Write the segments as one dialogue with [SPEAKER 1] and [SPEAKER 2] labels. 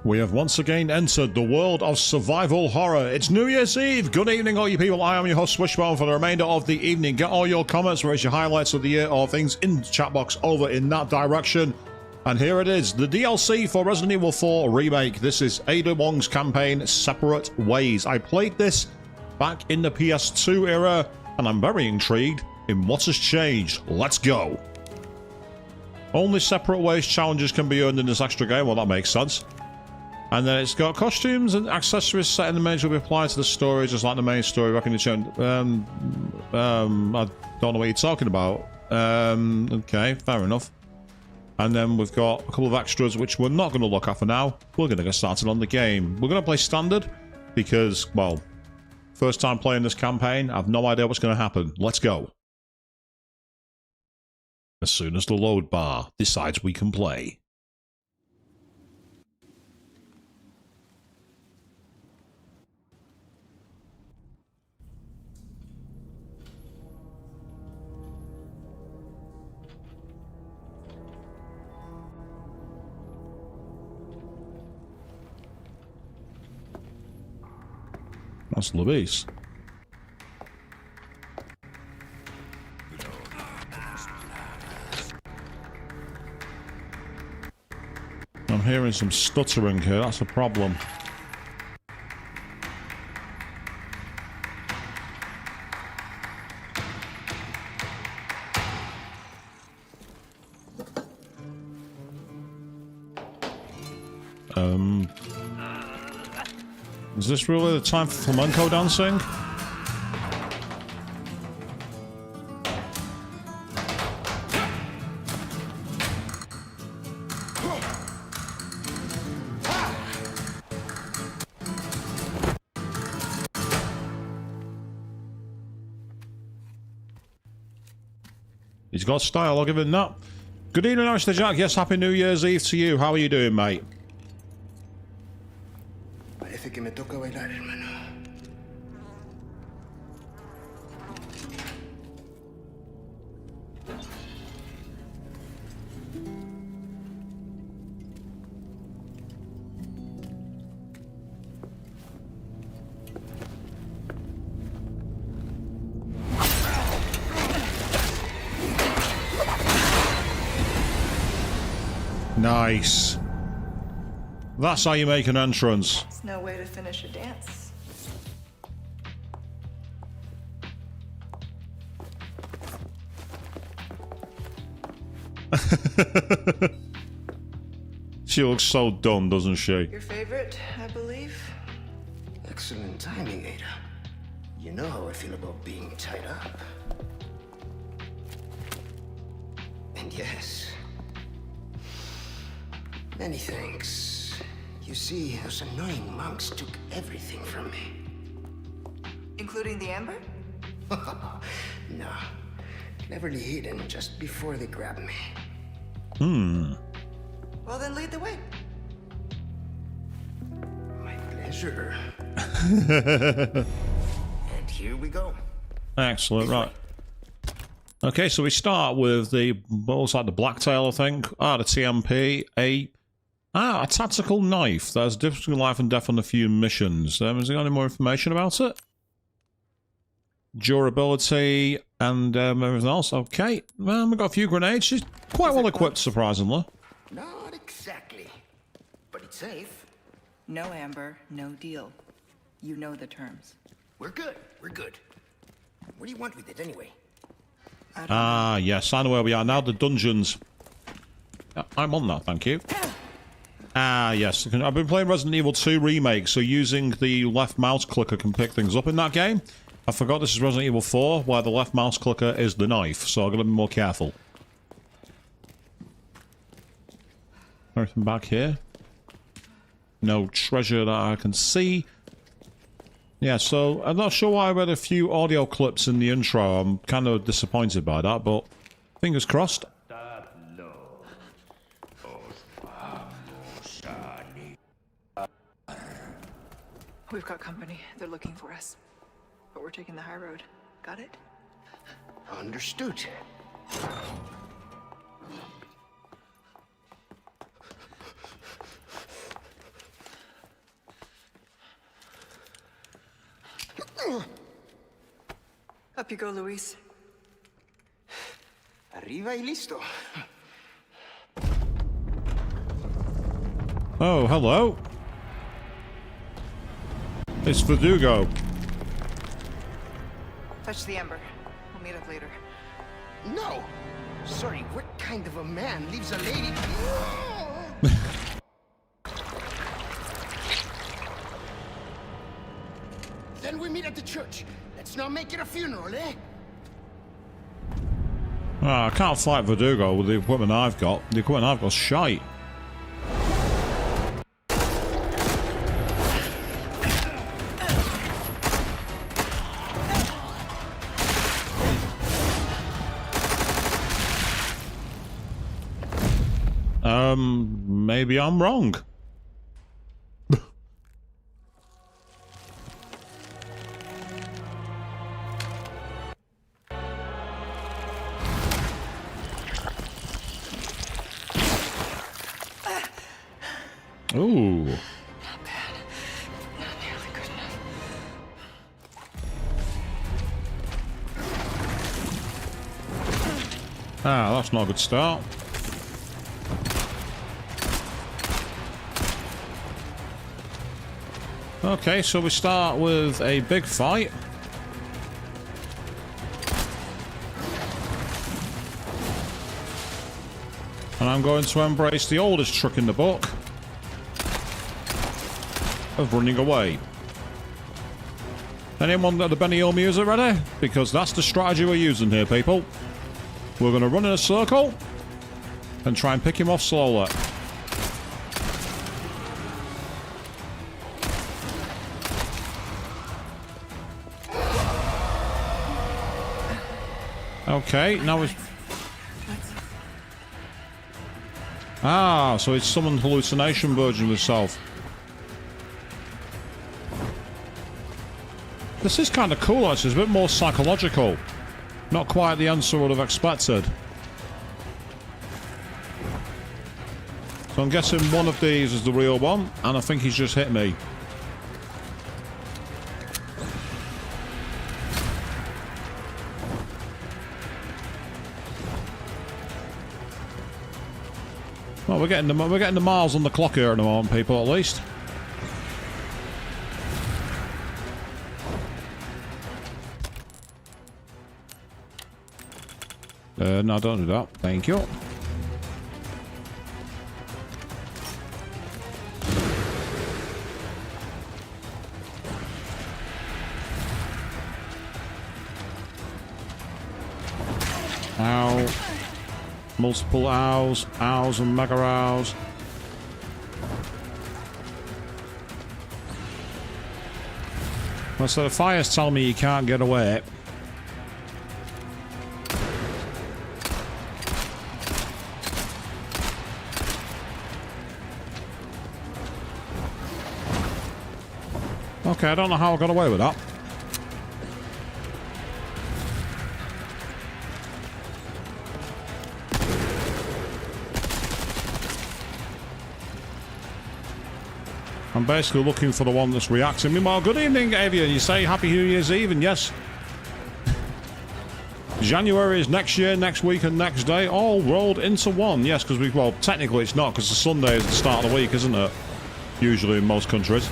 [SPEAKER 1] We have once again entered the world of survival horror. It's New Year's Eve. Good evening, all you people. I am your host, Wishbone, for the remainder of the evening. Get all your comments, raise your highlights of the year or things in the chat box over in that direction. And here it is, the DLC for Resident Evil 4 Remake. This is Ada Wong's campaign, Separate Ways. I played this back in the PS2 era, and I'm very intrigued in what has changed. Let's go. Only Separate Ways challenges can be earned in this extra game. Well, that makes sense. And then it's got costumes and accessories set in the menu will be applied to the story, just like the main story. I don't know what you're talking about. Okay, fair enough. And then we've got a couple of extras, which we're not going to look at for now. We're going to get started on the game. We're going to play standard because, well, first time playing this campaign, I have no idea what's going to happen. Let's go. As soon as the load bar decides we can play. That's Luis. I'm hearing some stuttering here, that's a problem. Is this really the time for flamenco dancing? He's got style, I'll give him that. Good evening, Mr. Jack. Yes, Happy New Year's Eve to you. How are you doing, mate?
[SPEAKER 2] Parece que me toca bailar, hermano.
[SPEAKER 1] Nice. That's how you make an entrance.
[SPEAKER 3] It's no way to finish a dance.
[SPEAKER 1] She looks so dumb, doesn't she?
[SPEAKER 3] Your favorite, I believe?
[SPEAKER 2] Excellent timing, Ada. You know how I feel about being tied up. And yes, many thanks. You see, those annoying monks took everything from me.
[SPEAKER 3] Including the amber?
[SPEAKER 2] No. Cleverly hidden just before they grabbed me.
[SPEAKER 3] Well, then lead the way.
[SPEAKER 2] My pleasure. And here we go.
[SPEAKER 1] Excellent, right. Okay, so we start with the, what was that, the blacktail, I think? The TMP, a tactical knife that has difference between life and death on a few missions. Is there any more information about it? Durability and everything else. Okay, well, we've got a few grenades. She's quite well equipped, surprisingly.
[SPEAKER 2] Not exactly, but it's safe.
[SPEAKER 3] No amber, no deal. You know the terms.
[SPEAKER 2] We're good. We're good. What do you want with it anyway?
[SPEAKER 1] Yes, I know where we are now. The dungeons. I'm on that, thank you. Yes. I've been playing Resident Evil 2 Remake, so using the left mouse clicker can pick things up in that game. I forgot this is Resident Evil 4, where the left mouse clicker is the knife, so I've got to be more careful. Anything back here? No treasure that I can see. Yeah, so I'm not sure why I read a few audio clips in the intro. I'm kind of disappointed by that, but fingers crossed.
[SPEAKER 3] We've got company. They're looking for us. But we're taking the high road. Got it?
[SPEAKER 2] Understood.
[SPEAKER 3] Up you go, Luis.
[SPEAKER 2] Arriba y listo.
[SPEAKER 1] Oh, hello. It's Verdugo.
[SPEAKER 3] Touch the ember. We'll meet up later.
[SPEAKER 2] No! Sorry, what kind of a man leaves a lady... Then we meet at the church. Let's not make it a funeral, eh?
[SPEAKER 1] Ah, I can't fight Verdugo with the equipment I've got. The equipment I've got's shite. Maybe I'm wrong. Ooh.
[SPEAKER 3] Not bad. Not nearly good enough.
[SPEAKER 1] Ah, that's not a good start. Okay, so we start with a big fight. And I'm going to embrace the oldest trick in the book of running away. Anyone got the Benny Hill music ready? Because that's the strategy we're using here, people. We're going to run in a circle and try and pick him off slowly. Okay, now it's... Ah, so it's summoned hallucination version of itself. This is kind of cool, actually. It's a bit more psychological. Not quite the answer I would have expected. So I'm guessing one of these is the real one, and I think he's just hit me. Well, we're getting the miles on the clock here at the moment, people, at least. No, don't do that. Thank you. Ow. Multiple ows. Ows and mega ows. Well, so the fire's telling me you can't get away. Okay, I don't know how I got away with that. I'm basically looking for the one that's reacting. Meanwhile, good evening, Avian. You say Happy New Year's Eve, and yes, January is next year, next week, and next day, all rolled into one. Yes, because well, technically it's not, because the Sunday is the start of the week, isn't it? Usually in most countries.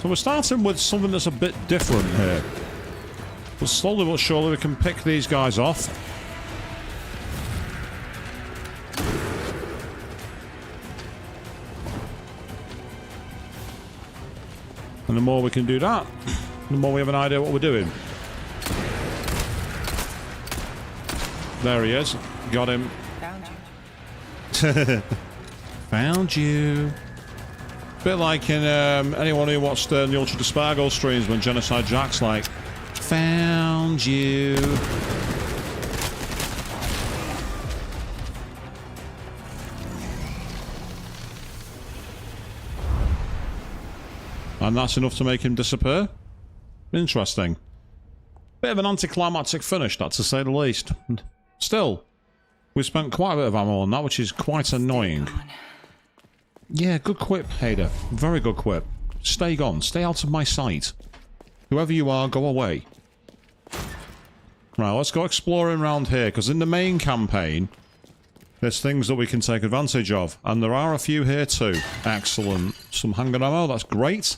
[SPEAKER 1] So we're starting with something that's a bit different here. But slowly but surely we can pick these guys off. And the more we can do that, the more we have an idea what we're doing. There he is. Got him.
[SPEAKER 3] Found you.
[SPEAKER 1] Found you. Bit like in anyone who watched the Ultra Despago streams when Genocide Jack's like, found you. And that's enough to make him disappear? Interesting. Bit of an anticlimactic finish, that's to say the least. Still, we spent quite a bit of ammo on that, which is quite annoying. Yeah, good quip, Ada. Very good quip. Stay gone. Stay out of my sight. Whoever you are, go away. Right, let's go exploring around here, because in the main campaign, there's things that we can take advantage of. And there are a few here too. Excellent. Some handgun ammo, that's great.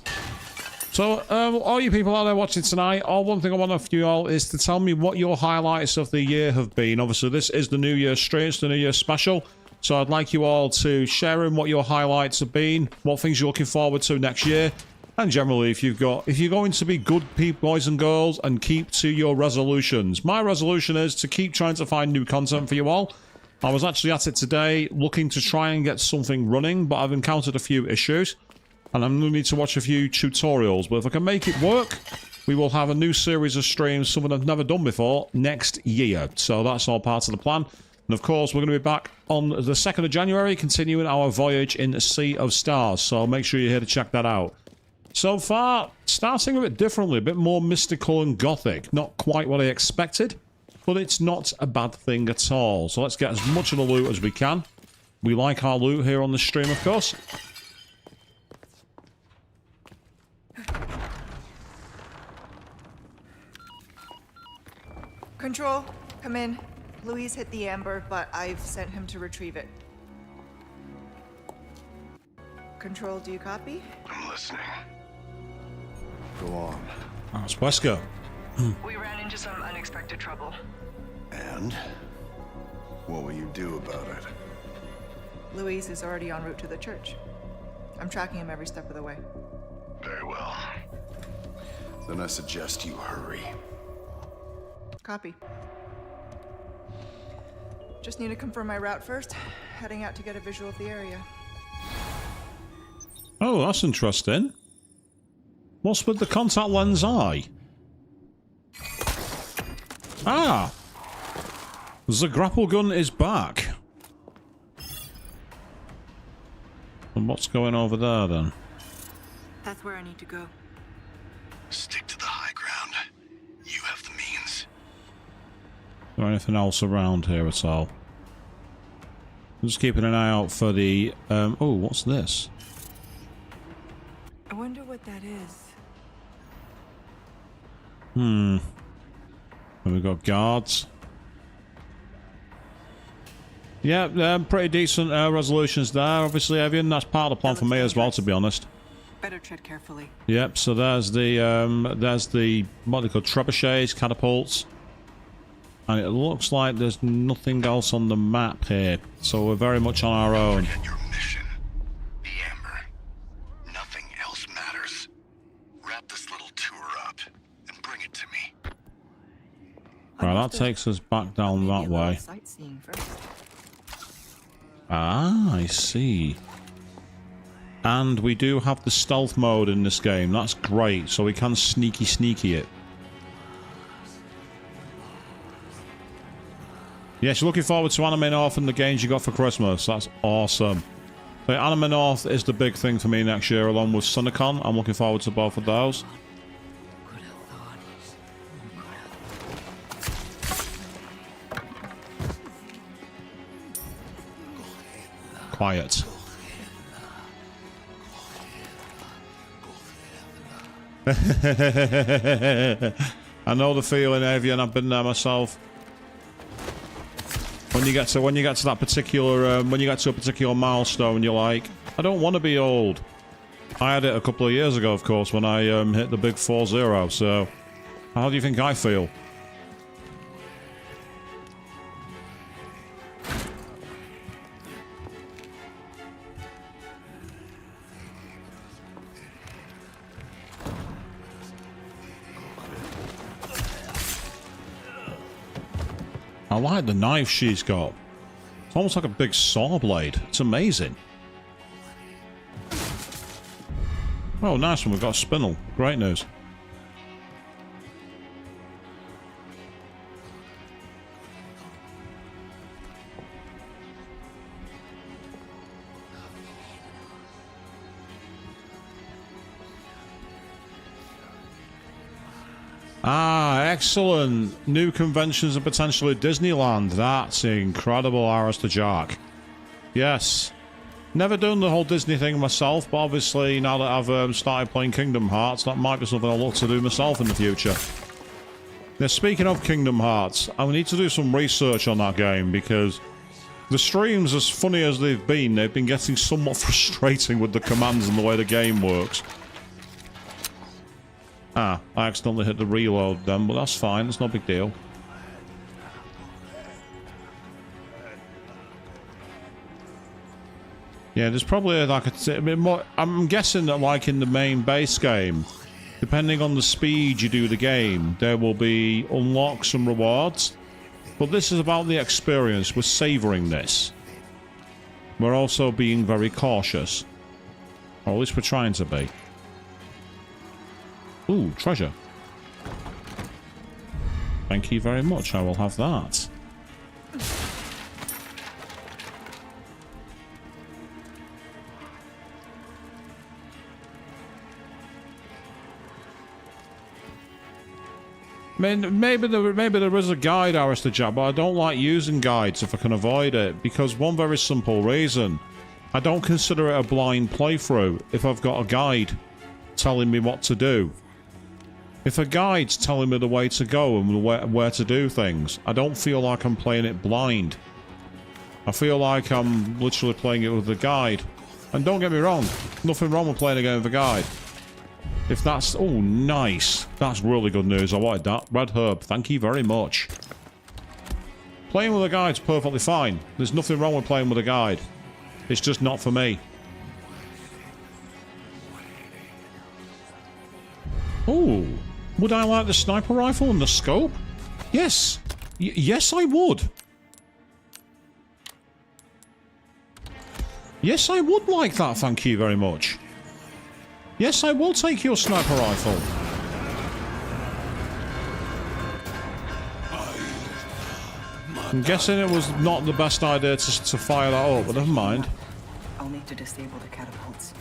[SPEAKER 1] So, all you people out there watching tonight, one thing I want of you all is to tell me what your highlights of the year have been. Obviously, this is the New Year's stream, it's the New Year's special. So I'd like you all to share in what your highlights have been, what things you're looking forward to next year, and generally if you're going to be good people, boys and girls, and keep to your resolutions. My resolution is to keep trying to find new content for you all. I was actually at it today, looking to try and get something running, but I've encountered a few issues, and I'm going to need to watch a few tutorials. But if I can make it work, we will have a new series of streams, something I've never done before, next year. So that's all part of the plan. And of course, we're going to be back on the 2nd of January, continuing our voyage in the Sea of Stars. So make sure you're here to check that out. So far, starting a bit differently, a bit more mystical and gothic. Not quite what I expected, but it's not a bad thing at all. So let's get as much of the loot as we can. We like our loot here on the stream, of course.
[SPEAKER 3] Control, come in. Louise hit the amber, but I've sent him to retrieve it. Control, do you copy?
[SPEAKER 2] I'm listening. Go on.
[SPEAKER 1] That's Wesker.
[SPEAKER 3] We ran into some unexpected trouble.
[SPEAKER 2] And? What will you do about it?
[SPEAKER 3] Louise is already en route to the church. I'm tracking him every step of the way.
[SPEAKER 2] Very well. Then I suggest you hurry.
[SPEAKER 3] Copy. Just need to confirm my route first. Heading out to get a visual of the area.
[SPEAKER 1] Oh, that's interesting. What's with the contact lens eye? Ah! The grapple gun is back. And what's going over there then?
[SPEAKER 3] That's where I need to go.
[SPEAKER 2] Stick to the high ground. You have the means.
[SPEAKER 1] Is there anything else around here at all? I'm just keeping an eye out for the... oh, what's this?
[SPEAKER 3] I wonder what that is.
[SPEAKER 1] And we've got guards. Yeah, pretty decent resolutions there. Obviously, Evian, that's part of the plan for me as well, to be honest.
[SPEAKER 3] Better tread carefully.
[SPEAKER 1] Yep, so there's the, what they call trebuchets, catapults. And it looks like there's nothing else on the map here. So we're very much on our own.
[SPEAKER 2] Forget your mission. The Amber. Nothing else matters. Wrap this little tour up and bring it to me.
[SPEAKER 1] Right, that takes us back down that way. Ah, I see. And we do have the stealth mode in this game. That's great. So we can sneaky it. Yes, you're looking forward to Anime North and the games you got for Christmas. That's awesome. So Anime North is the big thing for me next year, along with Sunicon. I'm looking forward to both of those. Quiet. I know the feeling, Avian. I've been there myself. When you get to that particular when you get to a particular milestone, you're like, I don't want to be old. I had it a couple of years ago, of course, when I hit the big 4-0. So, how do you think I feel? I like the knife she's got. It's almost like a big saw blade. It's amazing. Oh, nice one. We've got a spindle. Great news. Ah, excellent. New conventions and potentially Disneyland. That's incredible, Aris the Jark. Yes. Never done the whole Disney thing myself, but obviously now that I've started playing Kingdom Hearts, that might be something I'll look to do myself in the future. Now, speaking of Kingdom Hearts, I need to do some research on that game because the streams, as funny as they've been getting somewhat frustrating with the commands and the way the game works. Ah, I accidentally hit the reload then, but that's fine, it's no big deal. Yeah, there's probably like a bit more. I'm guessing that like in the main base game, depending on the speed you do the game, there will be unlocks and rewards. But this is about the experience. We're savouring this. We're also being very cautious. Or at least we're trying to be. Ooh, treasure. Thank you very much. I will have that. I mean, maybe there is a guide, Aristotle, but I don't like using guides if I can avoid it, because one very simple reason. I don't consider it a blind playthrough if I've got a guide telling me what to do. If a guide's telling me the way to go and where to do things, I don't feel like I'm playing it blind. I feel like I'm literally playing it with a guide. And don't get me wrong, nothing wrong with playing a game with a guide. If that's... Oh, nice. That's really good news. I wanted that. Red herb. Thank you very much. Playing with a guide's perfectly fine. There's nothing wrong with playing with a guide. It's just not for me. Oh. Would I like the sniper rifle and the scope? Yes. Yes, I would. Yes, I would like that. Thank you very much. Yes, I will take your sniper rifle. I'm guessing it was not the best idea to fire that up, but never mind.
[SPEAKER 4] I'll need to disable the catapults.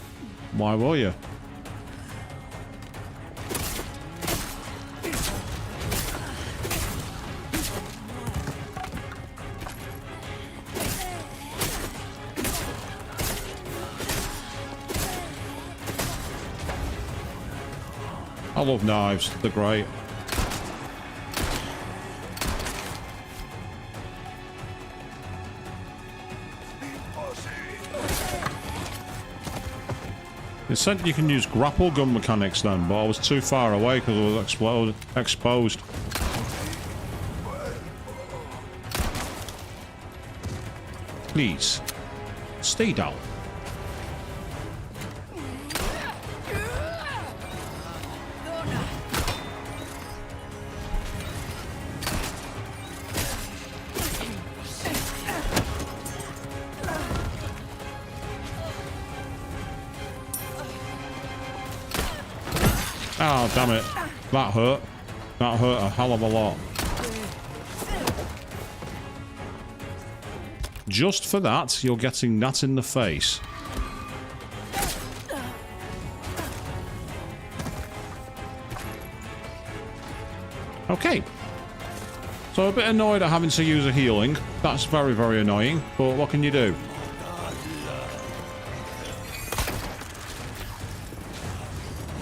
[SPEAKER 1] Why will you? I love knives, they're great. It said you can use grapple gun mechanics then, but I was too far away because I was exposed. Please, stay down. Oh, damn it. That hurt. That hurt a hell of a lot. Just for that, you're getting that in the face. Okay. So a bit annoyed at having to use a healing. That's very, very annoying. But what can you do?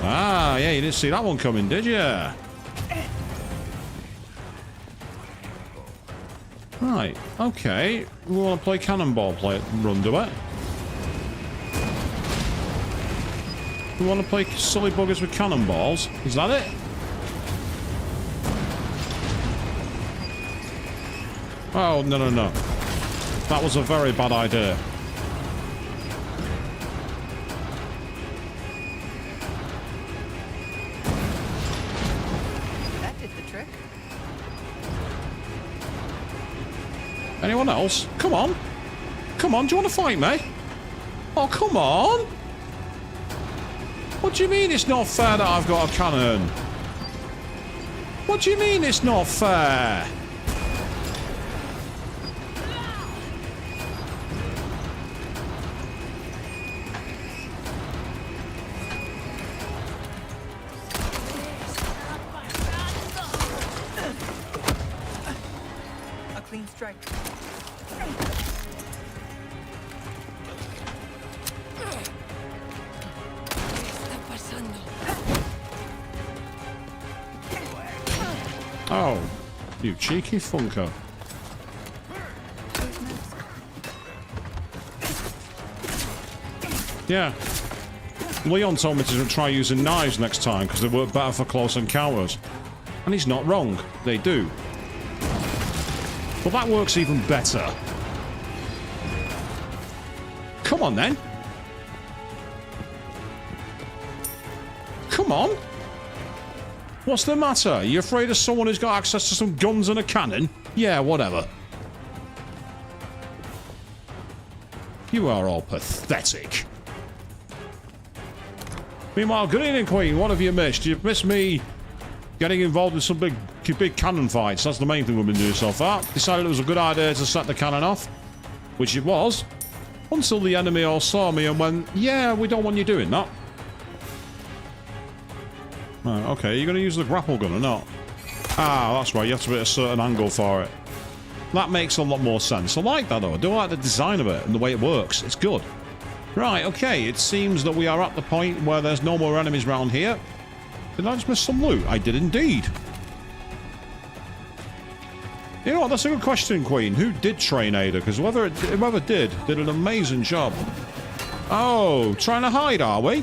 [SPEAKER 1] Ah, yeah, you didn't see that one coming, did you? Right, okay. We want to play cannonball run, do it? We want to play silly buggers with cannonballs? Is that it? Oh, no, no, no. That was a very bad idea. Anyone else? Come on. Come on, do you want to fight me? Oh, come on. What do you mean it's not fair that I've got a cannon? What do you mean it's not fair? Oh, you cheeky funker. Yeah. Leon told me to try using knives next time because they work better for close encounters. And he's not wrong. They do. But that works even better. Come on, then. Come on. What's the matter? Are you afraid of someone who's got access to some guns and a cannon? Yeah, whatever. You are all pathetic. Meanwhile, good evening, Queen. What have you missed? You've missed me getting involved in some big cannon fights. That's the main thing we've been doing so far. Decided it was a good idea to set the cannon off, which it was, until the enemy all saw me and went, yeah, we don't want you doing that. Right, okay, you're going to use the grapple gun or not? Ah, that's right, you have to be at a certain angle for it. That makes a lot more sense. I like that, though. I do like the design of it and the way it works. It's good. Right, okay, it seems that we are at the point where there's no more enemies around here. Did I just miss some loot? I did indeed. You know what, that's a good question, Queen. Who did train Ada? Because whoever did an amazing job. Oh, trying to hide, are we?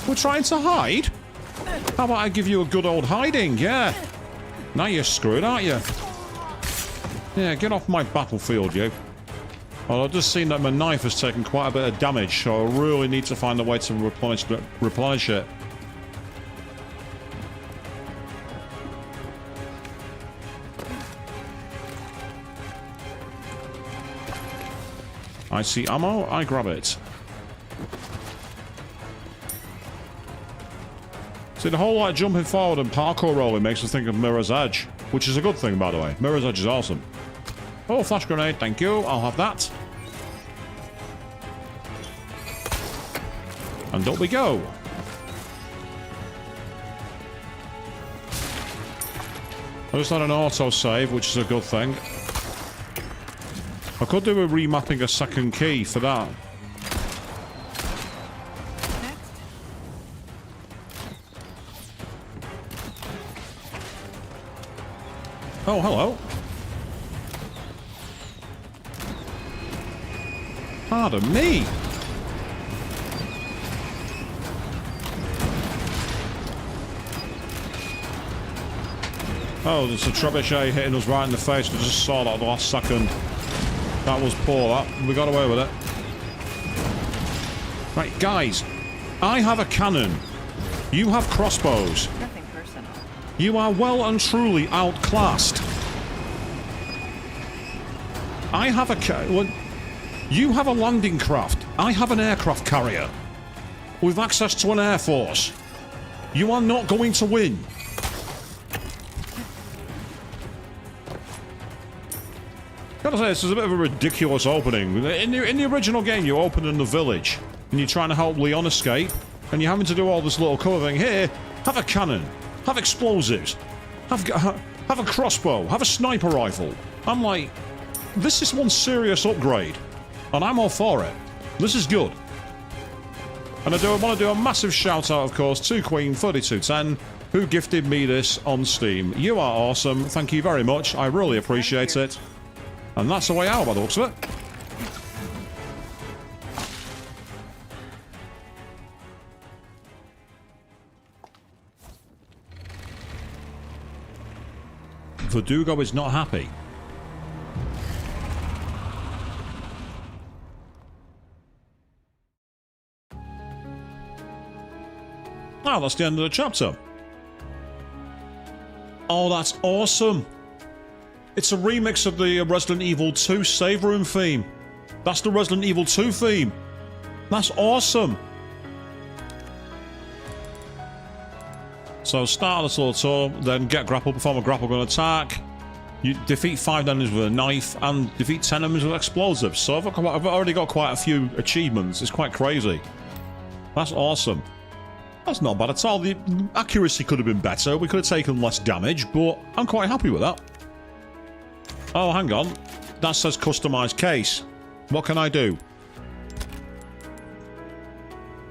[SPEAKER 1] We're trying to hide? How about I give you a good old hiding? Yeah. Now you're screwed, aren't you? Yeah, get off my battlefield, you. Well, I've just seen that my knife has taken quite a bit of damage, so I really need to find a way to replenish it. I see ammo, I grab it. See, the whole lot of jumping forward and parkour rolling makes me think of Mirror's Edge, which is a good thing, by the way. Mirror's Edge is awesome. Oh, flash grenade, thank you. I'll have that. And up we go. I just had an auto-save, which is a good thing. I could do a remapping a second key for that. Oh, hello. Pardon me. Oh, there's a trebuchet hitting us right in the face. We just saw that at the last second. That was poor, that. We got away with it. Right, guys. I have a cannon. You have crossbows.
[SPEAKER 3] Nothing personal.
[SPEAKER 1] You are well and truly outclassed. I have a... You have a landing craft. I have an aircraft carrier. With access to an air force. You are not going to win. Gotta say, this is a bit of a ridiculous opening. In the original game, you open in the village, and you're trying to help Leon escape, and you're having to do all this little cover thing. Here, have a cannon, have explosives, have a crossbow, have a sniper rifle. I'm like, this is one serious upgrade, and I'm all for it. This is good. And I want to do a massive shout out, of course, to Queen3210, who gifted me this on Steam. You are awesome. Thank you very much. I really appreciate it. And that's the way out, by the looks of it. Verdugo is not happy. Oh, that's the end of the chapter. Oh, that's awesome. It's a remix of the Resident Evil 2 save room theme. That's the Resident Evil 2 theme. That's awesome. So start this little tour, then get grappled, perform a grapple gun attack. You defeat 5 enemies with a knife and defeat 10 enemies with explosives. So I've already got quite a few achievements. It's quite crazy. That's awesome. That's not bad at all. The accuracy could have been better. We could have taken less damage, but I'm quite happy with that. Oh, hang on. That says customized case. What can I do?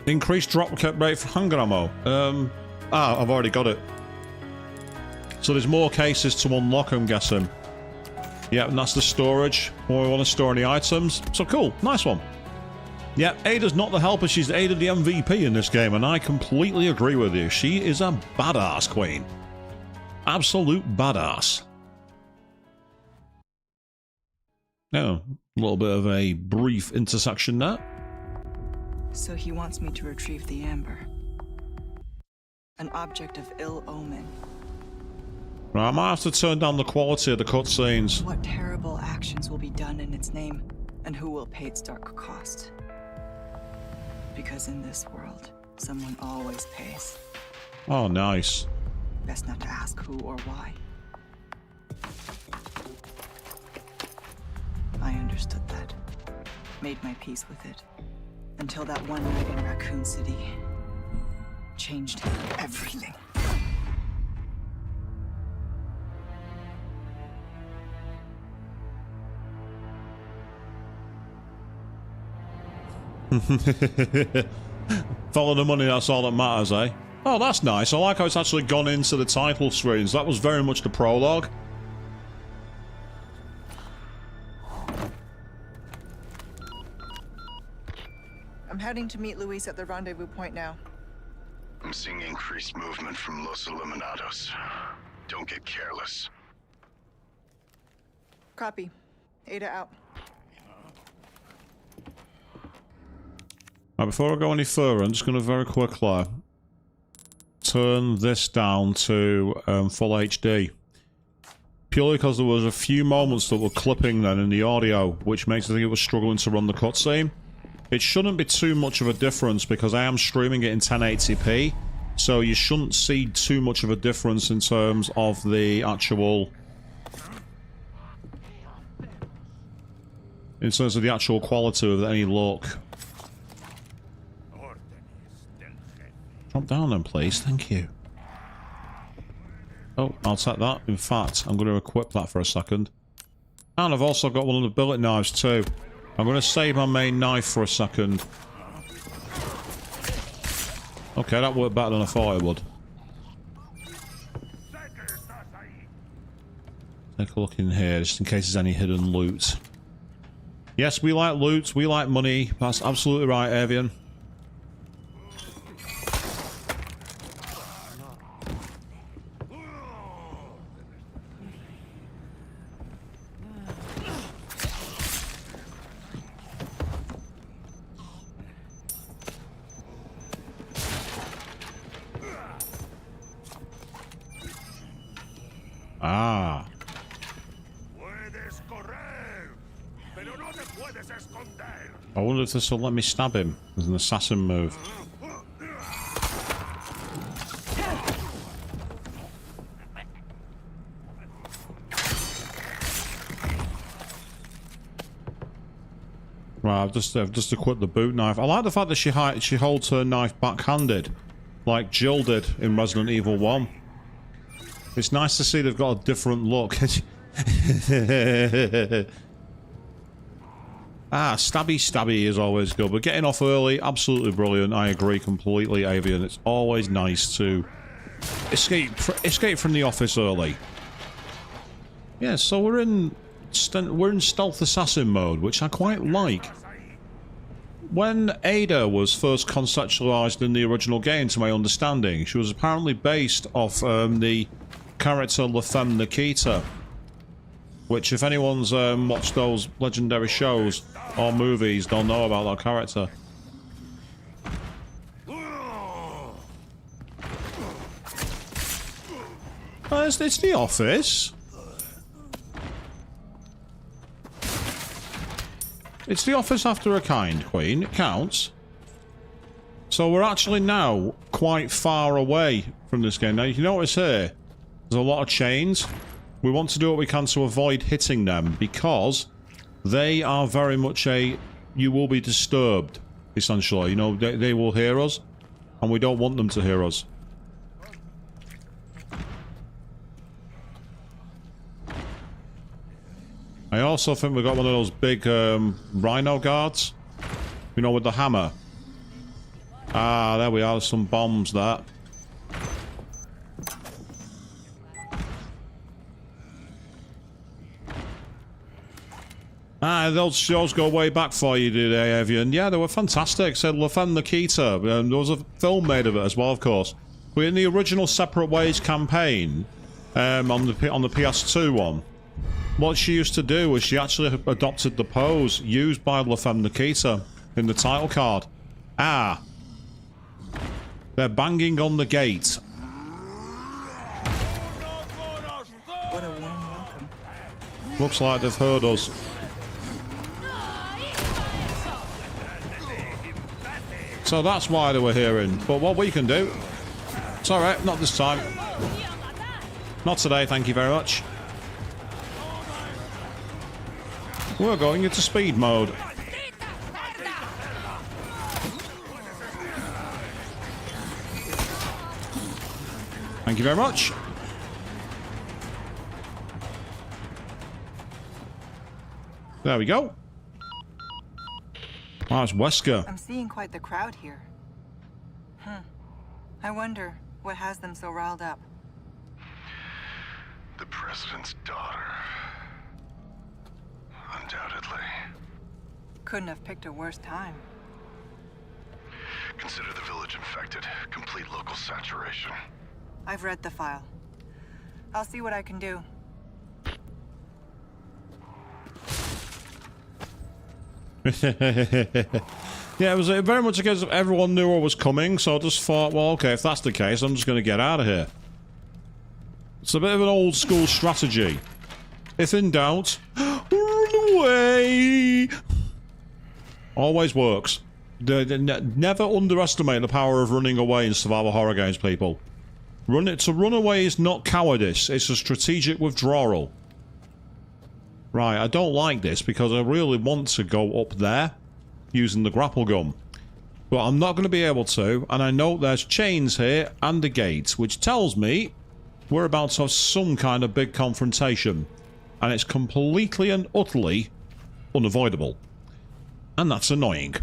[SPEAKER 1] Increased drop rate for handgun ammo. I've already got it. So there's more cases to unlock, I'm guessing. Yeah, and that's the storage where we want to store any items. So cool, nice one. Yeah, Ada's not the helper, she's Ada the MVP in this game, and I completely agree with you. She is a badass queen. Absolute badass. Now, a little bit of a brief intersection there.
[SPEAKER 4] So he wants me to retrieve the amber. An object of ill omen.
[SPEAKER 1] Right, I might have to turn down the quality of the cutscenes.
[SPEAKER 4] What terrible actions will be done in its name, and who will pay its dark cost? Because in this world, someone always pays.
[SPEAKER 1] Oh, nice.
[SPEAKER 4] Best not to ask who or why. I understood that. Made my peace with it. Until that one night in Raccoon City changed everything.
[SPEAKER 1] Follow the money, that's all that matters, eh? Oh, that's nice. I like how it's actually gone into the title screens. That was very much the prologue.
[SPEAKER 3] I'm heading to meet Luis at the rendezvous point now.
[SPEAKER 2] I'm seeing increased movement from Los Eliminados. Don't get careless.
[SPEAKER 3] Copy. Ada out.
[SPEAKER 1] Now, before I go any further, I'm just going to very quickly turn this down to full HD. Purely because there was a few moments that were clipping then in the audio, which makes me think it was struggling to run the cutscene. It shouldn't be too much of a difference because I am streaming it in 1080p, so you shouldn't see too much of a difference in terms of the actual... in terms of the actual quality of any look. Drop down then, please. Thank you. Oh, I'll take that. In fact, I'm going to equip that for a second. And I've also got one of the billet knives too. I'm going to save my main knife for a second. Okay, that worked better than I thought it would. Take a look in here, just in case there's any hidden loot. Yes, we like loot, we like money. That's absolutely right, Avian. Ah. I wonder if this will let me stab him as an assassin move. Right, I've just equipped the boot knife. I like the fact that she holds her knife backhanded, like Jill did in Resident Evil 1. It's nice to see they've got a different look. Ah, stabby is always good. But getting off early, absolutely brilliant. I agree completely, Avian. It's always nice to escape from the office early. Yeah, so we're in stealth assassin mode, which I quite like. When Ada was first conceptualized in the original game, to my understanding, she was apparently based off the character La Femme Nikita, which, if anyone's watched those legendary shows or movies, they'll know about that character. It's the office. It's the office after a kind, Queen. It counts. So we're actually now quite far away from this game. Now, you can notice here, there's a lot of chains. We want to do what we can to avoid hitting them because they are very much a... you will be disturbed, essentially. You know, they will hear us, and we don't want them to hear us. I also think we've got one of those big rhino guards. You know, with the hammer. Ah, there we are. Some bombs there. Ah, those shows go way back for you, did they, Evian? Yeah, they were fantastic. Said Lefan Nikita. There was a film made of it as well, of course. But in the original Separate Ways campaign, on the PS2 one, what she used to do was she actually adopted the pose used by Lefan Nikita in the title card. Ah. They're banging on the gate.
[SPEAKER 4] What a warm welcome.
[SPEAKER 1] Looks like they've heard us. So that's why they were hearing. But what we can do... It's alright, not this time. Not today, thank you very much. We're going into speed mode. Thank you very much. There we go. Oh, it's Wesker.
[SPEAKER 4] I'm seeing quite the crowd here. I wonder what has them so riled up.
[SPEAKER 2] The president's daughter. Undoubtedly.
[SPEAKER 4] Couldn't have picked a worse time.
[SPEAKER 2] Consider the village infected. Complete local saturation.
[SPEAKER 4] I've read the file. I'll see what I can do.
[SPEAKER 1] Yeah, it was very much a case of everyone knew what was coming, so I just thought, well, okay, if that's the case, I'm just going to get out of here. It's a bit of an old school strategy. If in doubt, run away! Always works. Never underestimate the power of running away in survival horror games, people. To run away is not cowardice, it's a strategic withdrawal. Right, I don't like this because I really want to go up there using the grapple gun. But I'm not going to be able to, and I know there's chains here and a gate, which tells me we're about to have some kind of big confrontation. And it's completely and utterly unavoidable. And that's annoying.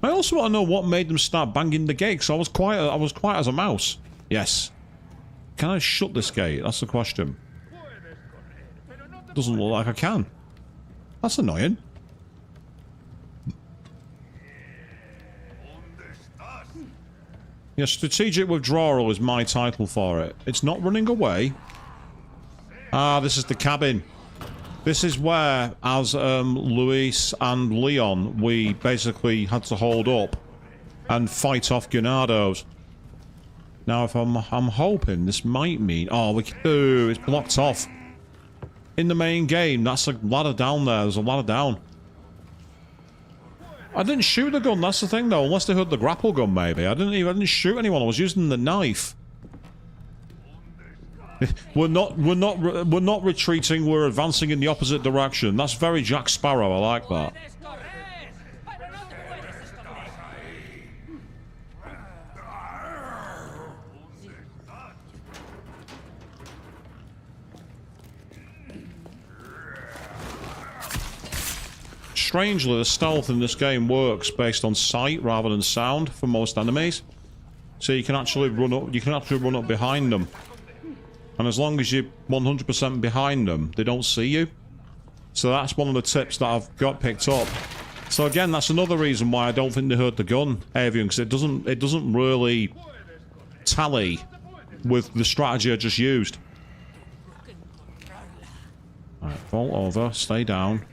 [SPEAKER 1] I also want to know what made them start banging the gate, because I was quiet as a mouse. Yes. Can I shut this gate? That's the question. Doesn't look like I can. That's annoying. Yeah, strategic withdrawal is my title for it. It's not running away. Ah, this is the cabin. This is where, as Luis and Leon, we basically had to hold up and fight off ganados. Now, if I'm hoping this might mean... Oh, it's blocked off. In the main game, that's a ladder down there. There's a ladder down. I didn't shoot the gun, that's the thing though, unless they heard the grapple gun maybe. I didn't shoot anyone, I was using the knife. We're not retreating, we're advancing in the opposite direction. That's very Jack Sparrow, I like that. Strangely, the stealth in this game works based on sight rather than sound for most enemies. So you can actually run up behind them. And as long as you're 100% behind them, they don't see you. So that's one of the tips that I've got picked up. So again, that's another reason why I don't think they heard the gun, Avian, because it doesn't really tally with the strategy I just used. Alright, vault over, stay down.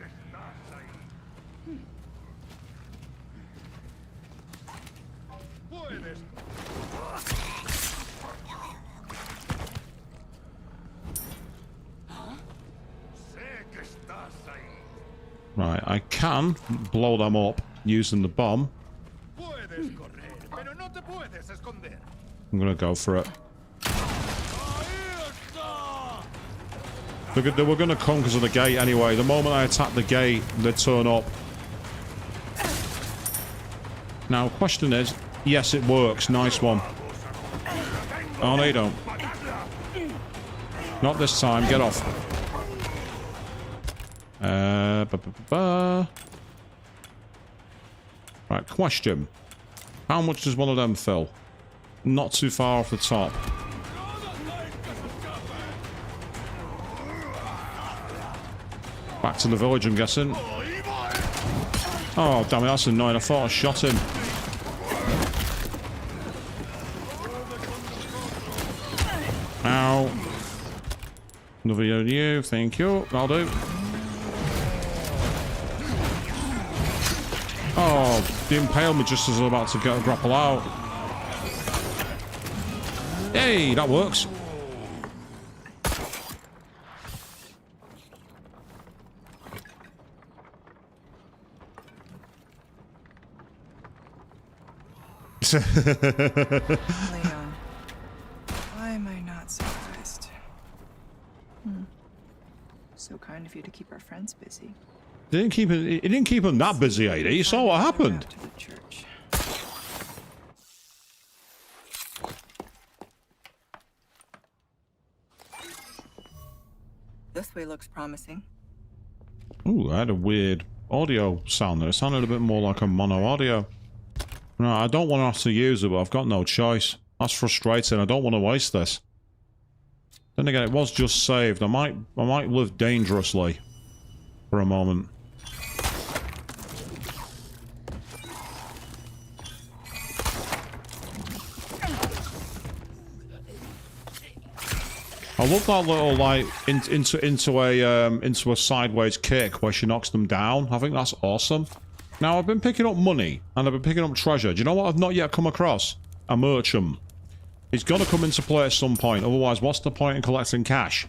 [SPEAKER 1] Right, I can blow them up using the bomb. I'm gonna go for it. They were gonna come because of the gate anyway. The moment I attack the gate, they turn up. Now, question is, yes, it works. Nice one. Oh, no, you don't. Not this time. Get off. Right, question. How much does one of them fill? Not too far off the top. Back to the village, I'm guessing. Oh, damn it, that's annoying. I thought I shot him. Ow. Another you, thank you. I'll do. Oh, they impaled me just as I was about to get a grapple out. Hey, that works.
[SPEAKER 4] Leon, why am I not surprised? So kind of you to keep our friends busy.
[SPEAKER 1] It didn't keep him that busy, Ada. You saw what happened.
[SPEAKER 4] To the church. This way looks promising.
[SPEAKER 1] Ooh, I had a weird audio sound there. It sounded a bit more like a mono audio. No, I don't want to have to use it, but I've got no choice. That's frustrating. I don't want to waste this. Then again, it was just saved. I might live dangerously for a moment. I love that little like into a sideways kick where she knocks them down. I think that's awesome. Now I've been picking up money and I've been picking up treasure. Do you know what I've not yet come across? A merchant. It's got to come into play at some point. Otherwise, what's the point in collecting cash?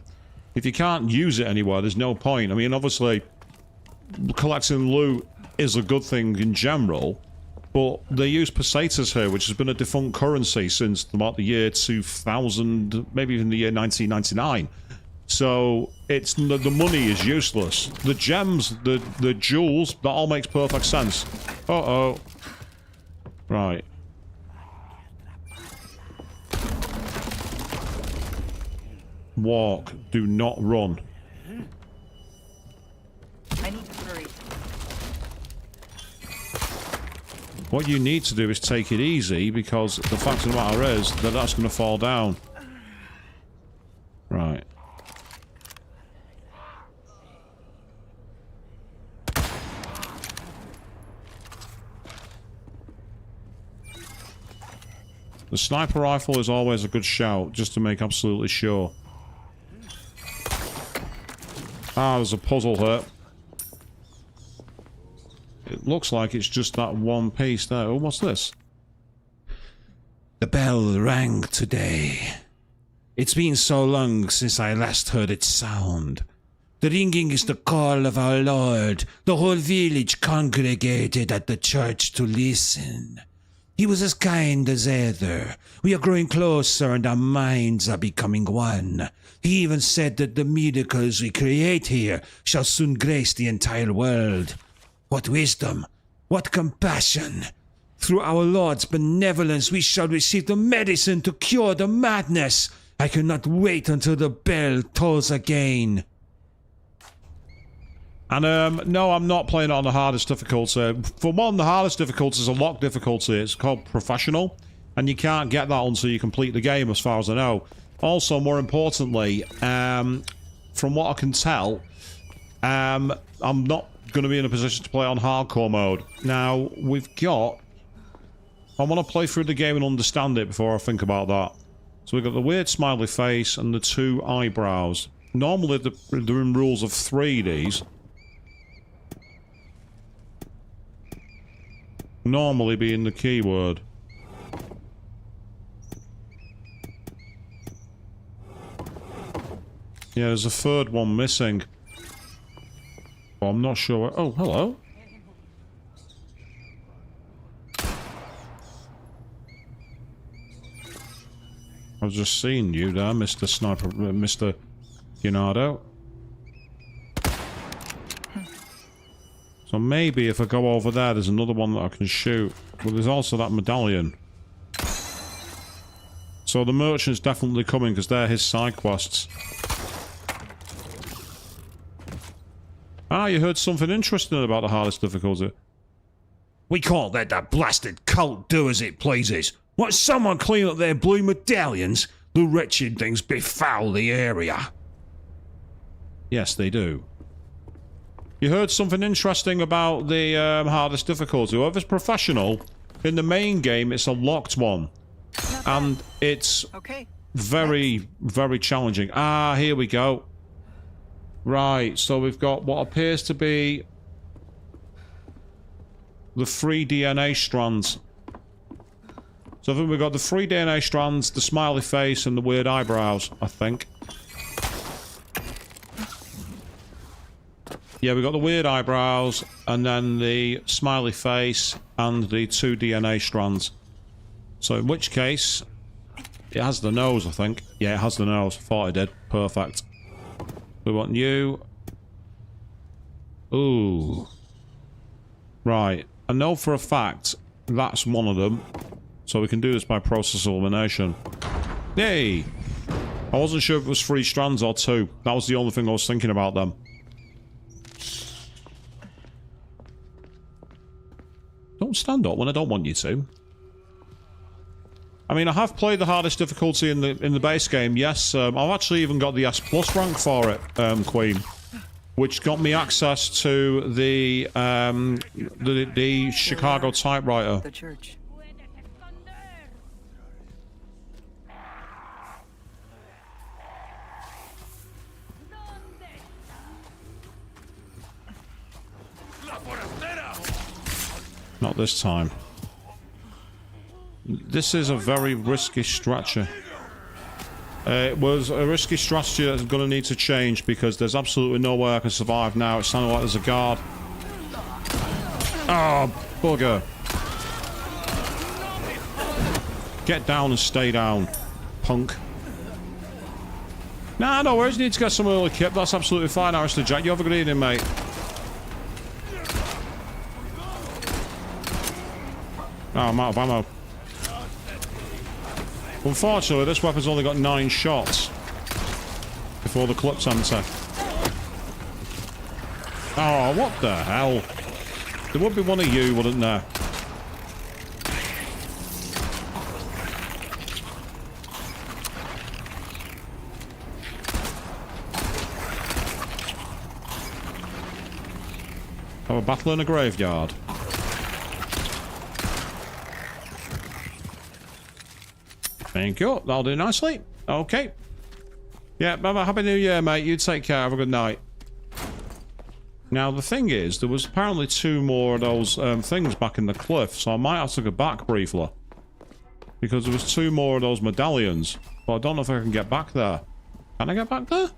[SPEAKER 1] If you can't use it anywhere, there's no point. I mean, obviously, collecting loot is a good thing in general, but they use pesetas here, which has been a defunct currency since about the year 2000, maybe even the year 1999. So it's the money is useless. The gems, the jewels, that all makes perfect sense. Uh-oh. Right. Walk. Do not run.
[SPEAKER 4] I need to hurry.
[SPEAKER 1] What you need to do is take it easy, because the fact of the matter is that that's going to fall down. Right. The sniper rifle is always a good shout, just to make absolutely sure. Ah, there's a puzzle here. It looks like it's just that one piece there. Oh, what's this? The bell rang today. It's been so long since I last heard its sound. The ringing is the call of our Lord. The whole village congregated at the church to listen. He was as kind as ever. We are growing closer and our minds are becoming one. He even said that the miracles we create here shall soon grace the entire world. What wisdom! What compassion! Through our Lord's benevolence we shall receive the medicine to cure the madness. I cannot wait until the bell tolls again. And no, I'm not playing it on the hardest difficulty. For one, the hardest difficulty is a lock difficulty. It's called Professional, and you can't get that until you complete the game, as far as I know. Also, more importantly, from what I can tell, I'm not going to be in a position to play on hardcore mode. Now, we've got... I want to play through the game and understand it before I think about that. So we've got the weird smiley face and the two eyebrows. Normally, they're in rules of 3, these. Normally being the keyword. Yeah, there's a third one missing. Well, I'm not sure. Oh, hello. I was just seeing you there, Mr. Sniper, Mr. Ganado. So maybe if I go over there, there's another one that I can shoot. But there's also that medallion. So the merchant's definitely coming, because they're his side quests. Ah, you heard something interesting about the hardest difficulty. We can't let that blasted cult do as it pleases. Won't someone clean up their blue medallions? The wretched things befoul the area. Yes, they do. You heard something interesting about the hardest difficulty. Whoever's professional, in the main game, it's a locked one. And it's very, very challenging. Ah, here we go. Right, so we've got what appears to be the 3 DNA strands. So I think we've got the 3 DNA strands, the smiley face, and the weird eyebrows, I think. Yeah, we've got the weird eyebrows, and then the smiley face, and the 2 DNA strands. So in which case, it has the nose, I think. Yeah, it has the nose. Thought it did. Perfect. We want you. Ooh. Right. I know for a fact that's one of them. So we can do this by process elimination. Yay! I wasn't sure if it was 3 strands or 2. That was the only thing I was thinking about them. Don't stand up when I don't want you to. I mean, I have played the hardest difficulty in the base game. Yes, I've actually even got the S+ rank for it, Queen, which got me access to the Chicago typewriter.
[SPEAKER 4] The church.
[SPEAKER 1] Not this time. This is a very risky structure. It was a risky strategy that's going to need to change because there's absolutely no way I can survive now. It's sounding like there's a guard. Oh, bugger. Get down and stay down, punk. Nah, no worries. Need to get some early kit. That's absolutely fine, Alistair Jack. You have a good evening, mate. Oh, I'm out of ammo. Unfortunately, this weapon's only got 9 shots before the clips enter. Oh, what the hell? There would be one of you, wouldn't there? Have a battle in a graveyard. Thank you. That'll do nicely. Okay. Yeah, bye-bye. Happy New Year, mate. You take care. Have a good night. Now, the thing is, there was apparently 2 more of those things back in the cliff, so I might have to go back briefly. Because there was 2 more of those medallions. But I don't know if I can get back there. Can I get back there?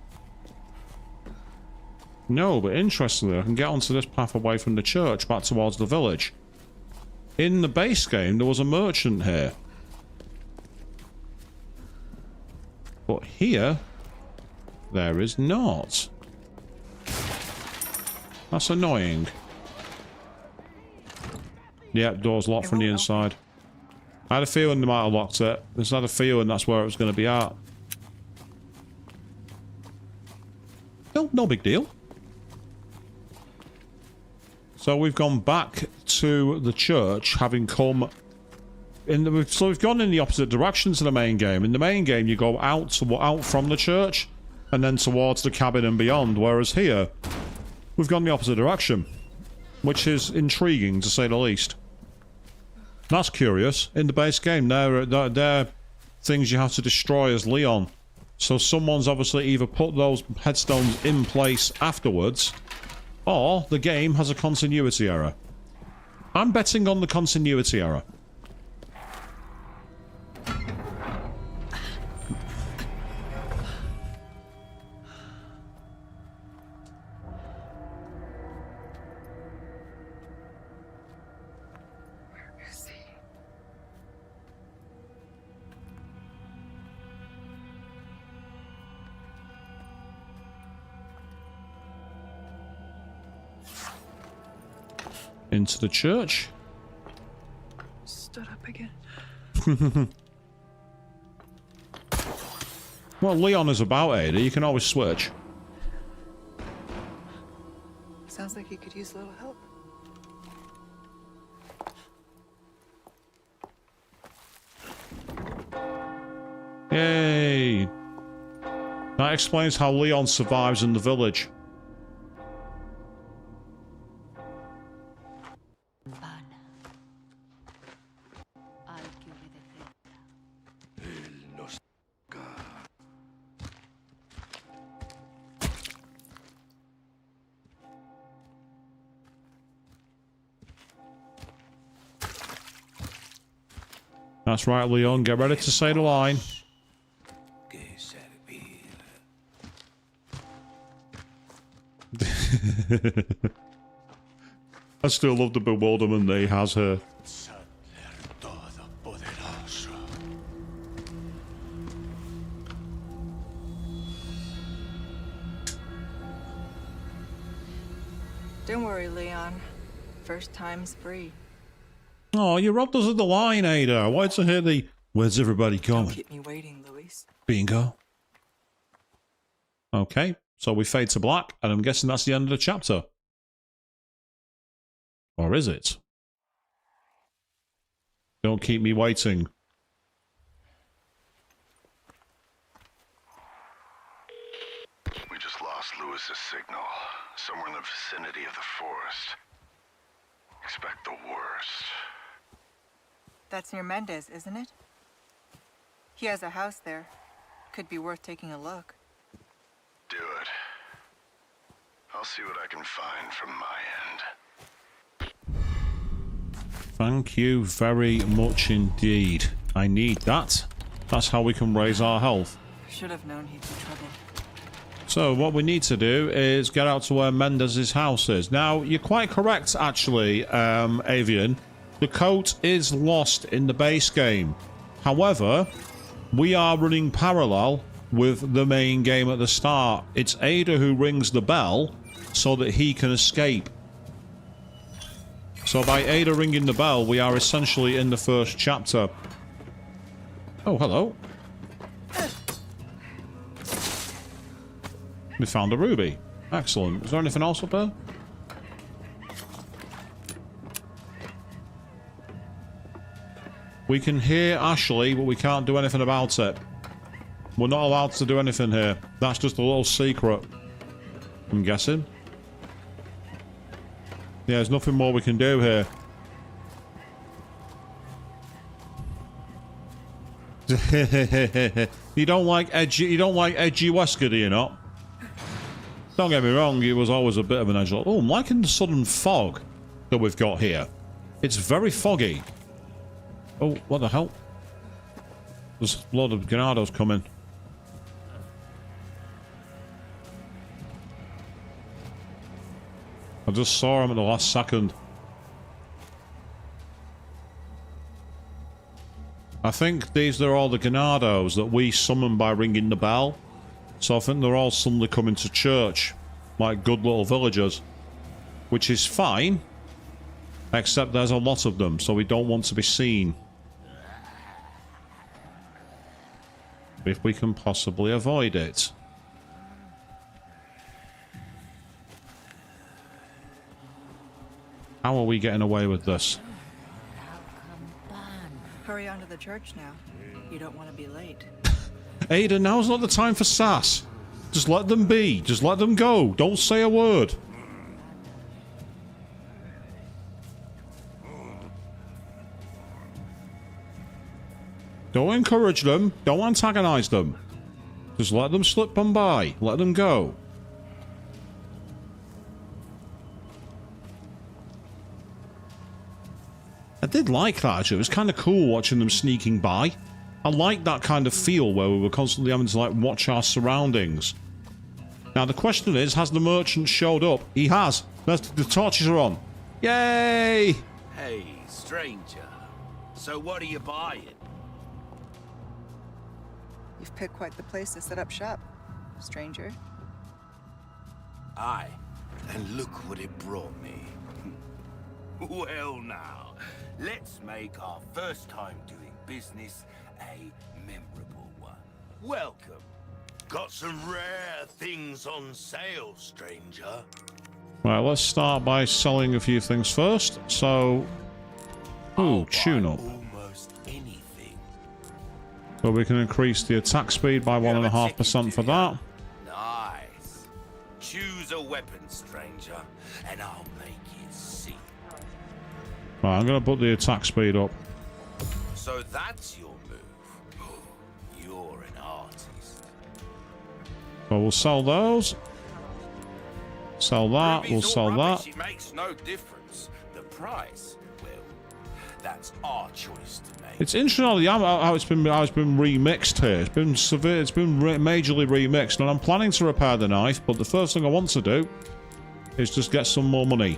[SPEAKER 1] No, but interestingly, I can get onto this path away from the church, back towards the village. In the base game, there was a merchant here. But here, there is not. That's annoying. Yeah, door's locked from the inside. I had a feeling they might have locked it. I just had a feeling that's where it was going to be at. No big deal. So we've gone back to the church, having come... So we've gone in the opposite direction to the main game. In the main game, you go out from the church and then towards the cabin and beyond. Whereas here, we've gone the opposite direction, which is intriguing to say the least. That's curious. In the base game, they're things you have to destroy as Leon. So someone's obviously either put those headstones in place afterwards, or the game has a continuity error. I'm betting on the continuity error. Into the church.
[SPEAKER 3] Stood up again.
[SPEAKER 1] Well, Leon is about, Ada. You can always switch.
[SPEAKER 3] Sounds like he could use a little help.
[SPEAKER 1] Yay! That explains how Leon survives in the village. That's right, Leon. Get ready to say the line. I still love the bewilderment that he has here.
[SPEAKER 4] Don't worry, Leon. First time's free.
[SPEAKER 1] Oh, you robbed us of the line, Ada. I wanted to hear the "Where's everybody
[SPEAKER 4] Don't
[SPEAKER 1] going?"
[SPEAKER 4] keep me waiting, Luis.
[SPEAKER 1] Bingo. Okay, so we fade to black, and I'm guessing that's the end of the chapter. Or is it? Don't keep me waiting.
[SPEAKER 2] We just lost Lewis's signal. Somewhere in the vicinity of the forest. Expect the worst.
[SPEAKER 4] That's near Mendez, isn't it? He has a house there. Could be worth taking a look.
[SPEAKER 2] Do it. I'll see what I can find from my end.
[SPEAKER 1] Thank you very much indeed. I need that. That's how we can raise our health.
[SPEAKER 4] Should have known he'd be trouble.
[SPEAKER 1] So what we need to do is get out to where Mendez's house is. Now, you're quite correct, actually, Avian. The coat is lost in the base game. However, we are running parallel with the main game at the start. It's Ada who rings the bell so that he can escape. So by Ada ringing the bell, we are essentially in the first chapter. Oh, hello. We found a ruby. Excellent. Is there anything else up there? We can hear Ashley, but we can't do anything about it. We're not allowed to do anything here. That's just a little secret, I'm guessing. Yeah, there's nothing more we can do here. You don't like edgy Wesker, do you not? Don't get me wrong, it was always a bit of an edge. Oh, I'm liking the sudden fog that we've got here. It's very foggy. Oh, what the hell? There's a lot of ganados coming. I just saw him at the last second. I think these are all the ganados that we summon by ringing the bell. So I think they're all suddenly coming to church, like good little villagers. Which is fine, except there's a lot of them, so we don't want to be seen. If we can possibly avoid it. How are we getting away with this?
[SPEAKER 4] Hurry on to the church now. You don't want to be late.
[SPEAKER 1] Ada, now's not the time for sass. Just let them be. Just let them go. Don't say a word. Don't encourage them. Don't antagonize them. Just let them slip on by. Let them go. I did like that, actually. It was kind of cool watching them sneaking by. I like that kind of feel where we were constantly having to, like, watch our surroundings. Now, the question is, has the merchant showed up? He has. The torches are on. Yay!
[SPEAKER 5] Hey, stranger. So what are you buying?
[SPEAKER 4] You've picked quite the place to set up shop, stranger.
[SPEAKER 5] Aye, and look what it brought me. Well now, let's make our first time doing business a memorable one. Welcome. Got some rare things on sale, stranger.
[SPEAKER 1] Right, let's start by selling a few things first. So, ooh, tune up.
[SPEAKER 5] Almost anything.
[SPEAKER 1] So we can increase the attack speed by 1.5% for that.
[SPEAKER 5] Nice. Choose a weapon, stranger, and I'll make it see.
[SPEAKER 1] Right, I'm going to put the attack speed up.
[SPEAKER 5] So that's your move. You're an artist.
[SPEAKER 1] So we'll sell those. Sell that. We'll
[SPEAKER 5] Ruby's all
[SPEAKER 1] sell
[SPEAKER 5] rubbish,
[SPEAKER 1] that.
[SPEAKER 5] It makes no difference. The price, well, that's our choice to make.
[SPEAKER 1] It's interesting how it's been remixed here. It's been severe. It's been majorly remixed, and I'm planning to repair the knife. But the first thing I want to do is just get some more money.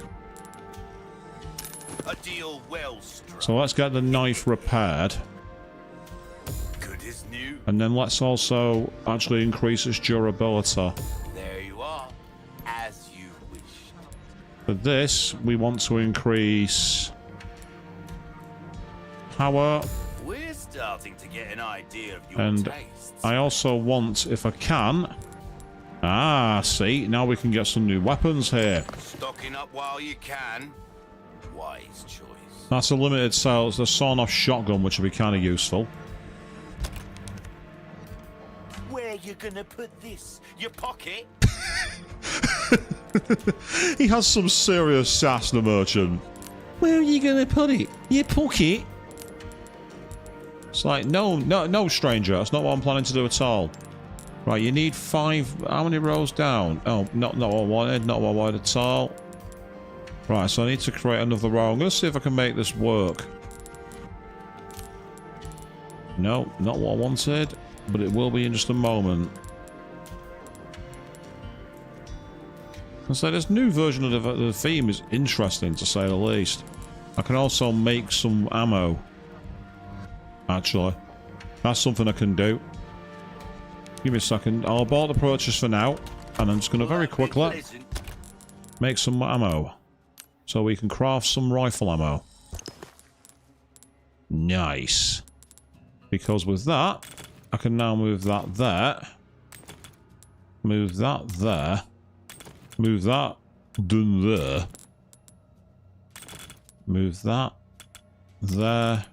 [SPEAKER 5] A deal well struck.
[SPEAKER 1] So let's get the knife repaired,
[SPEAKER 5] Good as new.
[SPEAKER 1] and then let's also actually increase its durability.
[SPEAKER 5] There you are, as you wish.
[SPEAKER 1] For this, we want to increase power,
[SPEAKER 5] We're starting to get an idea of your
[SPEAKER 1] and
[SPEAKER 5] tastes.
[SPEAKER 1] I also want, if I can... Ah, see, now we can get some new weapons here.
[SPEAKER 5] Stocking up while you can. Wise choice.
[SPEAKER 1] That's a limited sale. It's a sawn-off shotgun, which will be kind of useful.
[SPEAKER 5] Where you gonna put this? Your pocket?
[SPEAKER 1] He has some serious sass, the merchant. Where are you gonna put it? Your pocket? It's like, no, stranger. That's not what I'm planning to do at all. Right, you need 5... How many rows down? Oh, not what I wanted. Not what I wanted at all. Right, so I need to create another row. I'm going to see if I can make this work. No, not what I wanted. But it will be in just a moment. And so this new version of the theme is interesting, to say the least. I can also make some ammo. Actually. That's something I can do. Give me a second. I'll abort the purchase for now. And I'm just going to very quickly make some ammo. So we can craft some rifle ammo. Nice. Because with that, I can now move that there. Move that there. Move that done there. Move that there.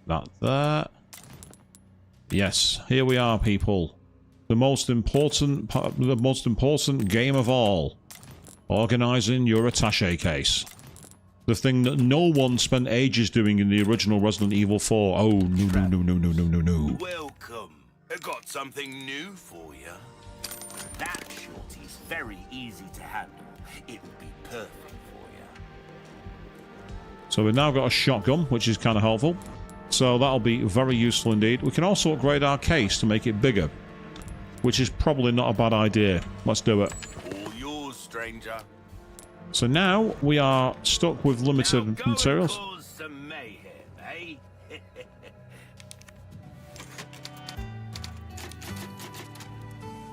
[SPEAKER 1] That there. Yes, here we are, people. The most important game of all. Organising your attaché case. The thing that no one spent ages doing in the original Resident Evil 4. Oh, no.
[SPEAKER 5] Welcome. I got something new for you. That shorty's very easy to handle. It would be perfect for you.
[SPEAKER 1] So we've now got a shotgun, which is kind of helpful. So that'll be very useful indeed. We can also upgrade our case to make it bigger, which is probably not a bad idea. Let's do it.
[SPEAKER 5] All yours, stranger.
[SPEAKER 1] So now we are stuck with limited
[SPEAKER 5] Now go
[SPEAKER 1] materials.
[SPEAKER 5] and cause some mayhem, eh?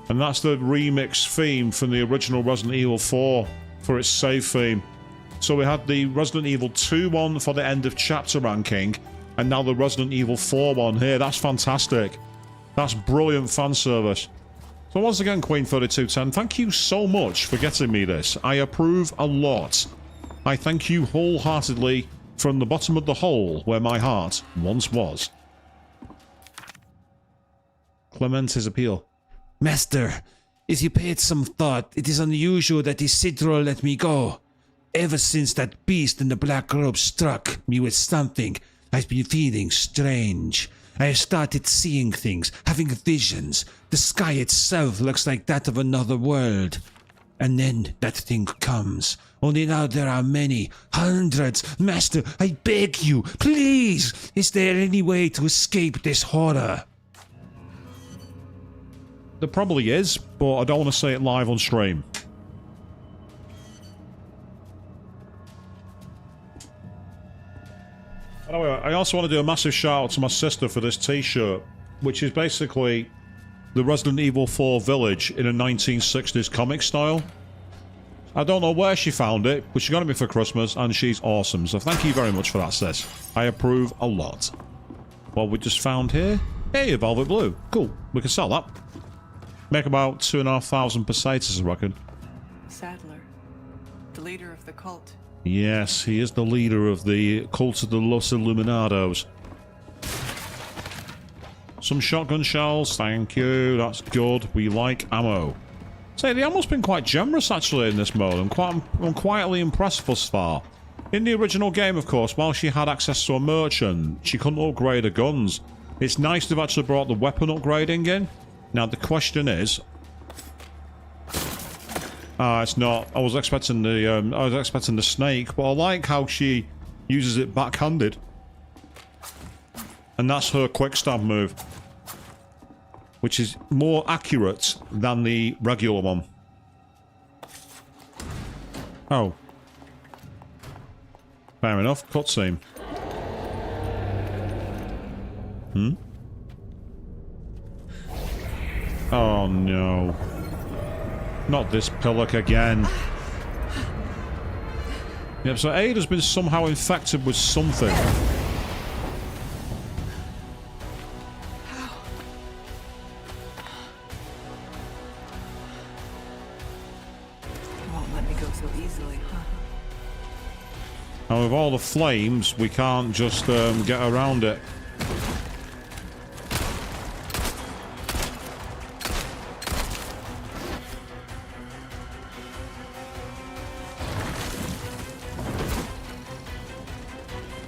[SPEAKER 1] And that's the remix theme from the original Resident Evil 4 for its save theme. So we had the Resident Evil 2 one for the end of chapter ranking, and now the Resident Evil 4 one here. That's fantastic. That's brilliant fan service. So once again, Queen 3210, thank you so much for getting me this. I approve a lot. I thank you wholeheartedly from the bottom of the hole where my heart once was. Clemente's appeal.
[SPEAKER 6] Master, if you paid some thought, it is unusual that Isidro let me go. Ever since that beast in the black robe struck me with something, I've been feeling strange. I have started seeing things, having visions. The sky itself looks like that of another world. And then that thing comes. Only now there are many, hundreds. Master, I beg you, please, is there any way to escape this horror?
[SPEAKER 1] There probably is, but I don't want to say it live on stream. Anyway, I also want to do a massive shout out to my sister for this t-shirt, which is basically the Resident Evil 4 village in a 1960s comic style. I don't know where she found it, but she got it me for Christmas, and she's awesome. So thank you very much for that, sis. I approve a lot. What we just found here? Hey, Velvet Blue. Cool. We can sell that. Make about 2,500 pesetas, I reckon.
[SPEAKER 4] Sadler, the leader of the cult.
[SPEAKER 1] Yes, he is the leader of the cult of the Los Illuminados. Some shotgun shells, thank you. That's good. We like ammo. Say, the ammo's been quite generous actually in this mode. I'm quietly impressed thus far. In the original game, of course, while she had access to a merchant, she couldn't upgrade her guns. It's nice to have actually brought the weapon upgrading in. Now the question is, it's not. I was expecting the snake, but I like how she Uses it backhanded. And that's her quick stab move. Which is more accurate than the regular one. Oh. Fair enough. Cutscene. Hmm? Oh no. Not this pillock again. Yep, so Ada's been somehow infected with something.
[SPEAKER 4] Won't let me go so easily, huh?
[SPEAKER 1] And with all the flames, we can't just get around it.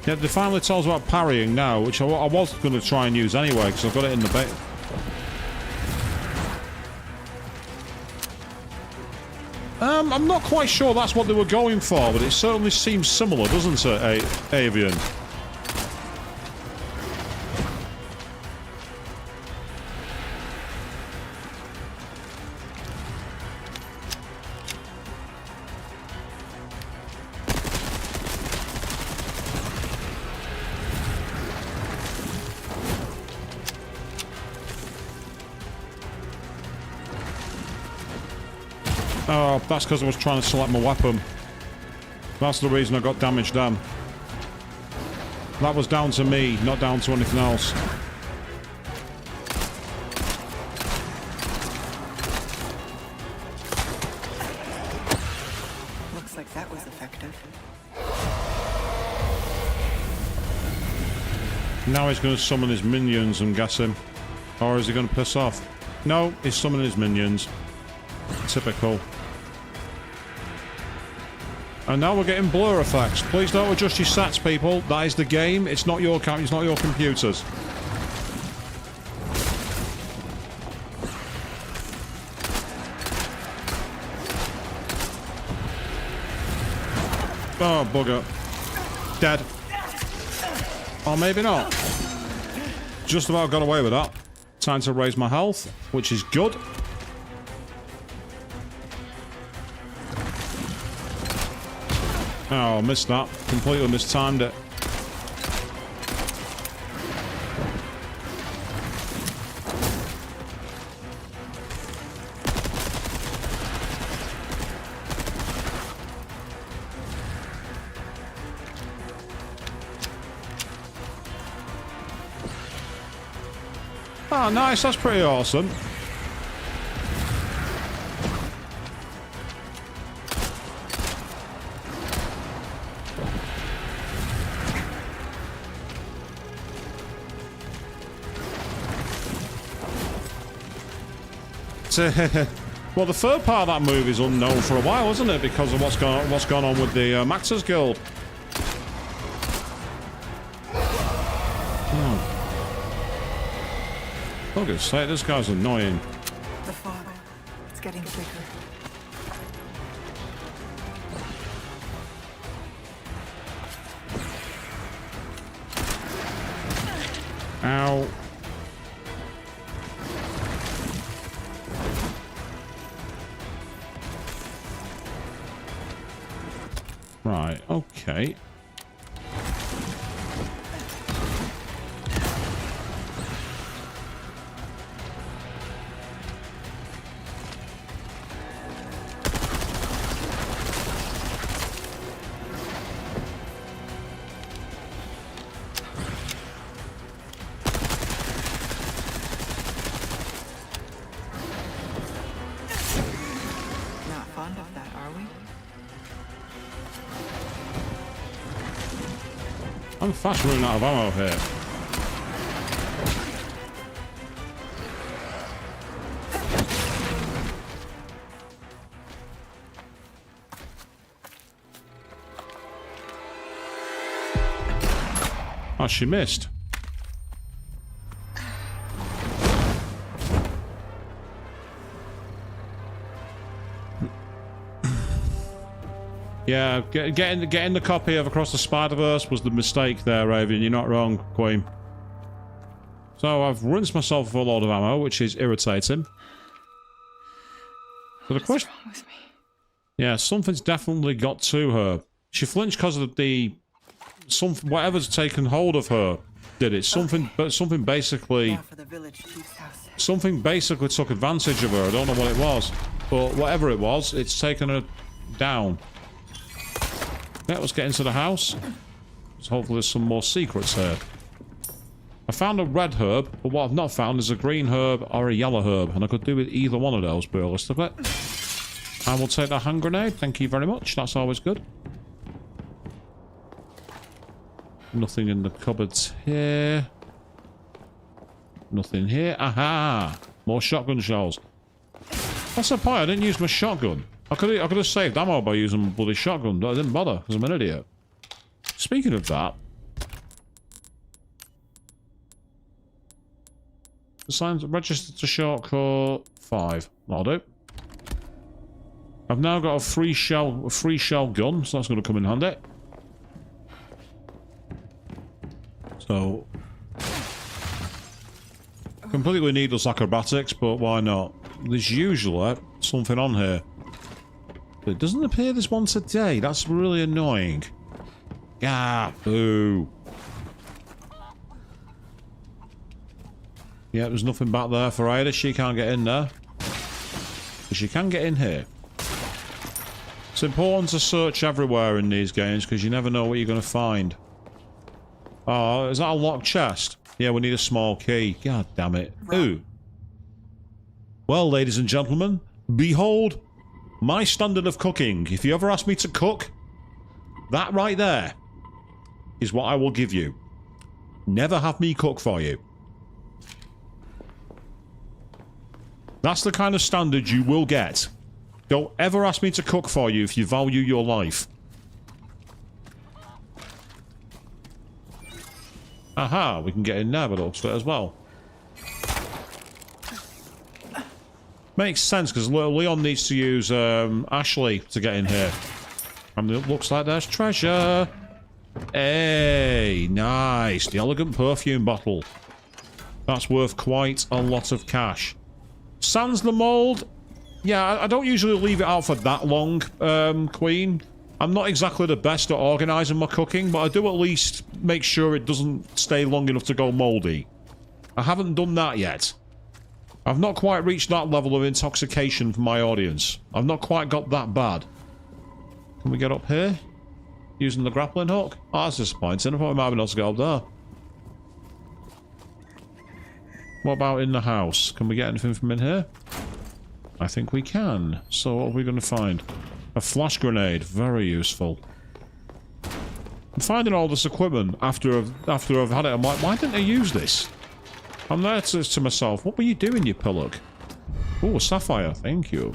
[SPEAKER 1] Yeah, they finally tell us about parrying now, which I was going to try and use anyway, because I've got it in the bait. I'm not quite sure that's what they were going for, but it certainly seems similar, doesn't it, Avian? Oh, that's because I was trying to select my weapon. That's the reason I got damaged down. That was down to me, not down to anything else.
[SPEAKER 4] Looks like that was effective.
[SPEAKER 1] Now he's going to summon his minions, I'm guessing. Or is he going to piss off? No, he's summoning his minions. Typical. And now we're getting blur effects. Please don't adjust your stats, people. That is the game. It's not your it's not your computers. Oh, bugger. Dead. Or maybe not. Just about got away with that. Time to raise my health, which is good. Oh, missed that. Completely mistimed it. Oh, nice. That's pretty awesome. Well, the third part of that move is unknown for a while, isn't it? Because of what's gone on with the Maxers Guild. For goodness sake, this guy's annoying.
[SPEAKER 3] The fog. It's getting thicker.
[SPEAKER 1] Ow. Right, okay.
[SPEAKER 4] Not fond of that, are we?
[SPEAKER 1] I'm fast running out of ammo here. Oh, she missed. Yeah, getting the copy of Across the Spider-Verse was the mistake there, Raven. You're not wrong, Queen. So I've rinsed myself of a lot of ammo, which is irritating. So the question...
[SPEAKER 3] What's wrong with me?
[SPEAKER 1] Yeah, something's definitely got to her. She flinched because of the... whatever's taken hold of her did it. Something basically...
[SPEAKER 4] Now for the village chief's house.
[SPEAKER 1] Something basically took advantage of her. I don't know what it was. But whatever it was, it's taken her down. Yeah, let's get into the house. So hopefully there's some more secrets here. I found a red herb, but what I've not found is a green herb or a yellow herb. And I could do with either one of those, realistically. I will take the hand grenade. Thank you very much. That's always good. Nothing in the cupboards here. Nothing here. Aha! More shotgun shells. That's the point. I didn't use my shotgun. I could have saved ammo by using my bloody shotgun, but I didn't bother because I'm an idiot. Speaking of that, the signs registered to shortcut 5. That'll do. I've now got a free shell gun, so that's going to come in handy. So, completely needless acrobatics, but why not? There's usually something on here. But it doesn't appear there's one today. That's really annoying. Ah, boo. Yeah, there's nothing back there for Ada. She can't get in there. But she can get in here. It's important to search everywhere in these games because you never know what you're going to find. Oh, is that a locked chest? Yeah, we need a small key. God damn it. Ooh. Well, ladies and gentlemen, behold my standard of cooking. If you ever ask me to cook, that right there is what I will give you. Never have me cook for you. That's the kind of standard you will get. Don't ever ask me to cook for you if you value your life. Aha, we can get in there by the looks of it as well. Makes sense, because Leon needs to use Ashley to get in here. And it looks like there's treasure. Hey, nice. The elegant perfume bottle. That's worth quite a lot of cash. Sans the mold. Yeah, I don't usually leave it out for that long, Queen. I'm not exactly the best at organising my cooking, but I do at least make sure it doesn't stay long enough to go mouldy. I haven't done that yet. I've not quite reached that level of intoxication for my audience. I've not quite got that bad. Can we get up here? Using the grappling hook? Oh, that's disappointing. I thought we might be able to get up there. What about in the house? Can we get anything from in here? I think we can. So what are we going to find? A flash grenade. Very useful. I'm finding all this equipment after I've had it. I'm like, why didn't I use this? I'm there to myself. What were you doing, you pillock? Oh, a sapphire. Thank you.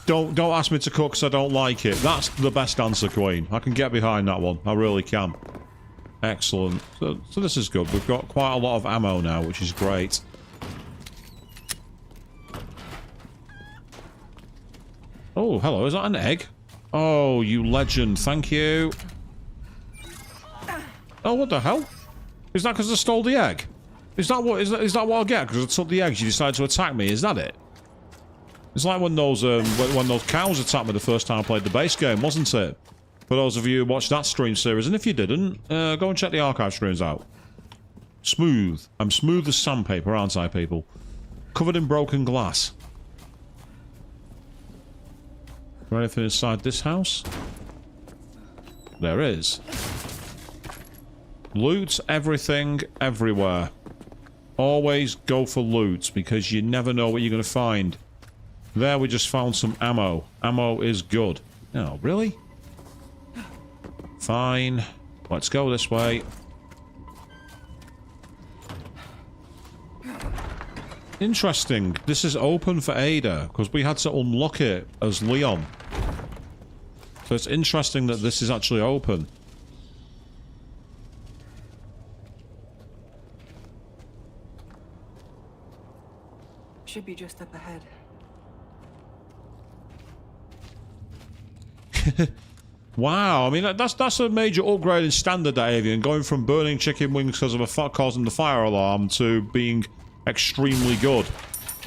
[SPEAKER 1] Don't ask me to cook because I don't like it. That's the best answer, Queen. I can get behind that one. I really can. Excellent. So this is good. We've got quite a lot of ammo now, which is great. Oh, hello. Is that an egg? Oh, you legend. Thank you. Oh, what the hell? Is that because I stole the egg? Is that what I get? Because I took the eggs, you decided to attack me. Is that it? It's like when those cows attacked me the first time I played the base game, wasn't it? For those of you who watched that stream series, and if you didn't, go and check the archive streams out. Smooth. I'm smooth as sandpaper, aren't I, people? Covered in broken glass. Is there anything inside this house? There is. Loot everything, everywhere. Always go for loot, because you never know what you're going to find. There, we just found some ammo. Ammo is good. Oh, really? Fine. Let's go this way. Interesting. This is open for Ada, because we had to unlock it as Leon. So it's interesting that this is actually open.
[SPEAKER 4] Should be just up ahead.
[SPEAKER 1] Wow, I mean, that's a major upgrade in standard, that avian, going from burning chicken wings because of causing the fire alarm to being extremely good.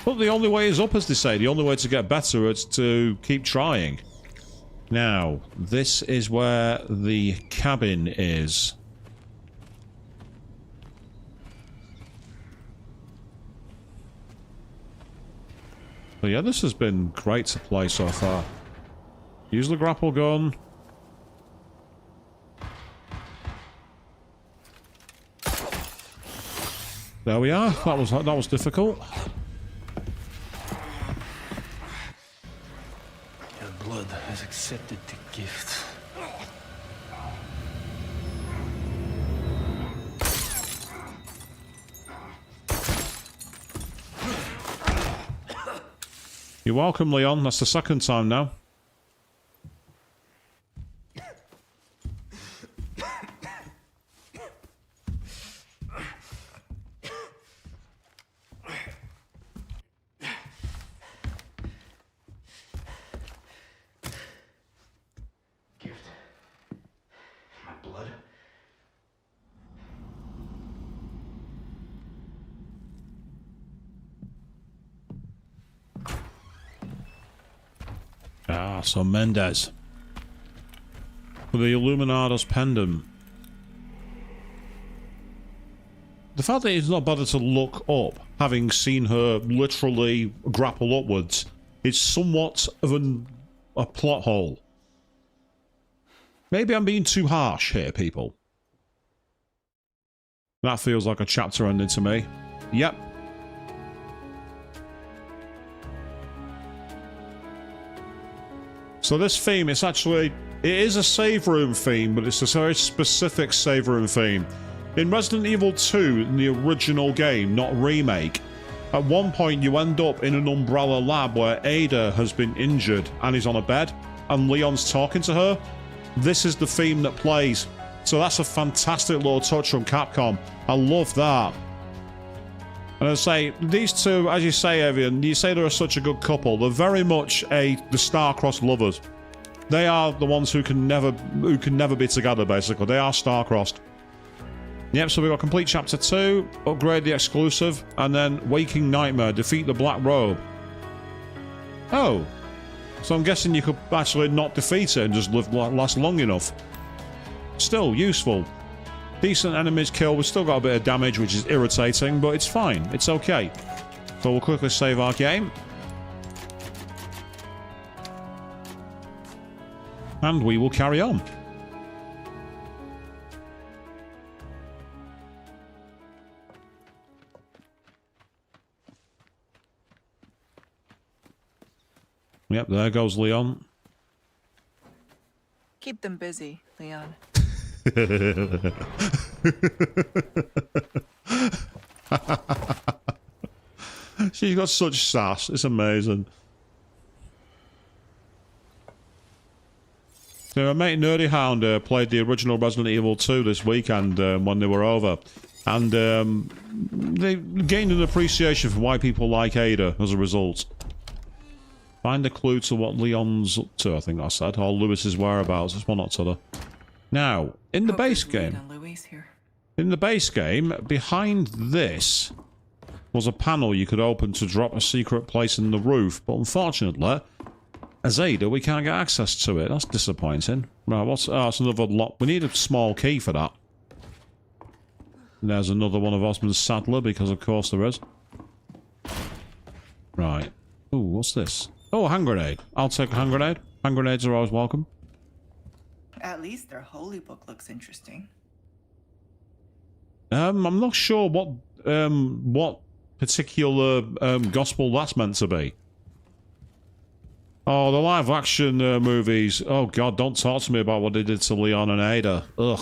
[SPEAKER 1] But the only way is up, as they say. The only way to get better is to keep trying. Now, this is where the cabin is. But yeah, this has been great to play so far. Use the grapple gun. There we are. That was difficult.
[SPEAKER 7] Your blood has accepted the gift.
[SPEAKER 1] You're welcome, Leon. That's the second time now.
[SPEAKER 7] Gift. My blood.
[SPEAKER 1] Ah, so Mendez. For the Illuminados pendant. The fact that he's not bothered to look up, having seen her literally grapple upwards, is somewhat of a plot hole. Maybe I'm being too harsh here, people. That feels like a chapter ending to me. Yep. So this theme, it is a save room theme, but it's a very specific save room theme. In Resident Evil 2, in the original game, not remake, at one point you end up in an Umbrella lab where Ada has been injured and is on a bed, and Leon's talking to her. This is the theme that plays. So that's a fantastic little touch from Capcom. I love that. And I say, these two, as you say, Evian, you say they're such a good couple. They're very much the star-crossed lovers. They are the ones who can never be together, basically. They are star-crossed. Yep, so we got complete chapter 2, upgrade the exclusive, and then Waking Nightmare, defeat the Black Robe. Oh. So I'm guessing you could actually not defeat it and just last long enough. Still useful. Decent enemies kill. We've still got a bit of damage, which is irritating, but it's fine. It's okay. So we'll quickly save our game. And we will carry on. Yep, there goes Leon.
[SPEAKER 4] Keep them busy, Leon.
[SPEAKER 1] She's got such sass. It's amazing. So my mate Nerdy Hound played the original Resident Evil 2 this weekend when they were over. And they gained an appreciation for why people like Ada as a result. Find a clue to what Leon's up to, I think I said, or Lewis's whereabouts. It's one or t'other. Now, in the base game, behind this was a panel you could open to drop a secret place in the roof, but unfortunately, as Ada, we can't get access to it. That's disappointing. Right, what's... Oh, it's another lock. We need a small key for that. And there's another one of Osmond's Saddler, because of course there is. Right. Ooh, what's this? Oh, a hand grenade. I'll take a hand grenade. Hand grenades are always welcome.
[SPEAKER 4] At least their holy book looks interesting.
[SPEAKER 1] I'm not sure what particular gospel that's meant to be. Oh, the live-action movies. Oh, God, don't talk to me about what they did to Leon and Ada. Ugh.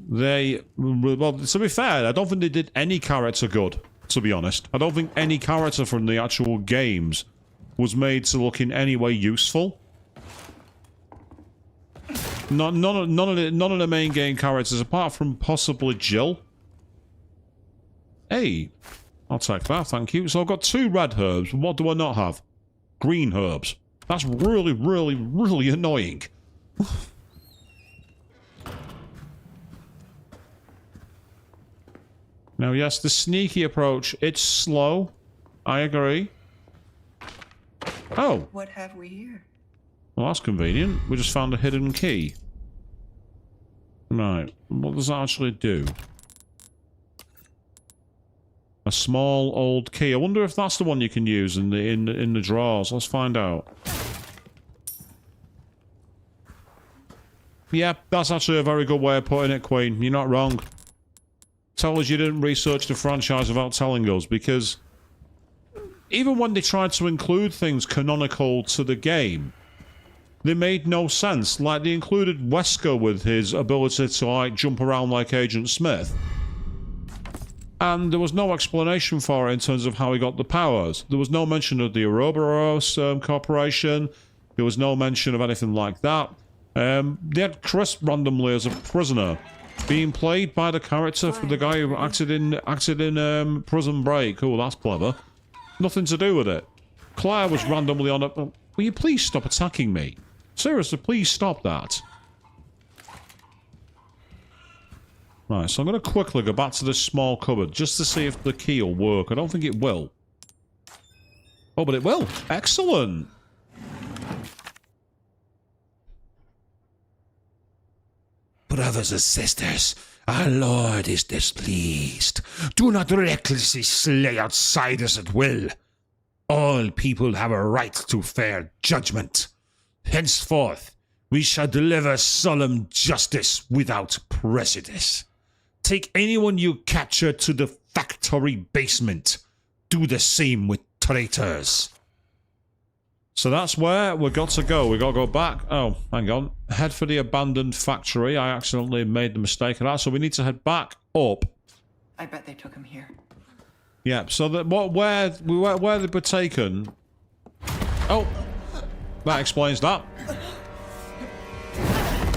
[SPEAKER 1] Well, to be fair, I don't think they did any character good, to be honest. I don't think any character from the actual games was made to look in any way useful. None of the main game characters, apart from possibly Jill. Hey, I'll take that, thank you. So I've got 2 red herbs. What do I not have? Green herbs. That's really, really, really annoying. Now, yes, the sneaky approach, it's slow. I agree. Oh.
[SPEAKER 4] What have we here?
[SPEAKER 1] Well, that's convenient. We just found a hidden key. Right. What does that actually do? A small old key. I wonder if that's the one you can use in the drawers. Let's find out. Yeah, that's actually a very good way of putting it, Queen. You're not wrong. Tell us you didn't research the franchise without telling us, because even when they tried to include things canonical to the game, they made no sense. Like, they included Wesker with his ability to, like, jump around like Agent Smith. And there was no explanation for it in terms of how he got the powers. There was no mention of the Ouroboros Corporation. There was no mention of anything like that. They had Chris randomly as a prisoner, being played by the character for the guy who acted in Prison Break. Oh, that's clever. Nothing to do with it. Claire was randomly on a... Will you please stop attacking me? Seriously, please stop that. Right, so I'm going to quickly go back to this small cupboard just to see if the key will work. I don't think it will. Oh, but it will. Excellent.
[SPEAKER 6] Brothers and sisters, our Lord is displeased. Do not recklessly slay outsiders at will. All people have a right to fair judgment. Henceforth, we shall deliver solemn justice without prejudice. Take anyone you capture to the factory basement. Do the same with traitors.
[SPEAKER 1] So that's where we got to go. We got to go back. Oh, hang on. Head for the abandoned factory. I accidentally made the mistake of that. So we need to head back up.
[SPEAKER 4] I bet they took him here.
[SPEAKER 1] Yeah. So that where they were taken. Oh, that explains that.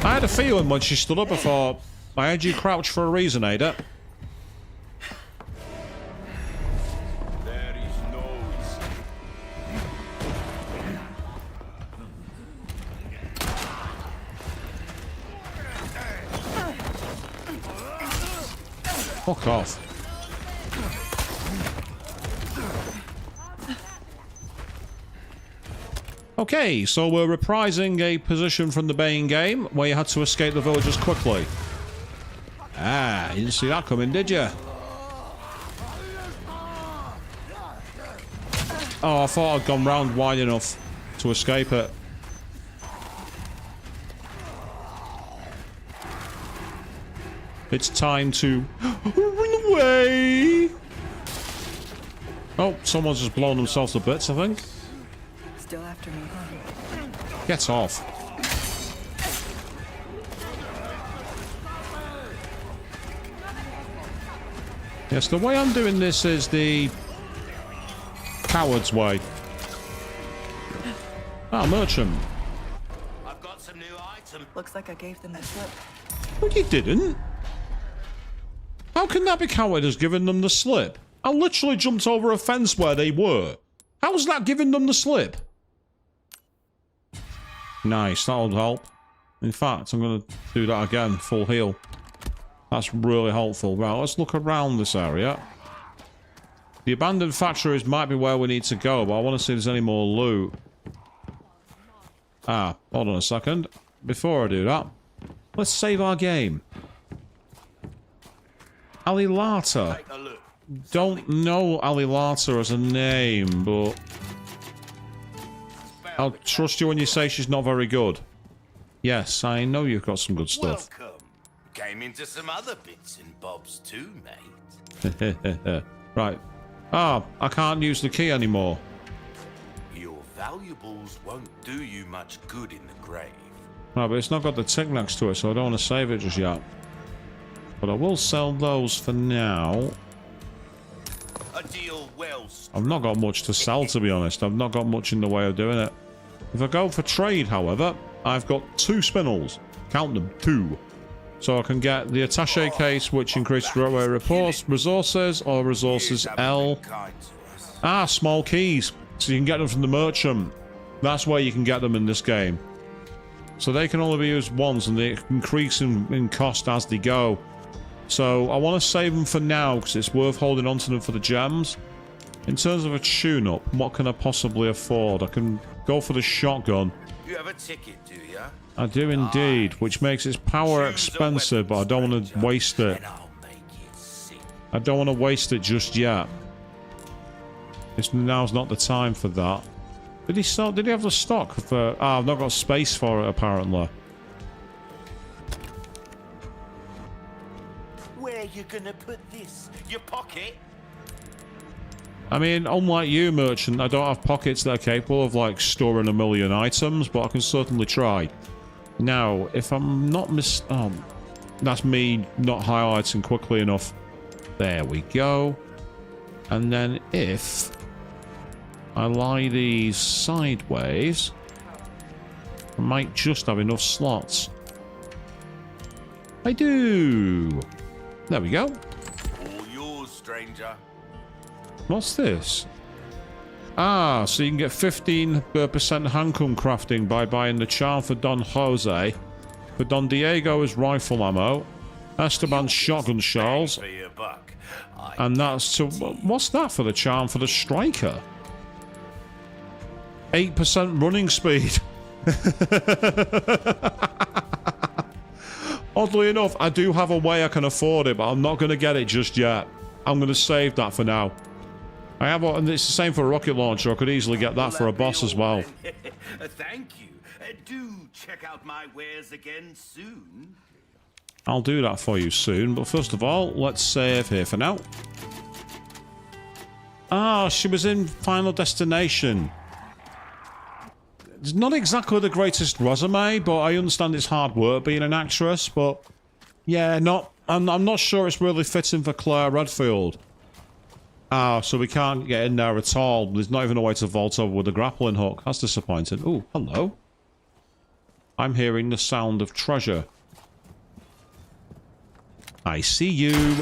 [SPEAKER 1] I had a feeling when she stood up before. I had you crouch for a reason, Ada.
[SPEAKER 5] There is no
[SPEAKER 1] Fuck off. Okay, so we're reprising a position from the main game where you had to escape the villagers quickly. Ah, you didn't see that coming, did you? Oh, I thought I'd gone round wide enough to escape it. It's time to run away. Oh, someone's just blown themselves to bits, I think.
[SPEAKER 4] Still after me, huh?
[SPEAKER 1] Get off. Yes, the way I'm doing this is the coward's way. Ah, merchant.
[SPEAKER 5] I've got some new items.
[SPEAKER 4] Looks like I gave them the slip.
[SPEAKER 1] Well, you didn't. How can that be coward has given them the slip? I literally jumped over a fence where they were. How's that giving them the slip? Nice, that'll help. In fact, I'm going to do that again, full heal. That's really helpful. Right, let's look around this area. The abandoned factories might be where we need to go, but I want to see if there's any more loot. Ah, hold on a second. Before I do that, let's save our game. Alilata.
[SPEAKER 5] Take a look.
[SPEAKER 1] Don't know Alilata as a name, but I'll trust you when you say she's not very good. Yes, I know you've got some good stuff.
[SPEAKER 5] Welcome. Came into some other bits and bobs too, mate.
[SPEAKER 1] Right. Ah, I can't use the key anymore.
[SPEAKER 5] Your valuables won't do you much good in the grave.
[SPEAKER 1] No, but it's not got the tick next to it, so I don't want to save it just yet. But I will sell those for now.
[SPEAKER 5] A deal well struck.
[SPEAKER 1] I've not got much to sell, to be honest. I've not got much in the way of doing it. If I go for trade, however, I've got 2 spinels. Count them, 2. So I can get the attaché case, which increases railway resources, or resources L. Ah, small keys. So you can get them from the merchant. That's where you can get them in this game. So they can only be used once, and they increase in cost as they go. So I want to save them for now, because it's worth holding on to them for the gems. In terms of a tune-up, what can I possibly afford? I can go for the shotgun.
[SPEAKER 5] You have a ticket, do you?
[SPEAKER 1] I do indeed, which makes its power expensive, but I don't want to waste it. I don't want to waste it just yet. Now's not the time for that. Did he have the stock for... Ah, I've not got space for it, apparently.
[SPEAKER 5] Where are you gonna put this? Your pocket?
[SPEAKER 1] I mean, unlike you, merchant, I don't have pockets that are capable of, like, storing a million items, but I can certainly try. Now, if I'm not that's me not highlighting quickly enough. There we go. And then if I lie these sideways, I might just have enough slots. I do. There we go.
[SPEAKER 5] All yours, stranger.
[SPEAKER 1] What's this? Ah, so you can get 15% handgun crafting by buying the charm for Don Jose. For Don Diego is rifle ammo. Esteban's shotgun shells.
[SPEAKER 5] For your buck.
[SPEAKER 1] And that's to... What's that for the charm for the striker? 8% running speed. Oddly enough, I do have a way I can afford it, but I'm not going to get it just yet. I'm going to save that for now. I have, and it's the same for a rocket launcher. I could easily get that for a boss as well.
[SPEAKER 5] Thank you. Do check out my wares again soon.
[SPEAKER 1] I'll do that for you soon, but first of all, let's save here for now. Ah, she was in Final Destination. It's not exactly the greatest resume, but I understand it's hard work being an actress, but yeah, I'm not sure it's really fitting for Claire Redfield. Ah, so we can't get in there at all. There's not even a way to vault over with a grappling hook. That's disappointing. Ooh, hello. I'm hearing the sound of treasure. I see you.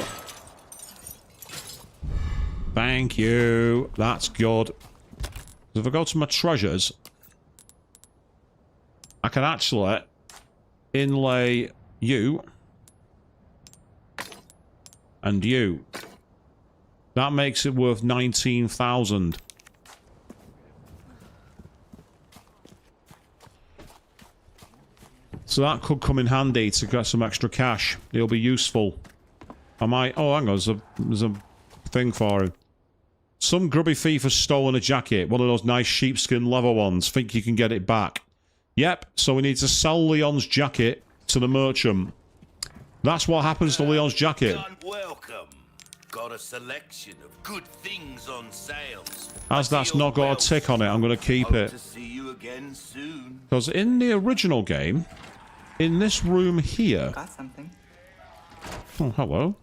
[SPEAKER 1] Thank you. That's good. If I go to my treasures, I can actually inlay you and you. That makes it worth 19,000. So that could come in handy to get some extra cash. It'll be useful. I might... Oh, hang on. There's a thing for it. Some grubby thief has stolen a jacket. One of those nice sheepskin leather ones. Think you can get it back. Yep. So we need to sell Leon's jacket to the merchant. That's what happens to Leon's jacket.
[SPEAKER 5] Welcome. Got a selection of good things on sales.
[SPEAKER 1] As that's not got a tick on it, I'm going to keep it.
[SPEAKER 5] To see you again soon.
[SPEAKER 1] Because in the original game, in this room here...
[SPEAKER 4] Got something.
[SPEAKER 1] Oh, hello.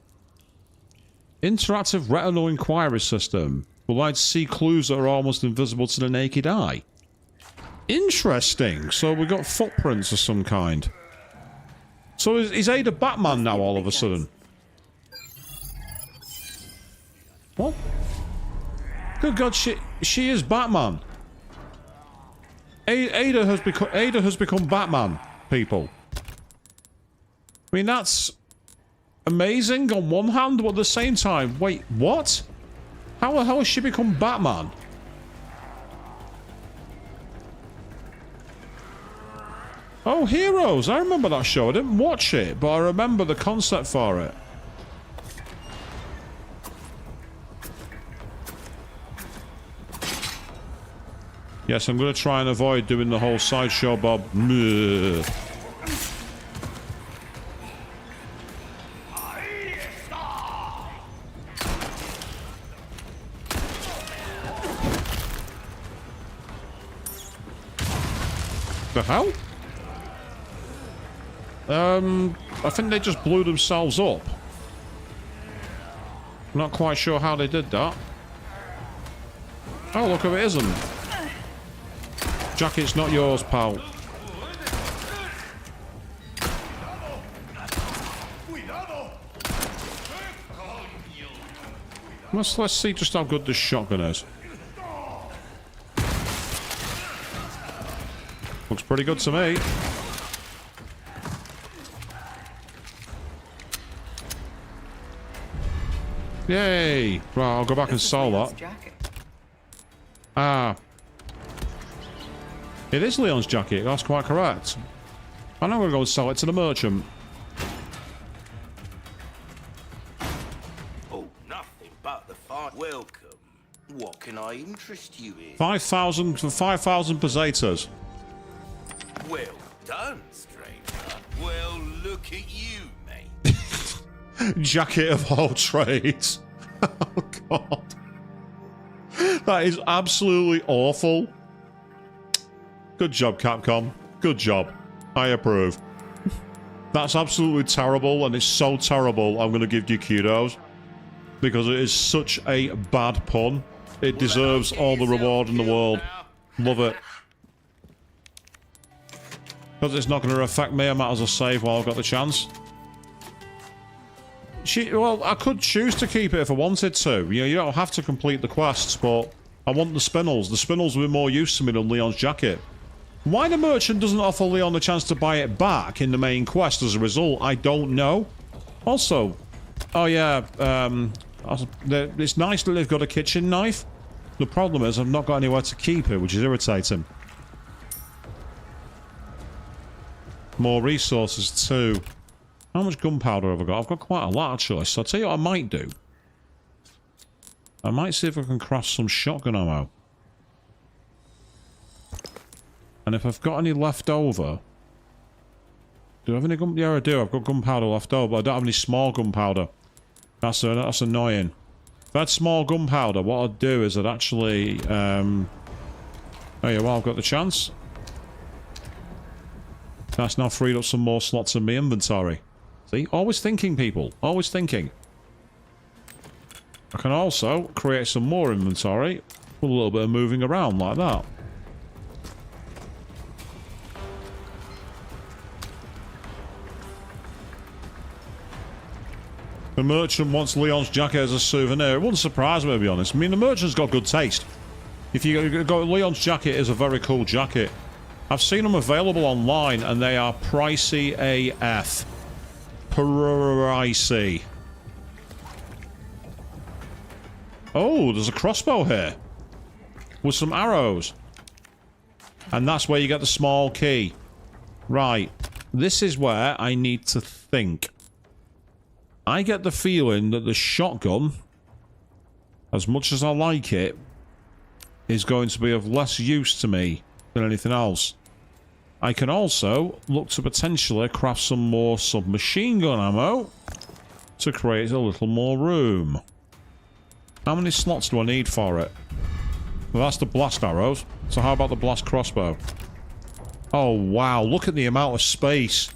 [SPEAKER 1] Interactive retinal inquiry system. Will I see clues that are almost invisible to the naked eye? Interesting. So we got footprints of some kind. So is Ada Batman now all of a sudden? What? Good God, she is Batman. Ada has become Batman, people. I mean, that's amazing on one hand, but at the same time, wait, what? How has she become Batman? Oh, Heroes! I remember that show. I didn't watch it, but I remember the concept for it. Yes, I'm going to try and avoid doing the whole sideshow bob. Meh. The hell? I think they just blew themselves up. Not quite sure how they did that. Oh, look, if it isn't. Jacket's not yours, pal. Let's see just how good this shotgun is. Pretty good to me. Yay! Right, I'll go back and sell that.
[SPEAKER 3] Jacket.
[SPEAKER 1] Ah. It is Leon's jacket, that's quite correct. And I'm going to go and sell it to the merchant.
[SPEAKER 5] Oh, nothing but the fun. Welcome. What can I interest you in?
[SPEAKER 1] 5,000 for 5,000 pesetas.
[SPEAKER 5] Well done, stranger. Well, look at you, mate.
[SPEAKER 1] Jacket of all trades. Oh, God. That is absolutely awful. Good job, Capcom. Good job. I approve. That's absolutely terrible, and it's so terrible, I'm going to give you kudos. Because it is such a bad pun. It deserves all the reward in the world. Love it. Because it's not going to affect me, I might as well save while I've got the chance. Well, I could choose to keep it if I wanted to. You know, you don't have to complete the quests, but I want the spinels. The spinels will be more use to me than Leon's jacket. Why the merchant doesn't offer Leon the chance to buy it back in the main quest as a result, I don't know. Also, oh yeah, it's nice that they've got a kitchen knife. The problem is I've not got anywhere to keep it, which is irritating. More resources too. How much gunpowder have I got? I've got quite a lot actually, so I'll tell you what I might do. I might see if I can craft some shotgun ammo. And if I've got any left over... Do I have any gun... Yeah, I do. I've got gunpowder left over, but I don't have any small gunpowder. That's annoying. If I had small gunpowder, what I'd do is I'd actually... Oh yeah, well, I've got the chance. That's now freed up some more slots in my inventory. See? Always thinking, people. Always thinking. I can also create some more inventory with a little bit of moving around like that. The merchant wants Leon's jacket as a souvenir. It wouldn't surprise me, to be honest. I mean, the merchant's got good taste. If you go, Leon's jacket is a very cool jacket. I've seen them available online, and they are pricey AF. Pricey. Oh, there's a crossbow here. With some arrows. And that's where you get the small key. Right. This is where I need to think. I get the feeling that the shotgun, as much as I like it, is going to be of less use to me than anything else. I can also look to potentially craft some more submachine gun ammo to create a little more room. How many slots do I need for it? Well, that's the blast arrows. So how about the blast crossbow? Oh, wow. Look at the amount of space.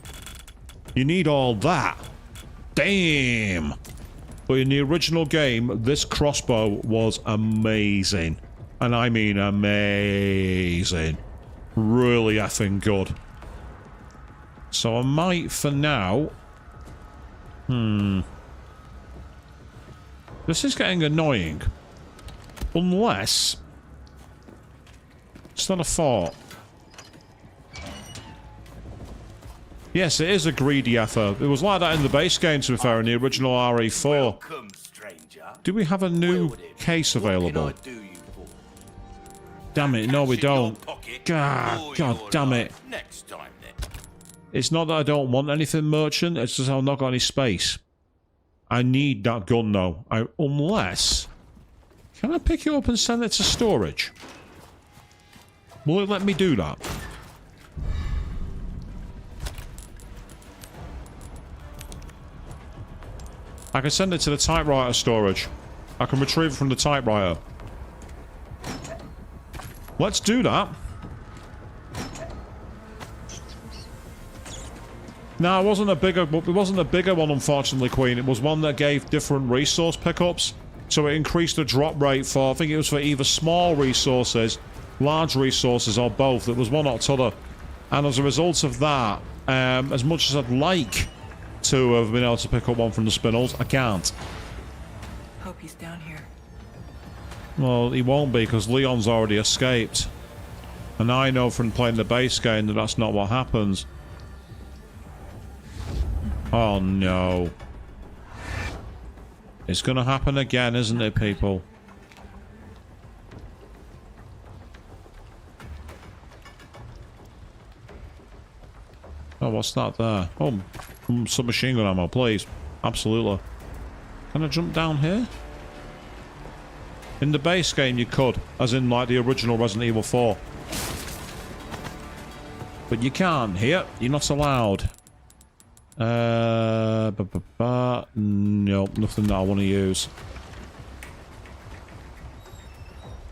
[SPEAKER 1] You need all that. Damn! But in the original game, this crossbow was amazing. And I mean amazing. Really effing good. So I might, for now... This is getting annoying. Unless... It's not a fort. Yes, it is a greedy effort. It was like that in the base game, to be fair, in the original RE4.
[SPEAKER 5] Welcome, stranger.
[SPEAKER 1] Do we have a new case available?
[SPEAKER 5] What can I do you for?
[SPEAKER 1] Damn it, no we
[SPEAKER 5] Cash in your
[SPEAKER 1] don't.
[SPEAKER 5] pocket
[SPEAKER 1] God
[SPEAKER 5] or your
[SPEAKER 1] damn it.
[SPEAKER 5] life. Next time then.
[SPEAKER 1] It's not that I don't want anything, merchant. It's just I've not got any space. I need that gun, though. Unless... Can I pick it up and send it to storage? Will it let me do that? I can send it to the typewriter storage. I can retrieve it from the typewriter. Let's do that. No, it wasn't a bigger one, unfortunately, Queen. It was one that gave different resource pickups. So it increased the drop rate for, I think it was for either small resources, large resources, or both. It was one or t'other. And as a result of that, as much as I'd like to have been able to pick up one from the spinels, I can't.
[SPEAKER 4] Hope he's down here.
[SPEAKER 1] Well, he won't be, because Leon's already escaped. And I know from playing the base game that that's not what happens. Oh no. It's gonna happen again, isn't it, people? Oh, what's that there? Oh, some machine gun ammo, please. Absolutely. Can I jump down here? In the base game you could, as in like the original Resident Evil 4. But you can't here. You're not allowed. Nope, nothing that I want to use.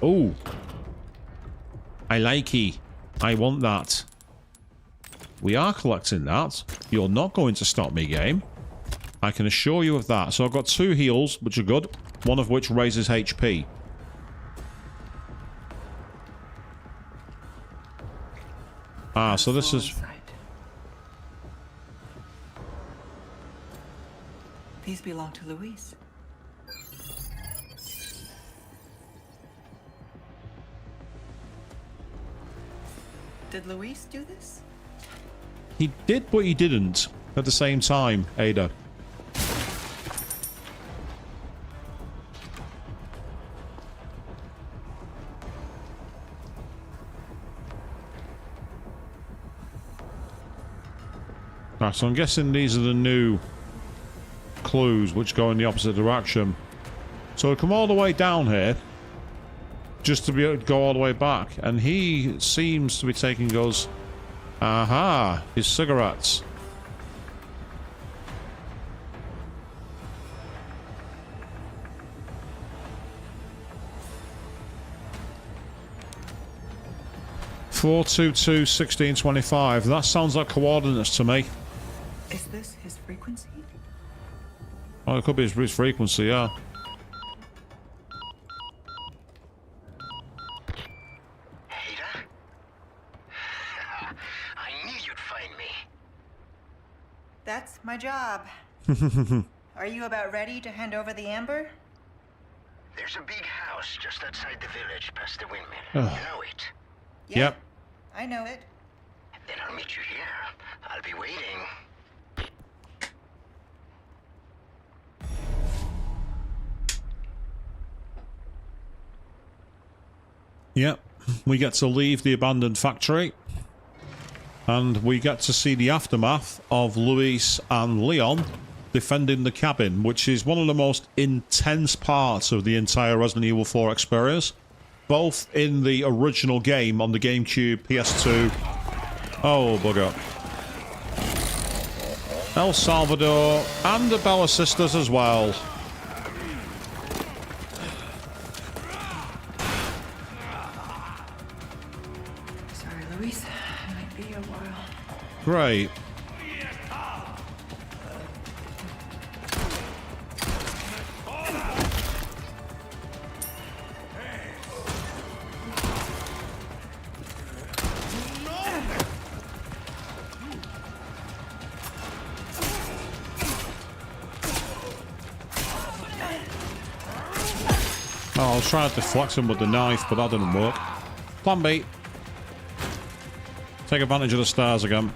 [SPEAKER 1] Oh. I like it. I want that. We are collecting that. You're not going to stop me, game. I can assure you of that. So I've got 2 heals, which are good. One of which raises HP. Ah, so this is...
[SPEAKER 4] These belong to Luis. Did Luis do this?
[SPEAKER 1] He did, but he didn't. At the same time, Ada. Right, so I'm guessing these are the new clues which go in the opposite direction. So we come all the way down here just to be able to go all the way back, and he seems to be taking us... Aha! His cigarettes. (422-1625). That sounds like coordinates to me.
[SPEAKER 4] Is this his frequency?
[SPEAKER 1] Oh, it could be his frequency, yeah.
[SPEAKER 2] Ada? I knew you'd find me.
[SPEAKER 8] That's my job. Are you about ready to hand over the amber?
[SPEAKER 2] There's a big house just outside the village past the windmill.
[SPEAKER 1] Oh.
[SPEAKER 2] You know it?
[SPEAKER 8] Yeah,
[SPEAKER 1] Yep.
[SPEAKER 8] I know it.
[SPEAKER 2] Then I'll meet you here. I'll be waiting.
[SPEAKER 1] Yep. We get to leave the abandoned factory. And we get to see the aftermath of Luis and Leon defending the cabin, which is one of the most intense parts of the entire Resident Evil 4 experience. Both in the original game on the GameCube, PS2. Oh, bugger. El Salvador and the Bella sisters as well.
[SPEAKER 3] Sorry, Luis. It might be a while.
[SPEAKER 1] Great. Oh, I was trying to deflect him with the knife, but that didn't work. Plan B. Take advantage of the stars again.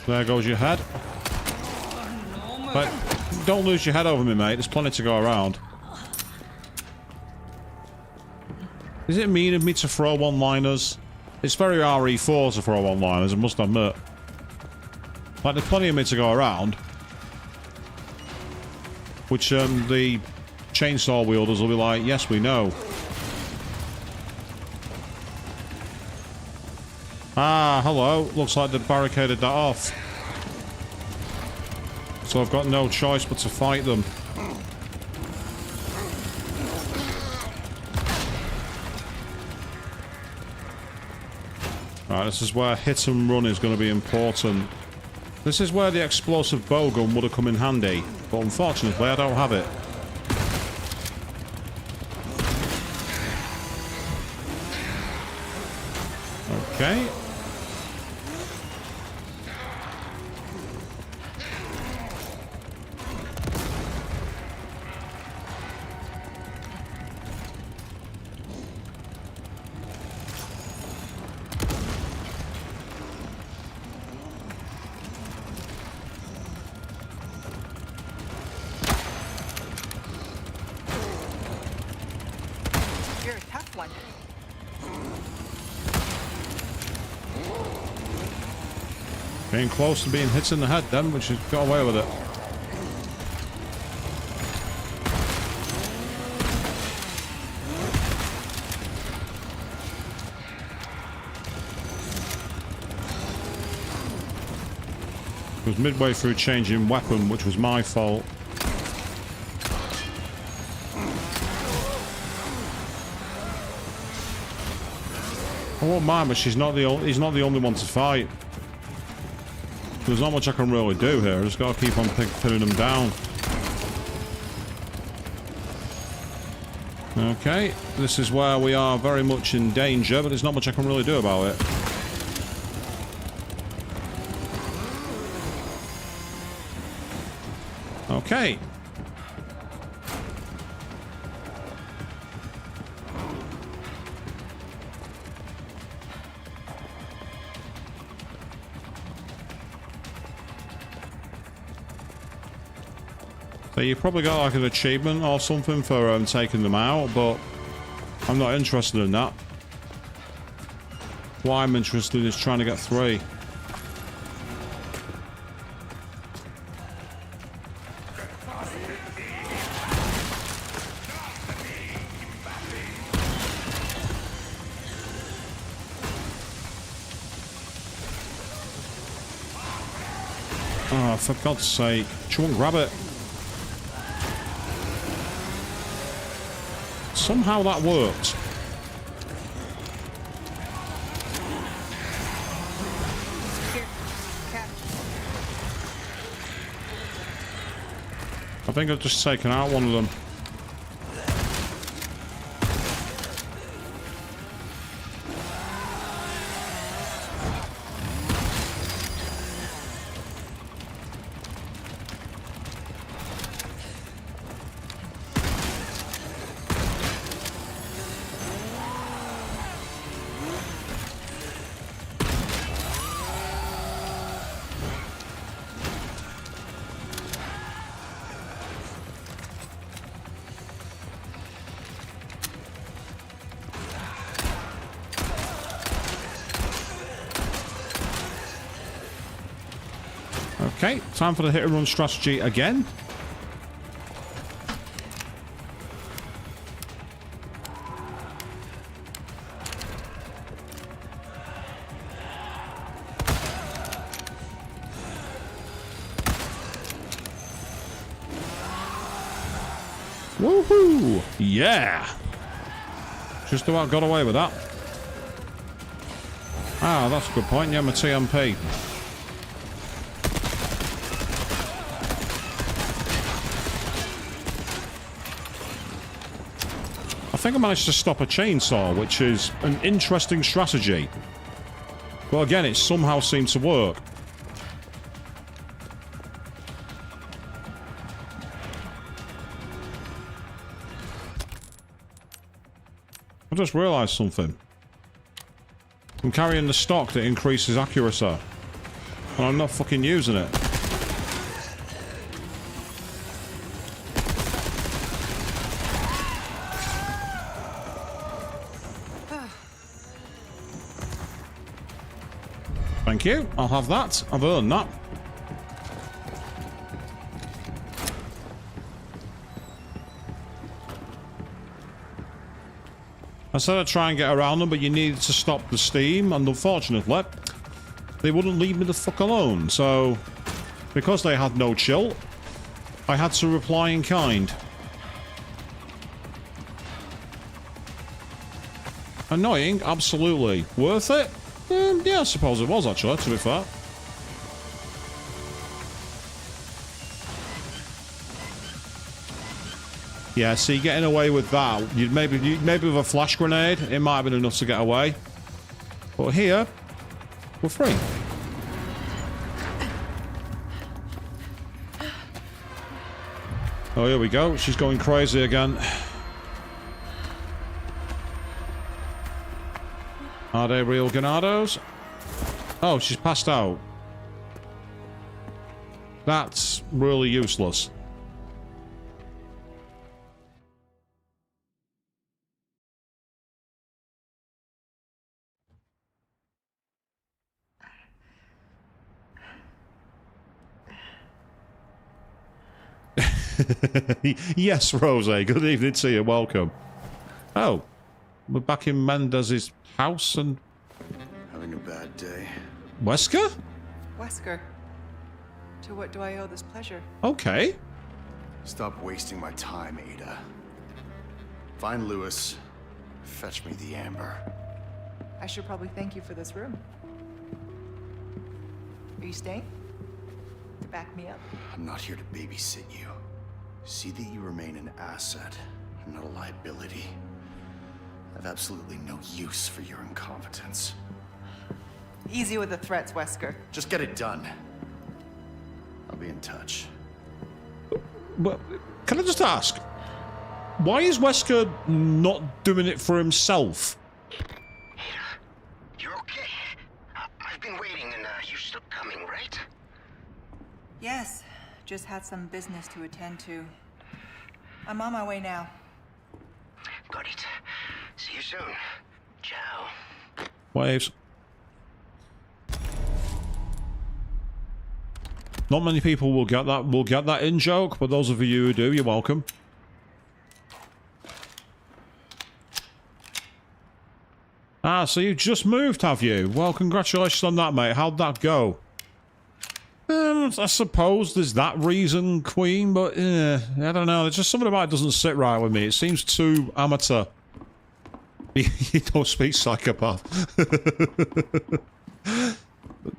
[SPEAKER 1] There goes your head. But don't lose your head over me, mate. There's plenty to go around. Is it mean of me to throw one-liners? It's very RE4 to throw one-liners, I must admit. Like, there's plenty of me to go around. Which, the chainsaw wielders will be like, yes, we know. Ah, hello. Looks like they barricaded that off. So I've got no choice but to fight them. Right, this is where hit and run is going to be important. This is where the explosive bowgun would have come in handy, but unfortunately I don't have it. Okay. Getting close to being hit in the head then, which has got away with it. It was midway through changing weapon, which was my fault. I won't mind, but he's not the only one to fight. There's not much I can really do here. I just gotta keep on pinning them down. Okay, this is where we are very much in danger, but there's not much I can really do about it. Okay. So you probably got like an achievement or something for taking them out, but I'm not interested in that. What I'm interested in is trying to get 3. Oh, for God's sake. She won't grab it. Somehow that worked. I think I've just taken out one of them. Okay, time for the hit and run strategy again. Woohoo! Yeah! Just about got away with that. Ah, that's a good point. Yeah, my TMP. I think I managed to stop a chainsaw, which is an interesting strategy. But again, it somehow seemed to work. I just realised something. I'm carrying the stock that increases accuracy. And I'm not fucking using it. Thank you. I'll have that. I've earned that. I said I'd try and get around them, but you needed to stop the steam, and unfortunately, they wouldn't leave me the fuck alone. So, because they had no chill, I had to reply in kind. Annoying, absolutely. Worth it? Yeah, I suppose it was, actually, to be fair. Yeah, see, getting away with that, maybe with a flash grenade, it might have been enough to get away. But here, we're free. Oh, here we go. She's going crazy again. Are they real ganados? Oh, she's passed out. That's really useless. Yes, Rose. Good evening to you. Welcome. Oh, we're back in Mendez's house and...
[SPEAKER 2] Having a bad day.
[SPEAKER 1] Wesker?
[SPEAKER 3] Wesker, to what do I owe this pleasure?
[SPEAKER 1] Okay.
[SPEAKER 2] Stop wasting my time, Ada. Find Lewis. Fetch me the amber.
[SPEAKER 3] I should probably thank you for this room. Are you staying? To back me up?
[SPEAKER 2] I'm not here to babysit you. See that you remain an asset, not a liability. I have absolutely no use for your incompetence.
[SPEAKER 3] Easy with the threats, Wesker.
[SPEAKER 2] Just get it done. I'll be in touch.
[SPEAKER 1] Well, can I just ask, why is Wesker not doing it for himself?
[SPEAKER 9] You're okay. I've been waiting and you're still coming, right?
[SPEAKER 8] Yes, just had some business to attend to. I'm on my way now.
[SPEAKER 9] Got it. See you soon. Ciao.
[SPEAKER 1] Waves. Not many people will get that in joke, but those of you who do, you're welcome. Ah, so you just moved, have you? Well, congratulations on that, mate. How'd that go? I suppose there's that reason, Queen, but I don't know. There's just something about it doesn't sit right with me. It seems too amateur. You don't speak psychopath.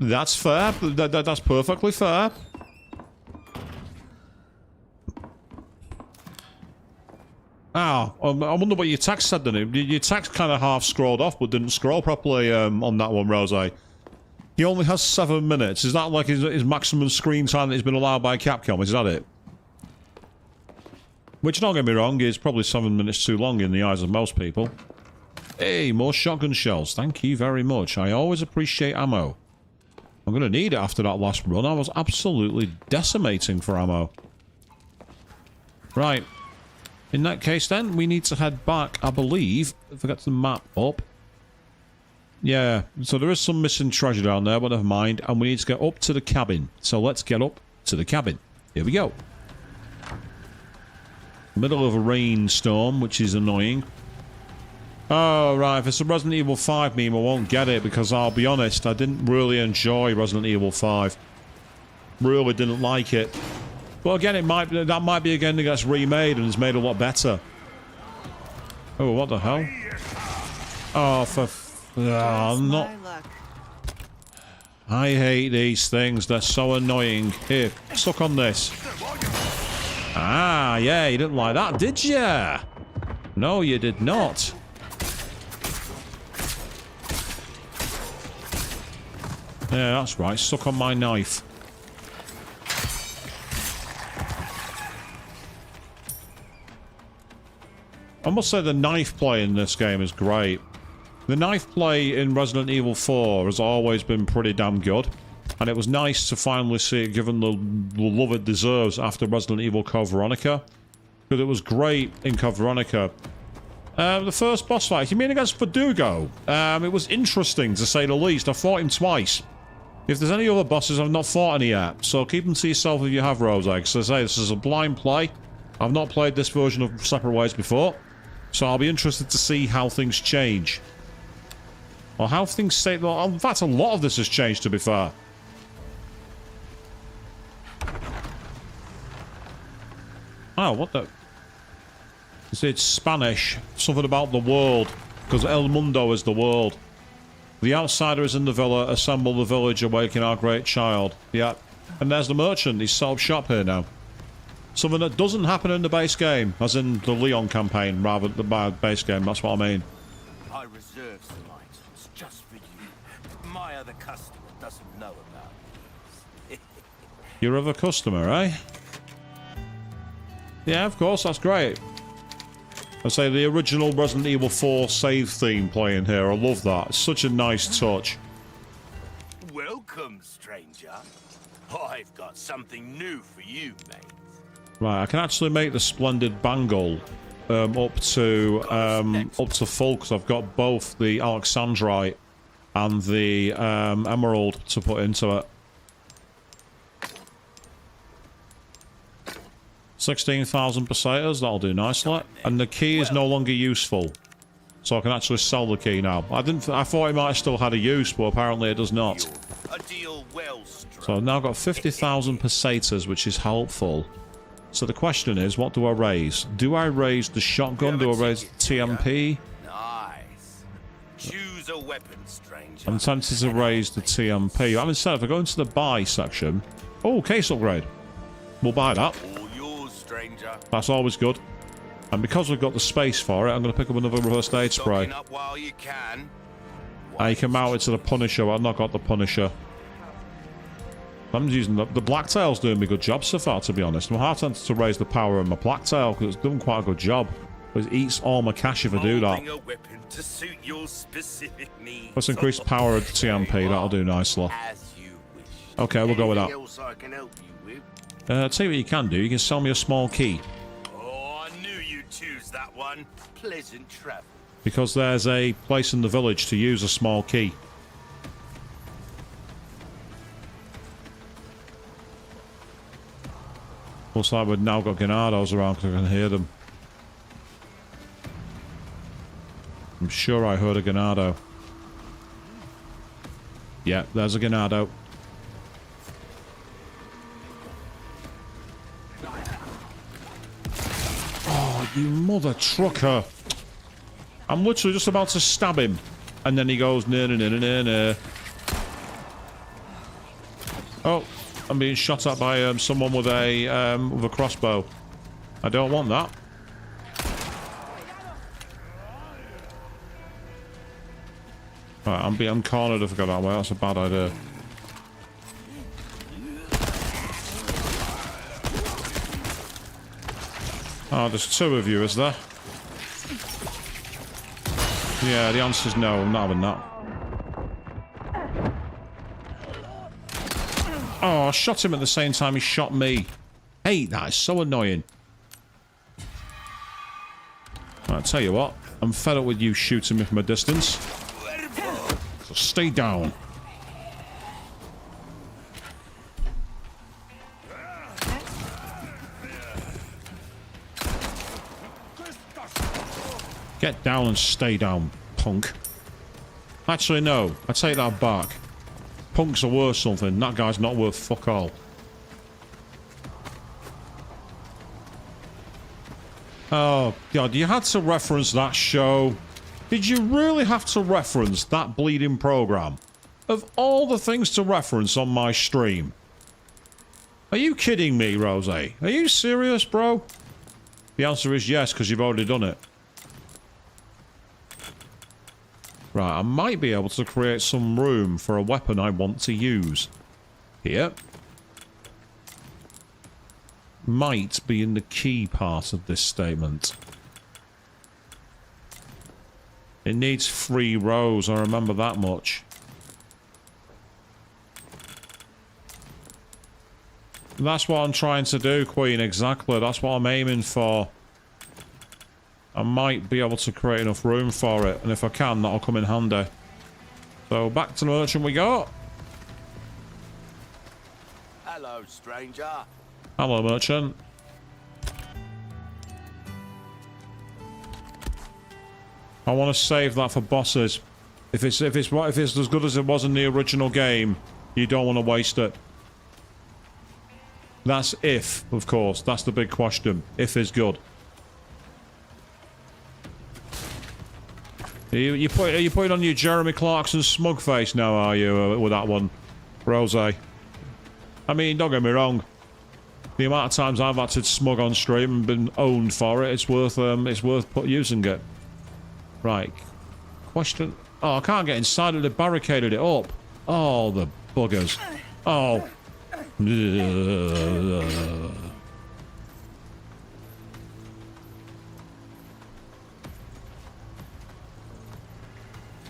[SPEAKER 1] That's fair. That's perfectly fair. Ah, I wonder what your text said then. Your text kind of half scrolled off, but didn't scroll properly on that one, Rose. He only has 7 minutes. Is that like his maximum screen time that he's been allowed by Capcom? Is that it? Which, don't get me wrong, is probably 7 minutes too long in the eyes of most people. Hey, more shotgun shells. Thank you very much. I always appreciate ammo. I'm going to need it after that last run. I was absolutely decimating for ammo. Right. In that case, then, we need to head back, I believe. If I get the map up. Yeah, so there is some missing treasure down there, but never mind. And we need to get up to the cabin. So let's get up to the cabin. Here we go. Middle of a rainstorm, which is annoying. Oh, right. If it's a Resident Evil 5 meme, I won't get it because I'll be honest, I didn't really enjoy Resident Evil 5. Really didn't like it. But again, that might be a game that gets remade and is made a lot better. Oh, what the hell? Oh, not. I hate these things. They're so annoying. Here, suck on this. Ah, yeah, you didn't like that, did ya? No, you did not. Yeah, that's right. Suck on my knife. I must say the knife play in this game is great. The knife play in Resident Evil 4 has always been pretty damn good. And it was nice to finally see it given the love it deserves after Resident Evil Code Veronica. Because it was great in Code Veronica. The first boss fight, you mean against Verdugo? It was interesting to say the least. I fought him twice. If there's any other bosses, I've not fought any yet. So keep them to yourself if you have, Rose. Because I say, this is a blind play. I've not played this version of Separate Ways before. So I'll be interested to see how things change. Or how things stay... Well, in fact, a lot of this has changed, to be fair. Oh, what the... It's Spanish. Something about the world. Because El Mundo is the world. The outsider is in the villa. Assemble the village, awaken our great child. Yeah. And there's the merchant. He's set up shop here now. Something that doesn't happen in the base game. As in the Leon campaign, rather than the base game. That's what I mean.
[SPEAKER 5] I reserve some items just for you. My other customer doesn't know about these.
[SPEAKER 1] Your other customer, eh? Yeah, of course. That's great. I say the original Resident Evil 4 save theme playing here. I love that. It's such a nice touch.
[SPEAKER 5] Welcome, stranger. I've got something new for you, mate.
[SPEAKER 1] Right, I can actually make the splendid bangle up to full because I've got both the Alexandrite and the emerald to put into it. 16,000 pesetas, that'll do nicely. And the key is no longer useful. So I can actually sell the key now. I thought it might have still had a use, but apparently it does not.
[SPEAKER 5] A deal well struck.
[SPEAKER 1] So I've now got 50,000 pesetas, which is helpful. So the question is, what do I raise? Do I raise the shotgun? Do I raise the TMP?
[SPEAKER 5] Nice. Choose a weapon, stranger.
[SPEAKER 1] I'm tempted to raise the TMP. I'm instead, if I go into the buy section... Oh, case upgrade. We'll buy that.
[SPEAKER 5] All yours, stranger.
[SPEAKER 1] That's always good. And because we've got the space for it, I'm going to pick up another reverse aid spray.
[SPEAKER 5] Stocking up while you can.
[SPEAKER 1] I can mount it to the Punisher. I've not got the Punisher. I'm using the Blacktail's doing me a good job so far, to be honest. I'm half tempted to raise the power of my Blacktail because it's done quite a good job. But it eats all my cash if I do that.
[SPEAKER 5] A weapon to suit your specific needs.
[SPEAKER 1] Let's increase the power of the TMP. That'll do nicely.
[SPEAKER 5] As you wish.
[SPEAKER 1] Okay, we'll go with that.
[SPEAKER 9] Else I can help you with?
[SPEAKER 1] Tell you what you can do. You can sell me a small key.
[SPEAKER 5] Oh, I knew you'd choose that one. Pleasant travel.
[SPEAKER 1] Because there's a place in the village to use a small key. Looks like we've now got ganados around because I can hear them. I'm sure I heard a ganado. Yeah, there's a ganado. Oh, you mother trucker. I'm literally just about to stab him. And then he goes, no. Oh, I'm being shot at by someone with a crossbow. I don't want that. Right, I'm cornered if I go that way. That's a bad idea. Oh, there's two of you, is there? Yeah, the answer's no. I'm not having that. Oh, I shot him at the same time he shot me. Hate that. It's so annoying. I'll tell you what. I'm fed up with you shooting me from a distance. So stay down. Get down and stay down, punk. Actually, no. I take that back. Punks are worth something. That guy's not worth fuck all. Oh, God. You had to reference that show. Did you really have to reference that bleeding program? Of all the things to reference on my stream. Are you kidding me, Rose? Are you serious, bro? The answer is yes, because you've already done it. Right, I might be able to create some room for a weapon I want to use. Here. Might be in the key part of this statement. It needs 3 rows, I remember that much. That's what I'm trying to do, Queen, exactly. That's what I'm aiming for. I might be able to create enough room for it, and if I can, that'll come in handy. So, back to the merchant we go.
[SPEAKER 5] Hello, stranger.
[SPEAKER 1] Hello, merchant. I want to save that for bosses. If it's as good as it was in the original game, you don't want to waste it. That's if, of course. That's the big question. If is good. Are you putting on your Jeremy Clarkson smug face now, are you, with that one, Rose? I mean, don't get me wrong. The amount of times I've acted smug on stream and been owned for it, it's worth using it. Right. Question. Oh, I can't get inside it. They barricaded it up. Oh, the buggers. Oh.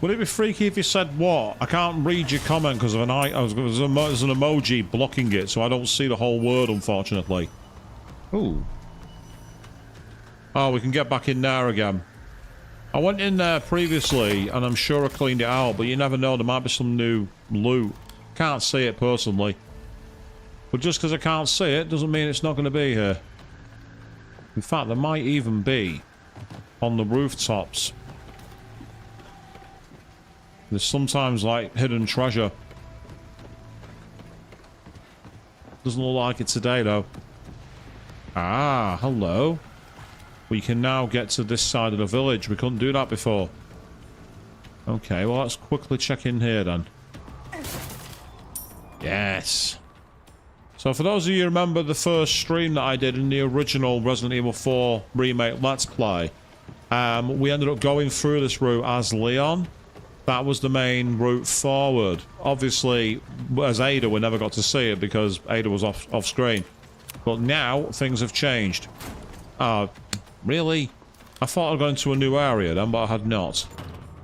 [SPEAKER 1] Would it be freaky if you said what? I can't read your comment because of there's an emoji blocking it, so I don't see the whole word, unfortunately. Ooh. Oh, we can get back in there again. I went in there previously, and I'm sure I cleaned it out, but you never know, there might be some new loot. Can't see it personally. But just because I can't see it, doesn't mean it's not going to be here. In fact, there might even be on the rooftops. There's sometimes like hidden treasure. Doesn't look like it today though. Ah, hello. We can now get to this side of the village. We couldn't do that before. Okay, well let's quickly check in here then. Yes. So for those of you who remember the first stream that I did in the original Resident Evil 4 Remake Let's Play, we ended up going through this route as Leon. That was the main route forward. Obviously, as Ada, we never got to see it because Ada was off screen. But now, things have changed. Really? I thought I'd gone into a new area then, but I had not.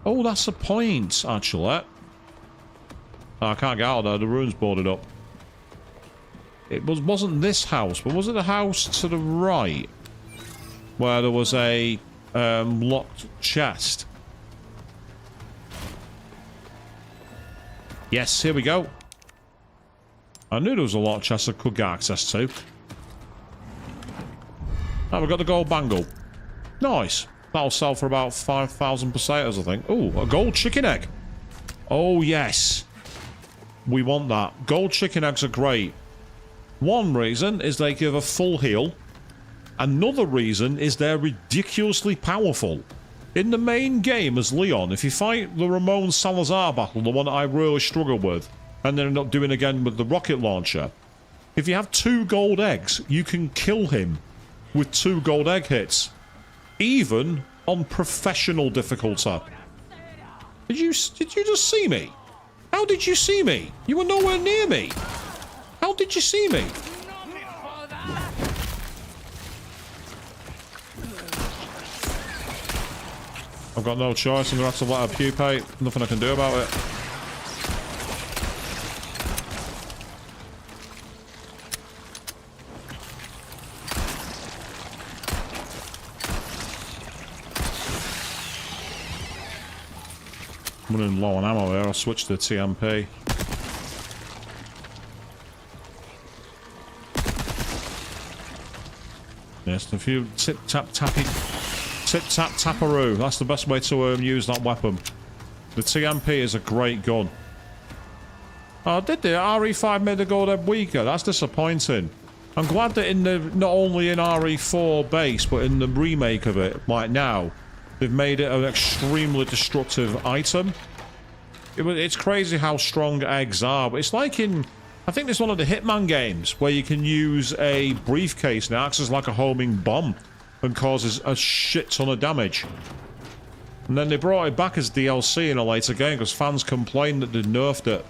[SPEAKER 1] Oh, that's a point, actually. Oh, I can't get out of there, the room's boarded up. It wasn't this house, but was it the house to the right? Where there was a locked chest. Yes, here we go. I knew there was a locked chest I could get access to. Oh, we've got the gold bangle. Nice. That'll sell for about 5,000 pesetas, I think. Oh, a gold chicken egg. Oh, yes. We want that. Gold chicken eggs are great. One reason is they give a full heal. Another reason is they're ridiculously powerful. In the main game as Leon, if you fight the Ramon Salazar battle, the one that I really struggle with, and then end up doing again with the rocket launcher, if you have 2 gold eggs, you can kill him with 2 gold egg hits. Even on professional difficulty. Did you just see me? How did you see me? You were nowhere near me. How did you see me? I've got no choice. I'm gonna have to let her pupate. Nothing I can do about it. I'm running low on ammo there. I'll switch to TMP. Yes, a few tip-tap-taparoo. That's the best way to use that weapon. The TMP is a great gun. Oh, did the RE5 made the gold egg weaker? That's disappointing. I'm glad that in the not only in RE4 base, but in the remake of it, like now, they've made it an extremely destructive item. It's crazy how strong eggs are, but it's like in... I think it's one of the Hitman games where you can use a briefcase and it acts as like a homing bomb and causes a shit ton of damage. And then they brought it back as DLC in a later game because fans complained that they nerfed it.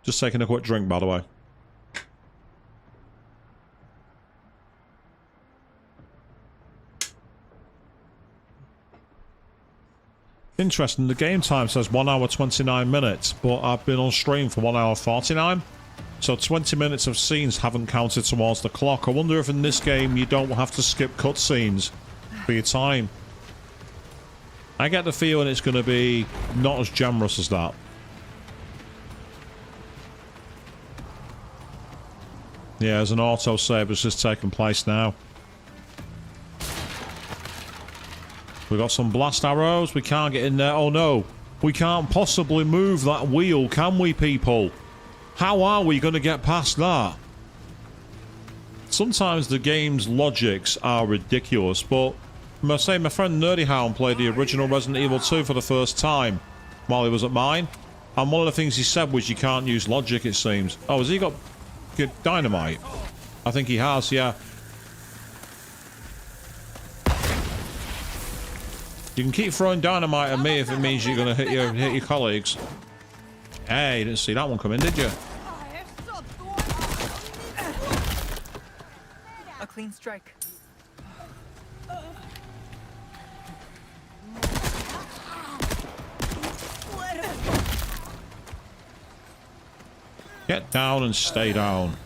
[SPEAKER 1] Just taking a quick drink, by the way. Interesting, the game time says 1 hour 29 minutes, but I've been on stream for 1 hour 49. So 20 minutes of scenes haven't counted towards the clock. I wonder if in this game you don't have to skip cutscenes for your time. I get the feeling it's going to be not as generous as that. Yeah, there's an autosave that's just taking place now. We got some blast arrows. We can't get in there. Oh no. We can't possibly move that wheel, can we, people? How are we going to get past that? Sometimes the game's logics are ridiculous, but I must say my friend Nerdy Hound played the original Resident Evil 2 for the first time while he was at mine. And one of the things he said was you can't use logic, it seems. Oh, has he got good dynamite? I think he has, yeah. You can keep throwing dynamite at me if it means you're going to hit your colleagues. Hey, you didn't see that one coming, did you?
[SPEAKER 8] A clean strike.
[SPEAKER 1] Get down and stay down.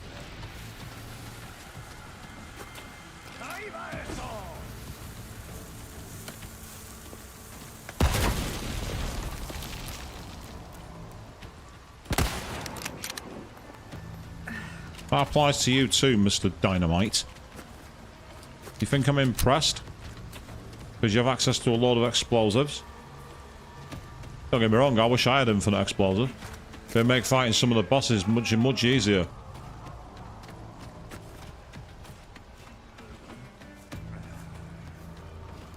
[SPEAKER 1] That applies to you too, Mr. Dynamite. You think I'm impressed? Because you have access to a load of explosives? Don't get me wrong, I wish I had infinite explosives. They make fighting some of the bosses much easier.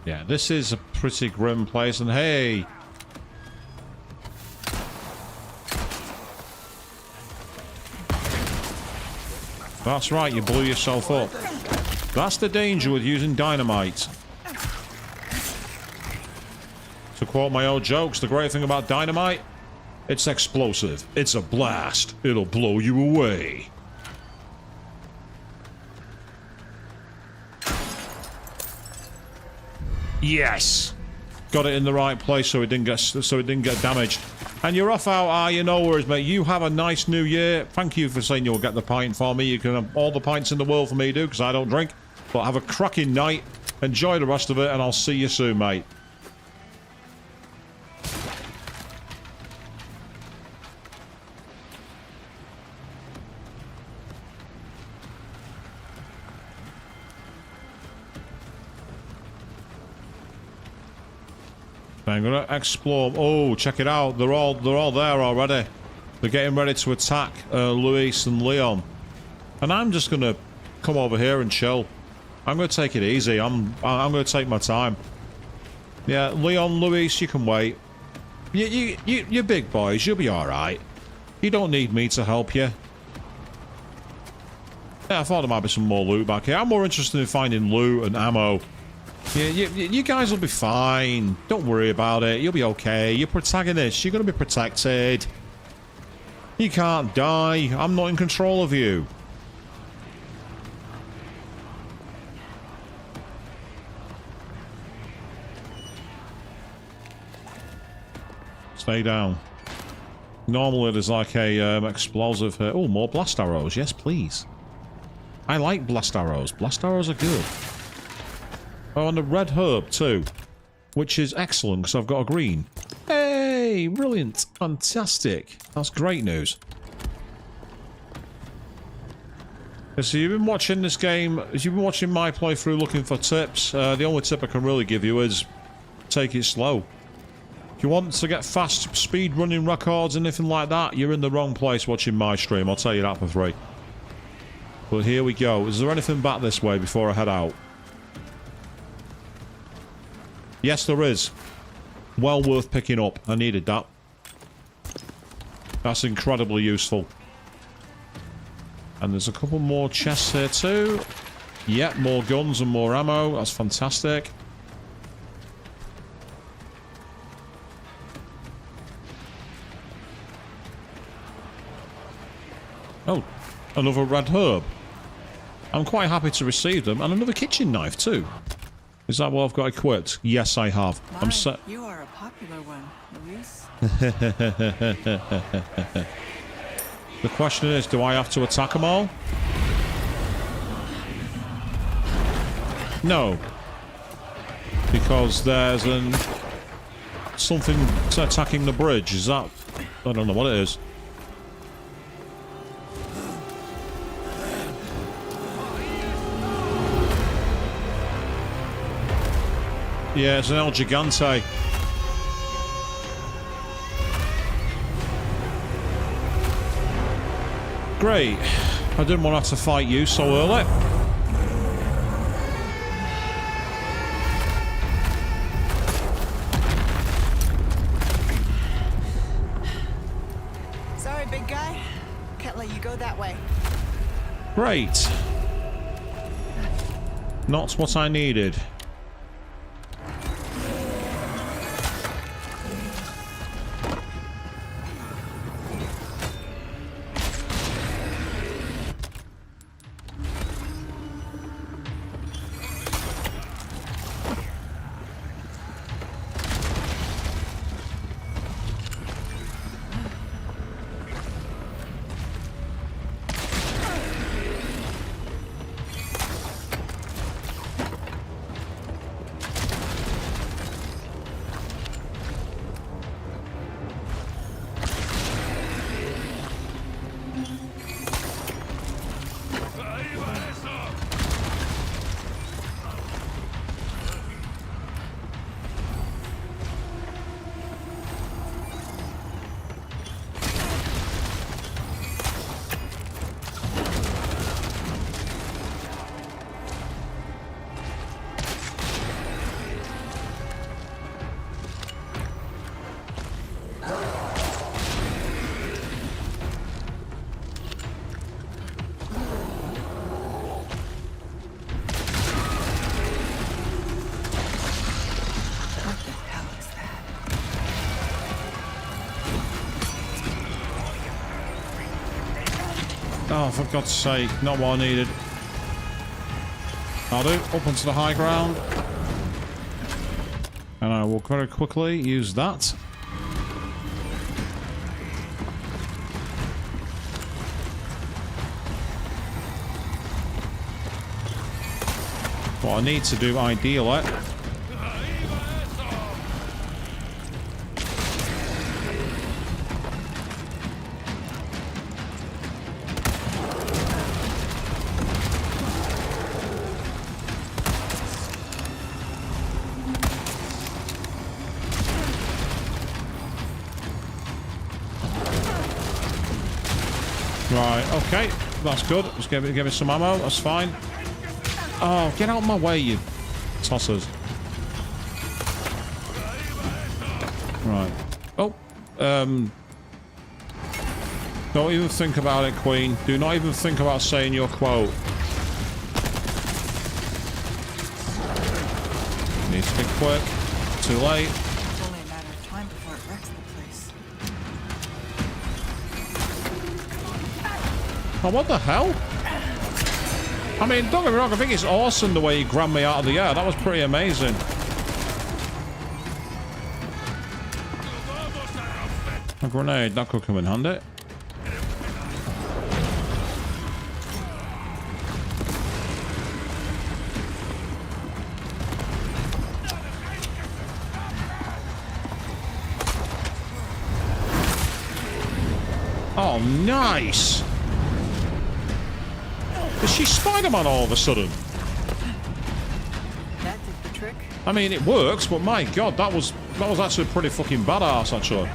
[SPEAKER 1] Yeah, this is a pretty grim place, and hey! That's right, you blew yourself up. That's the danger with using dynamite. To quote my old jokes, the great thing about dynamite, it's explosive. It's a blast. It'll blow you away. Yes! Got it in the right place so it didn't get damaged. And you're off out, you no worries, mate. You have a nice new year. Thank you for saying you'll get the pint for me. You can have all the pints in the world for me, do, because I don't drink. But have a cracking night. Enjoy the rest of it, and I'll see you soon, mate. I'm gonna explore. Oh, check it out. They're all there already. They're getting ready to attack Luis and Leon. And I'm just gonna come over here and chill. I'm gonna take it easy. I'm gonna take my time. Yeah, Leon, Luis, you can wait. You're big boys. You'll be all right. You don't need me to help you. Yeah, I thought there might be some more loot back here. I'm more interested in finding loot and ammo. Yeah, you guys will be fine. Don't worry about it. You'll be okay. You're protagonists. You're going to be protected. You can't die. I'm not in control of you. Stay down. Normally there's like a explosive here. Oh, more blast arrows. Yes, please. I like blast arrows. Blast arrows are good. Oh, and a red herb too, which is excellent because I've got a green. Hey, brilliant, fantastic. That's great news. So you've been watching this game, as you've been watching my playthrough looking for tips, the only tip I can really give you is take it slow. If you want to get fast speed running records, anything like that, you're in the wrong place watching my stream, I'll tell you that for free. But here we go. Is there anything back this way before I head out? Yes, there is. Well worth picking up. I needed that. That's incredibly useful. And there's a couple more chests here too. Yep, more guns and more ammo. That's fantastic. Oh, another red herb. I'm quite happy to receive them. And another kitchen knife too. Is that what I've got equipped? Yes, I have. I'm set.
[SPEAKER 4] You are a popular one, Luis.
[SPEAKER 1] The question is, do I have to attack them all? No. Because there's something attacking the bridge. Is that... I don't know what it is. Yeah, it's an El Gigante. Great. I didn't want to have to fight you so early.
[SPEAKER 4] Sorry, big guy. Can't let you go that way.
[SPEAKER 1] Great. Not what I needed. Oh, for God's sake, not what I needed. I'll do. Up onto the high ground. And I will very quickly use that. What I need to do ideally. Right, okay, that's good. Let's give it some ammo, that's fine. Oh, get out of my way, you tossers. Right. Oh, don't even think about it, Queen. Do not even think about saying your quote. Need to be quick. Too late.
[SPEAKER 4] It's only a matter of time before it wrecks the place.
[SPEAKER 1] Oh, what the hell? I mean, don't get me wrong, I think it's awesome the way he grabbed me out of the air. That was pretty amazing. A grenade, that could come in handy. Oh, nice! Is she Spider-Man all of a sudden?
[SPEAKER 4] That did the trick.
[SPEAKER 1] I mean, it works, but my God, that was actually pretty fucking badass, actually.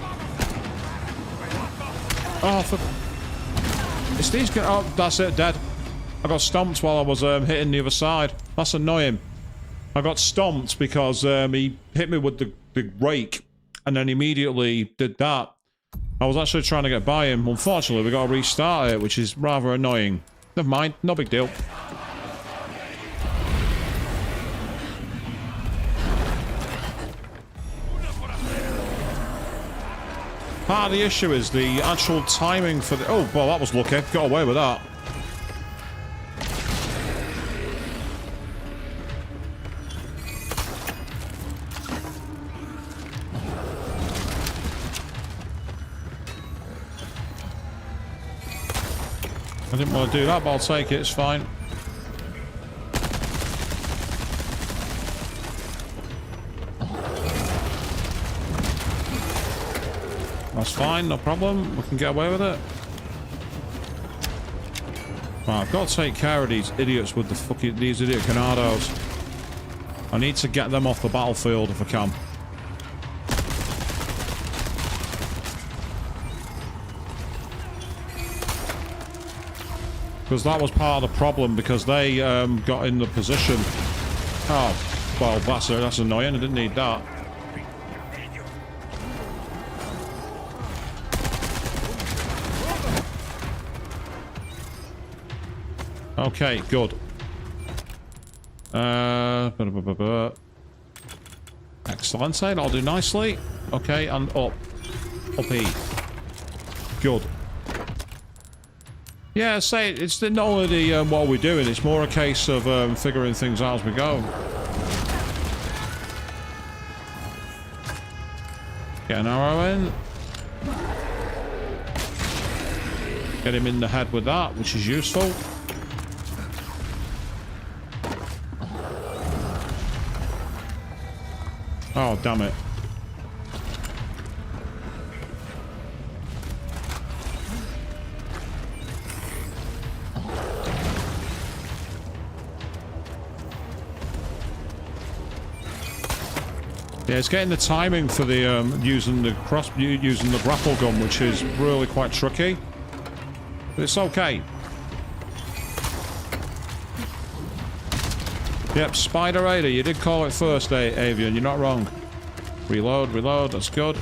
[SPEAKER 1] Oh, it's these guys. Oh, that's it, dead. I got stomped while I was hitting the other side. That's annoying. I got stomped because he hit me with the rake, and then immediately did that. I was actually trying to get by him. Unfortunately, we got to restart it, which is rather annoying. Never mind, no big deal. Part of the issue is the actual timing for the... Oh, well, that was lucky. Got away with that. I didn't want to do that, but I'll take it. It's fine. That's fine, no problem. We can get away with it. Right, I've got to take care of these idiots with the fucking... These idiot ganados. I need to get them off the battlefield if I can. Because that was part of the problem, because they got in the position. Oh, well, that's annoying. I didn't need that. Okay, good. Excellent. That'll do nicely. Okay, and up. Up E. Good. Yeah, say it's not only the what we're doing, it's more a case of figuring things out as we go. Get an arrow in. Get him in the head with that, which is useful. Oh, damn it. Yeah, it's getting the timing for the using the grapple gun, which is really quite tricky. But it's okay. Yep, Spider Ada, you did call it first, Avian. You're not wrong. Reload, reload. That's good.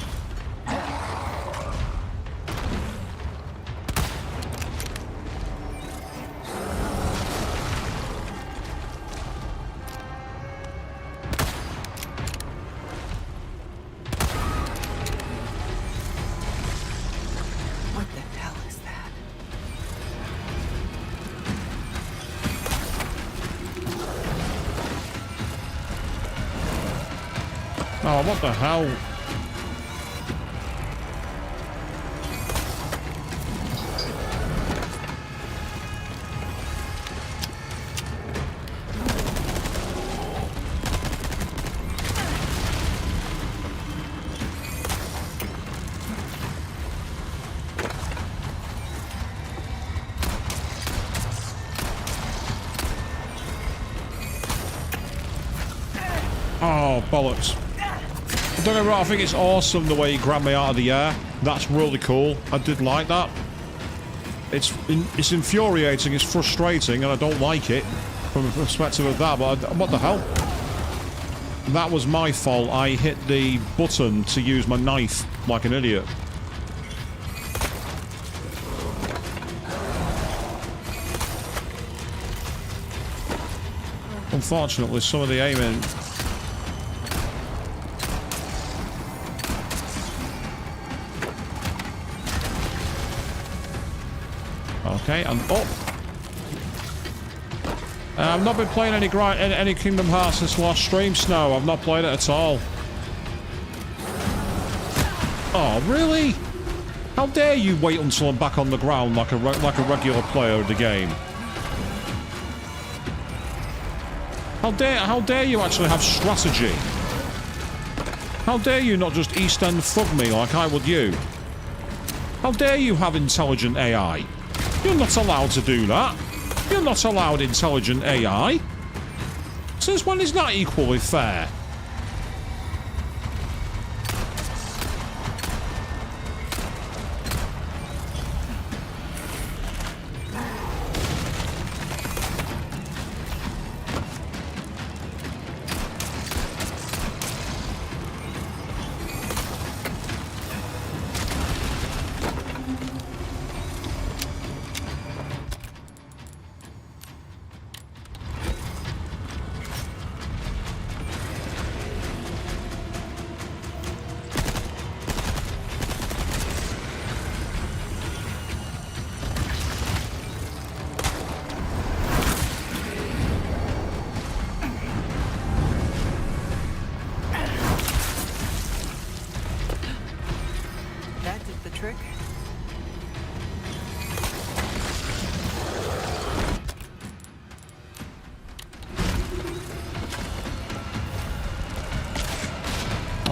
[SPEAKER 1] Oh, what the hell? Oh, bollocks. Don't get me wrong, I think it's awesome the way he grabbed me out of the air. That's really cool. I did like that. It's infuriating, it's frustrating, and I don't like it from the perspective of that, but what the hell? That was my fault. I hit the button to use my knife like an idiot. Unfortunately, some of the aiming... Okay, and up. I've not been playing any Kingdom Hearts since last stream, Snow. I've not played it at all. Oh, really? How dare you wait until I'm back on the ground like a regular player of the game? How dare you actually have strategy? How dare you not just East End thug me like I would you? How dare you have intelligent AI? You're not allowed to do that. You're not allowed intelligent AI. Since when is that equally fair?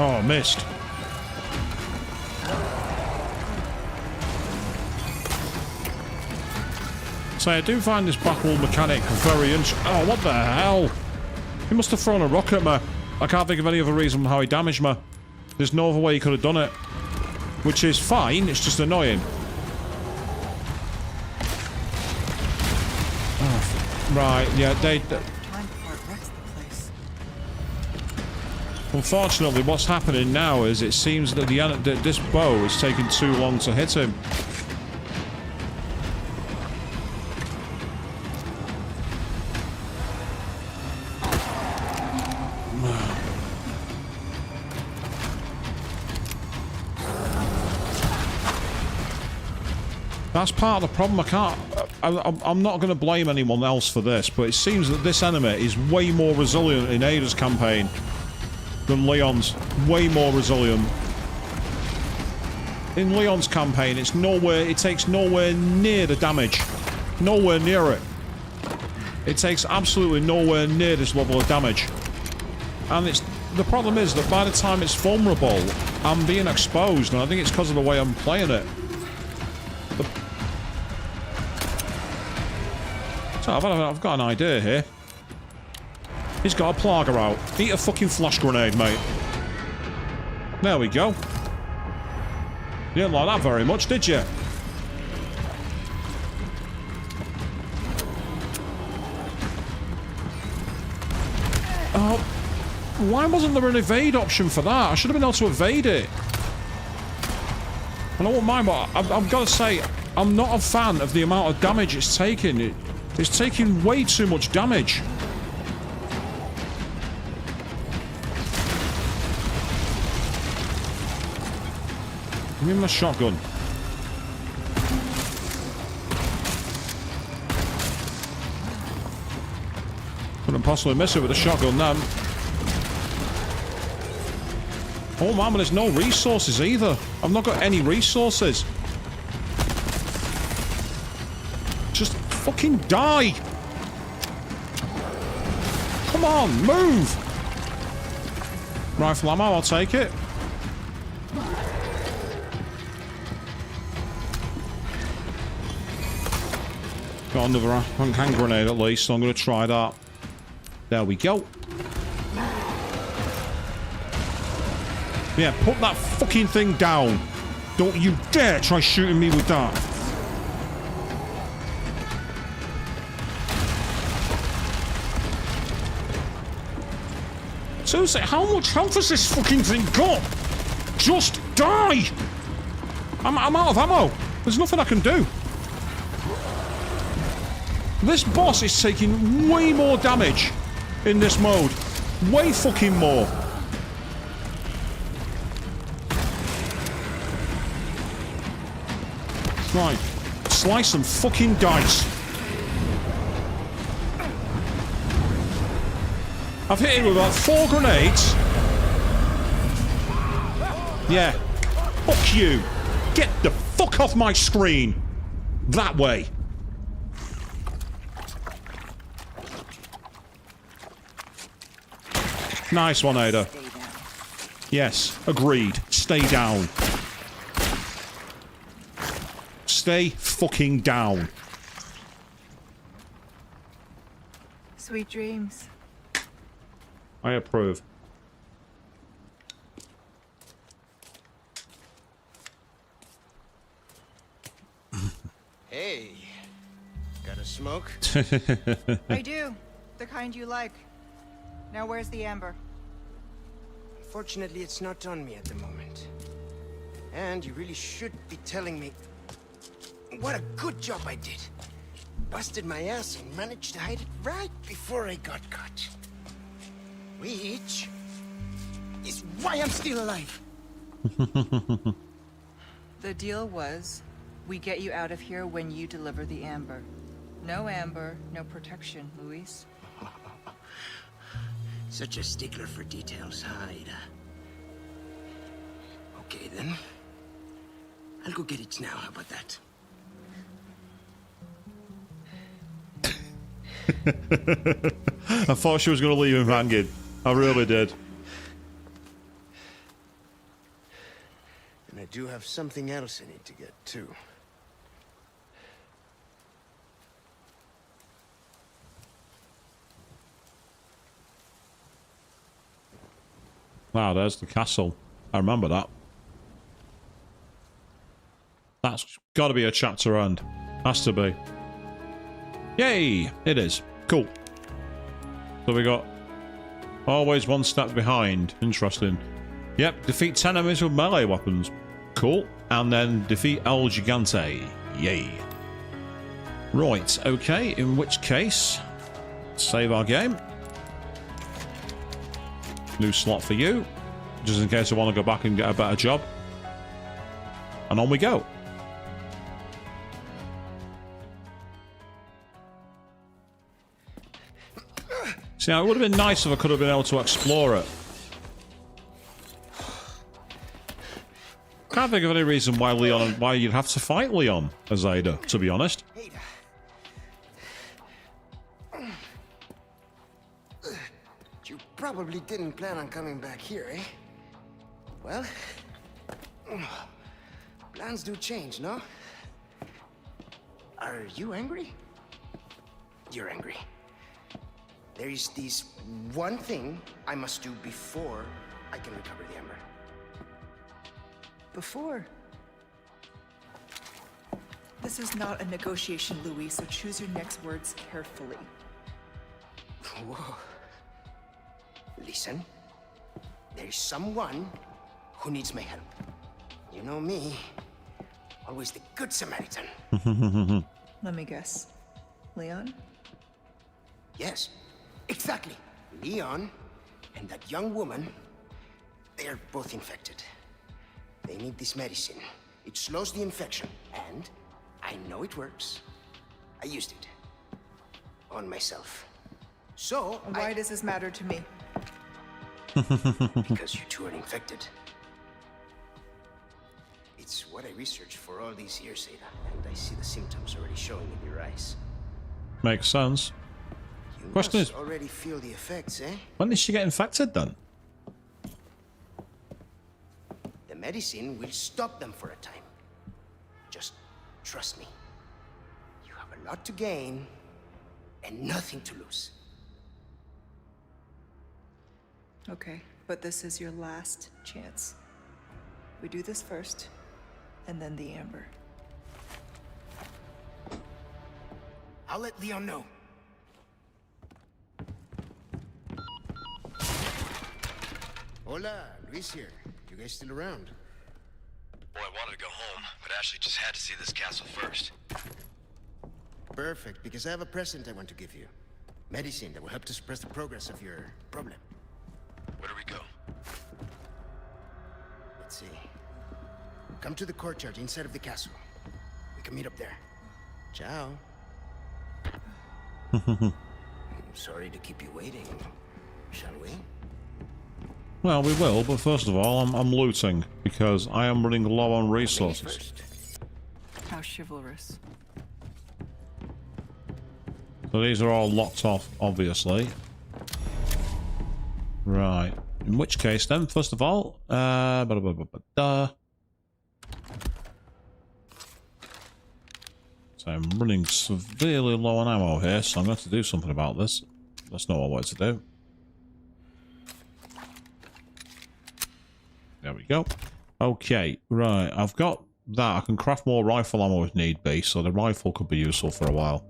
[SPEAKER 1] Oh, missed. So I do find this battle mechanic very interesting. Oh, what the hell? He must have thrown a rock at me. I can't think of any other reason how he damaged me. There's no other way he could have done it. Which is fine, it's just annoying. Oh, right, yeah, they... Unfortunately, what's happening now is it seems that this bow is taking too long to hit him. That's part of the problem. I'm not going to blame anyone else for this, but it seems that this enemy is way more resilient in Ada's campaign than Leon's. Way more resilient. In Leon's campaign, it takes nowhere near the damage. Nowhere near it. It takes absolutely nowhere near this level of damage. And the problem is that by the time it's vulnerable, I'm being exposed, and I think it's because of the way I'm playing it. So I've got an idea here. He's got a plaga out. Eat a fucking flash grenade, mate. There we go. You didn't like that very much, did you? Oh, why wasn't there an evade option for that? I should have been able to evade it. I don't mind, but I've got to say, I'm not a fan of the amount of damage it's taking. It's taking way too much damage. Give me my shotgun. Couldn't possibly miss it with a shotgun then. Oh man, but there's no resources either. I've not got any resources. Just fucking die. Come on, move. Rifle ammo, I'll take it. Got another hand grenade at least, so I'm going to try that. There we go. Yeah, put that fucking thing down. Don't you dare try shooting me with that. Seriously, how much health has this fucking thing got? Just die! I'm out of ammo. There's nothing I can do. This boss is taking way more damage in this mode. Way fucking more. Right. Slice some fucking dice. I've hit him with about 4 grenades. Yeah. Fuck you. Get the fuck off my screen. That way. Nice one, Ada. Yes, agreed. Stay down. Stay fucking down.
[SPEAKER 8] Sweet dreams.
[SPEAKER 1] I approve.
[SPEAKER 9] Hey, got a smoke?
[SPEAKER 8] I do. The kind you like. Now where's the amber?
[SPEAKER 9] Unfortunately, it's not on me at the moment. And you really should be telling me what a good job I did. Busted my ass and managed to hide it right before I got caught. Which is why I'm still alive.
[SPEAKER 8] The deal was, we get you out of here when you deliver the amber. No amber, no protection, Luis.
[SPEAKER 9] Such a stickler for details, huh, Ada? Okay, then. I'll go get it now. How about that?
[SPEAKER 1] I thought she was going to leave him hanging. I really did.
[SPEAKER 9] And I do have something else I need to get, too.
[SPEAKER 1] Wow, there's the castle. I remember that. That's got to be a chapter end. Has to be. Yay! It is. Cool. So we got always one step behind. Interesting. Yep, defeat 10 enemies with melee weapons. Cool. And then defeat El Gigante. Yay. Right, okay, in which case, save our game. New slot for you, just in case I want to go back and get a better job. And on we go. See, now, it would have been nice if I could have been able to explore it. Can't think of any reason why why you'd have to fight Leon as Ada, to be honest.
[SPEAKER 9] You probably didn't plan on coming back here, eh? Well, plans do change, no? Are you angry? You're angry. There is this one thing I must do before I can recover the amber.
[SPEAKER 8] Before. This is not a negotiation, Louis, so choose your next words carefully.
[SPEAKER 9] Whoa. Listen, there is someone who needs my help. You know me, always the good Samaritan.
[SPEAKER 8] Let me guess. Leon?
[SPEAKER 9] Yes, exactly. Leon and that young woman, they're both infected. They need this medicine. It slows the infection, and I know it works. I used it on myself. So,
[SPEAKER 8] Why does this matter to me?
[SPEAKER 9] Because you two are infected. It's what I researched for all these years, Ada, and I see the symptoms already showing in your eyes.
[SPEAKER 1] Makes sense.
[SPEAKER 9] You
[SPEAKER 1] Question
[SPEAKER 9] must
[SPEAKER 1] is,
[SPEAKER 9] already feel the effects, eh?
[SPEAKER 1] when did she get infected then?
[SPEAKER 9] The medicine will stop them for a time. Just trust me. You have a lot to gain and nothing to lose.
[SPEAKER 3] Okay, but this is your last chance. We do this first, and then the amber.
[SPEAKER 9] I'll let Leon know. Hola, Luis here. You guys still around?
[SPEAKER 10] Well, I wanted to go home, but Ashley just had to see this castle first.
[SPEAKER 9] Perfect, because I have a present I want to give you. Medicine that will help to suppress the progress of your problem.
[SPEAKER 10] Where do we go?
[SPEAKER 9] Let's see. Come to the courtyard inside of the castle. We can meet up there. Ciao. I'm sorry to keep you waiting. Shall we?
[SPEAKER 1] Well, we will, but first of all, I'm looting, because I am running low on resources.
[SPEAKER 4] How chivalrous.
[SPEAKER 1] So these are all locked off, obviously. Right. In which case, then, first of all, so I'm running severely low on ammo here, so I'm going to do something about this. That's not what I wanted to do. There we go. Okay, right. I've got that. I can craft more rifle ammo if need be, so the rifle could be useful for a while.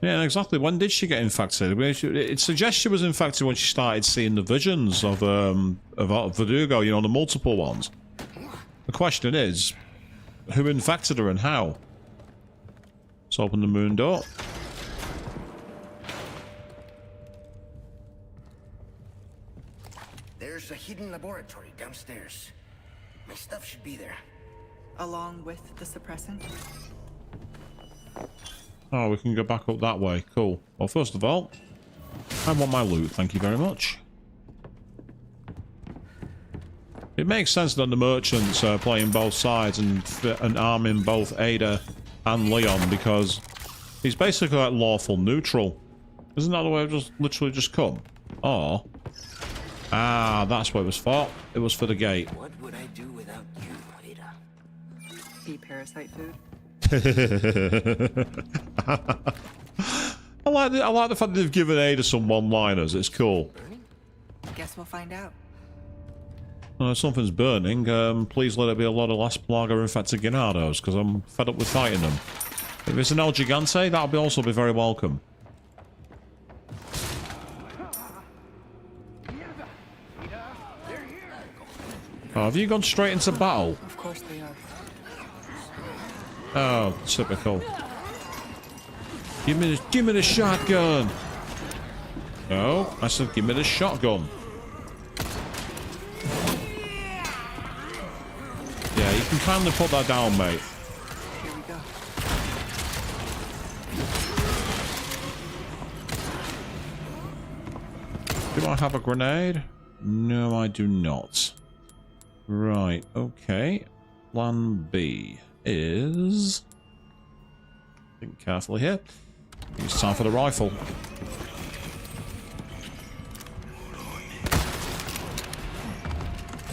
[SPEAKER 1] Yeah, exactly. When did she get infected? It suggests she was infected when she started seeing the visions of Verdugo, you know, the multiple ones. The question is, who infected her and how? Let's open the moon door.
[SPEAKER 9] There's a hidden laboratory downstairs. My stuff should be there.
[SPEAKER 4] Along with the suppressant?
[SPEAKER 1] Oh, we can go back up that way. Cool. Well, first of all, I want my loot. Thank you very much. It makes sense that the merchants are playing both sides and arming both Ada and Leon, because he's basically like lawful neutral. Isn't that the way I've just literally just come? Or... ah, that's what it was for. It was for the gate.
[SPEAKER 9] What would I do without you, Ada?
[SPEAKER 4] Eat parasite food?
[SPEAKER 1] I like the fact that they've given Ada some one-liners. It's cool.
[SPEAKER 4] Guess we'll find out.
[SPEAKER 1] Something's burning. Please let it be a lot of last plaga infected ganados, because I'm fed up with fighting them. If it's an El Gigante, that'll be also be very welcome. Oh, have you gone straight into battle?
[SPEAKER 4] Of course they are.
[SPEAKER 1] Oh, typical. Give me the shotgun. No, I said give me the shotgun. Yeah, you can kindly put that down, mate.
[SPEAKER 4] Here we go.
[SPEAKER 1] Do I have a grenade? No, I do not. Right, okay. Plan B is... think carefully here. It's time for the rifle.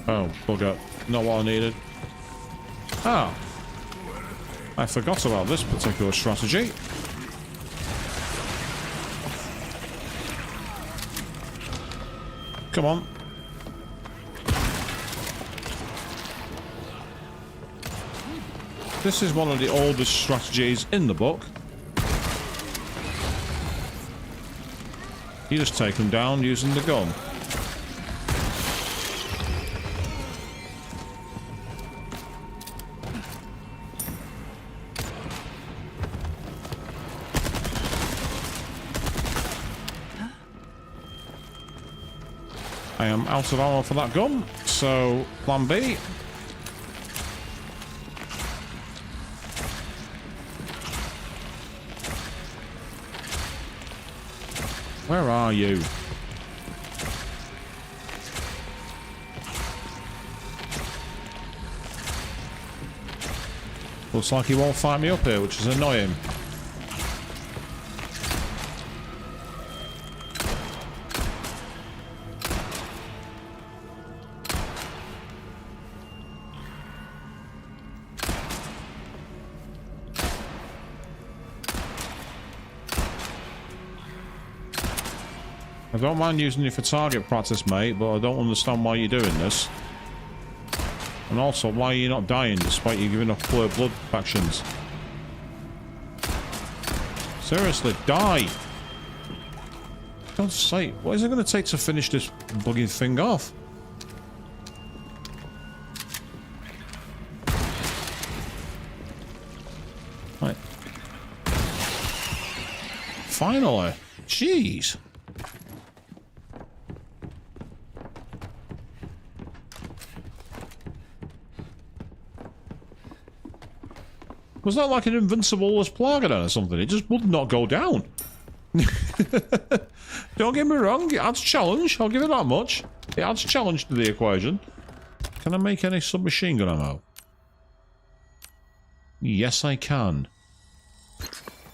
[SPEAKER 1] Oh, bugger. Not what I needed. Ah. I forgot about this particular strategy. Come on. This is one of the oldest strategies in the book. You just take them down using the gun. I am out of ammo for that gun, so plan B. Where are you? Looks like he won't fight me up here, which is annoying. I don't mind using you for target practice, mate, but I don't understand why you're doing this. And also, why are you not dying despite you giving off clear blood actions? Seriously, die! For God's sake, what is it going to take to finish this bugging thing off? Right. Finally! Jeez! Was that like an invincible as plagas or something? It just would not go down. Don't get me wrong, it adds challenge, I'll give it that much. It adds challenge to the equation. Can I make any submachine gun ammo? Yes, I can.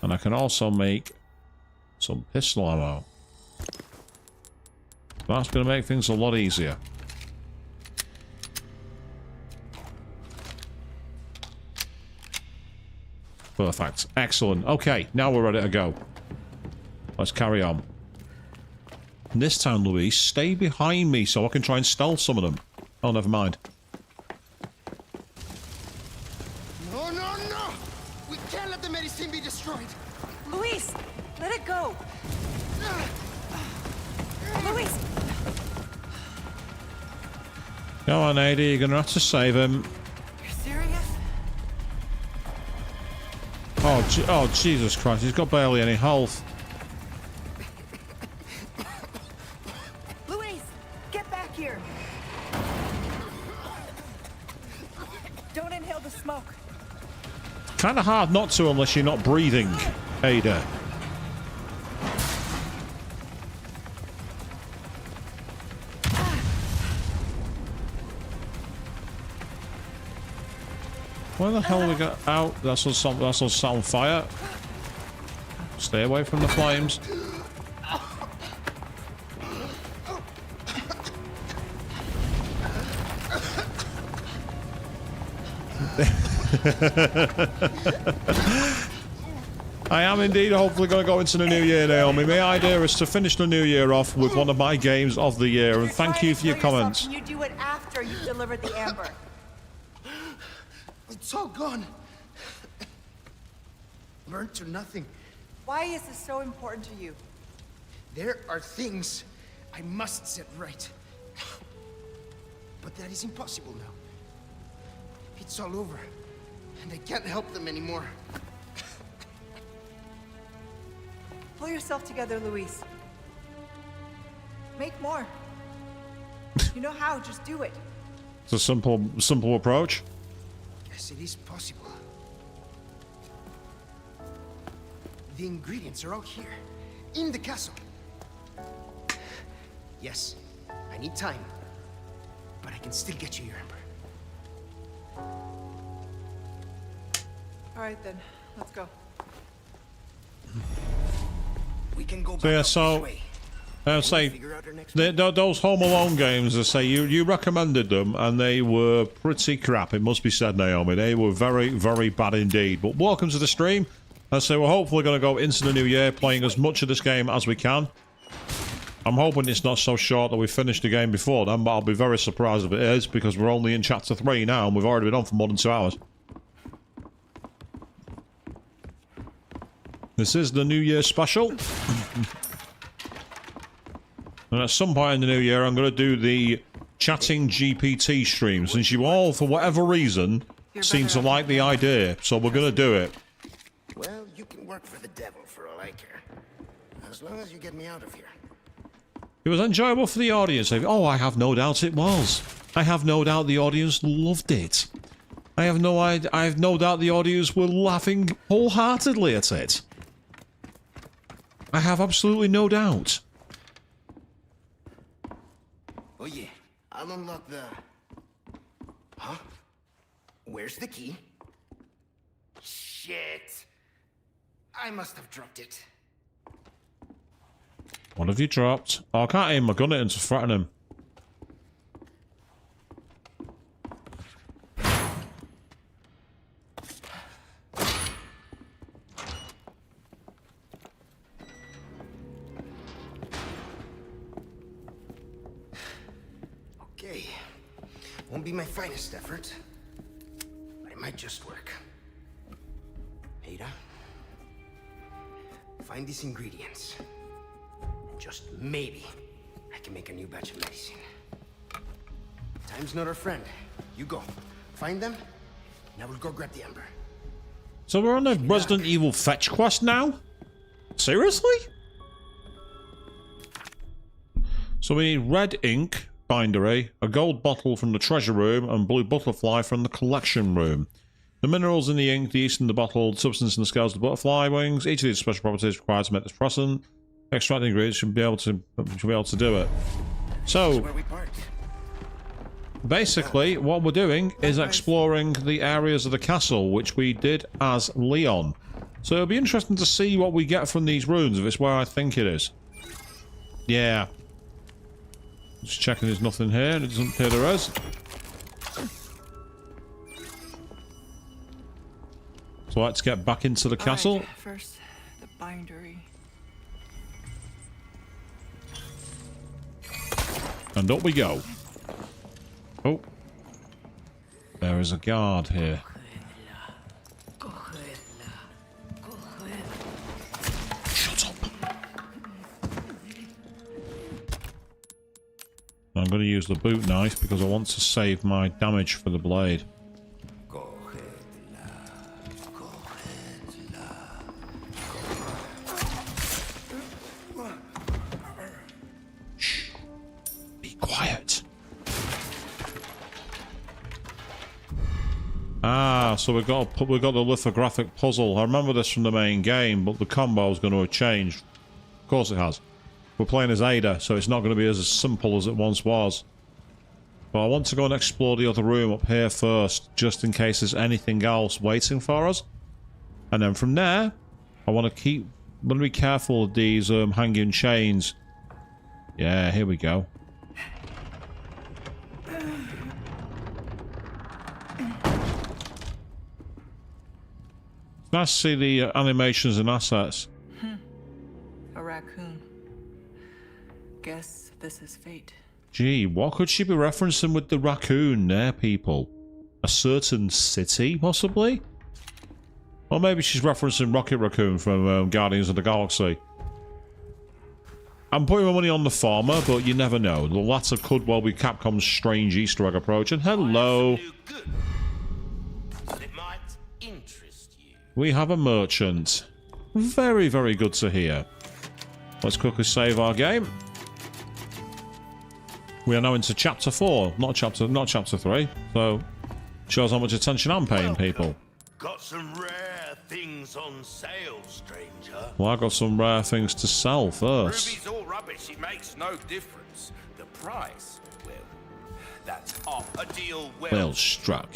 [SPEAKER 1] And I can also make some pistol ammo. That's going to make things a lot easier. Perfect. Excellent. Okay, now we're ready to go. Let's carry on. And this time, Louise, stay behind me so I can try and stealth some of them. Oh, never mind.
[SPEAKER 9] No, no, no! We can't let the medicine be destroyed.
[SPEAKER 8] Luis, let it go. Luis.
[SPEAKER 1] Go on, Ada, you're going to have to save him.
[SPEAKER 8] You're serious?
[SPEAKER 1] Oh, Jesus Christ, he's got barely any health.
[SPEAKER 8] Luis, get back here. Don't inhale the smoke.
[SPEAKER 1] Kind of hard not to unless you're not breathing, Ada. Where the hell we got out? That's us set on fire. Stay away from the flames. I am indeed hopefully going to go into the new year, Naomi. My idea is to finish the new year off with one of my games of the year, and thank you for your comments.
[SPEAKER 8] Can you do it after you've delivered the amber?
[SPEAKER 9] It's all gone. Learned to nothing.
[SPEAKER 8] Why is this so important to you?
[SPEAKER 9] There are things I must set right. But that is impossible now. It's all over, and I can't help them anymore.
[SPEAKER 8] Pull yourself together, Luis. Make more. You know how, just do it.
[SPEAKER 1] It's a simple approach.
[SPEAKER 9] Yes, it is possible. The ingredients are all here, in the castle. Yes, I need time, but I can still get you your amber.
[SPEAKER 8] All right, then. Let's go.
[SPEAKER 9] We can go back
[SPEAKER 1] So yeah,
[SPEAKER 9] up
[SPEAKER 1] so
[SPEAKER 9] this way.
[SPEAKER 1] I say those Home Alone games. I say you recommended them, and they were pretty crap. It must be said, Naomi. They were very, very bad indeed. But welcome to the stream. I say we're hopefully going to go into the new year playing as much of this game as we can. I'm hoping it's not so short that we finish the game before then, but I'll be very surprised if it is, because we're only in chapter 3 now, and we've already been on for more than 2 hours. This is the New Year special. And at some point in the new year, I'm going to do the chatting GPT stream, since you all, for whatever reason, seem to like the idea, so we're going to do it.
[SPEAKER 9] Well, you can work for the devil for all I care. As long as you get me out of here.
[SPEAKER 1] It was enjoyable for the audience. Oh, I have no doubt it was. I have no doubt the audience loved it. I have no doubt the audience were laughing wholeheartedly at it. I have absolutely no doubt.
[SPEAKER 9] Oh yeah, I'll unlock the... Huh? Where's the key? shit. I must have dropped it.
[SPEAKER 1] What have you dropped? Oh, I can't aim my gun at him to threaten him.
[SPEAKER 9] Okay. Won't be my finest effort, but it might just work. Ada, find these ingredients. And just maybe I can make a new batch of medicine. Time's not our friend. You go. Find them, and I will go grab the amber.
[SPEAKER 1] So we're on a Resident Evil fetch quest now? Seriously? So we need red ink, bindery, a gold bottle from the treasure room, and blue butterfly from the collection room. The minerals in the ink, the yeast in the bottle, the substance in the scales of the butterfly wings, each of these special properties required to make this process. Extract the ingredients should be able to do it. So basically what we're doing is exploring the areas of the castle, which we did as Leon. So it'll be interesting to see what we get from these runes, if it's where I think it is. Yeah. Just checking there's nothing here, and it doesn't appear there is. So let's get back into the castle.
[SPEAKER 4] Right, first, the bindery.
[SPEAKER 1] And up we go. Oh. There is a guard here. Shut up. I'm going to use the boot knife because I want to save my damage for the blade. Shh. Be quiet. Ah, so we got the lithographic puzzle. I remember this from the main game, but the combo is going to have changed. Of course it has. We're playing as Ada, so it's not going to be as simple as it once was. But I want to go and explore the other room up here first, just in case there's anything else waiting for us. And then from there, I want to be careful of these hanging chains. Yeah, here we go. It's nice to see the animations and assets.
[SPEAKER 4] A raccoon. Guess this is fate.
[SPEAKER 1] Gee, what could she be referencing with the raccoon there, people? A certain city, possibly? Or maybe she's referencing Rocket Raccoon from Guardians of the Galaxy. I'm putting my money on the former, but you never know. The latter could well be Capcom's strange Easter egg approach. And hello! We have a merchant. Very, very good to hear. Let's quickly save our game. We are now into chapter 4, not chapter 3. So shows how much attention I'm paying people.
[SPEAKER 5] Got some rare things on sale, stranger.
[SPEAKER 1] Well, I got some rare things to sell first.
[SPEAKER 5] Ruby's all rubbish, it makes no difference. The price, well, that's a deal well
[SPEAKER 1] struck.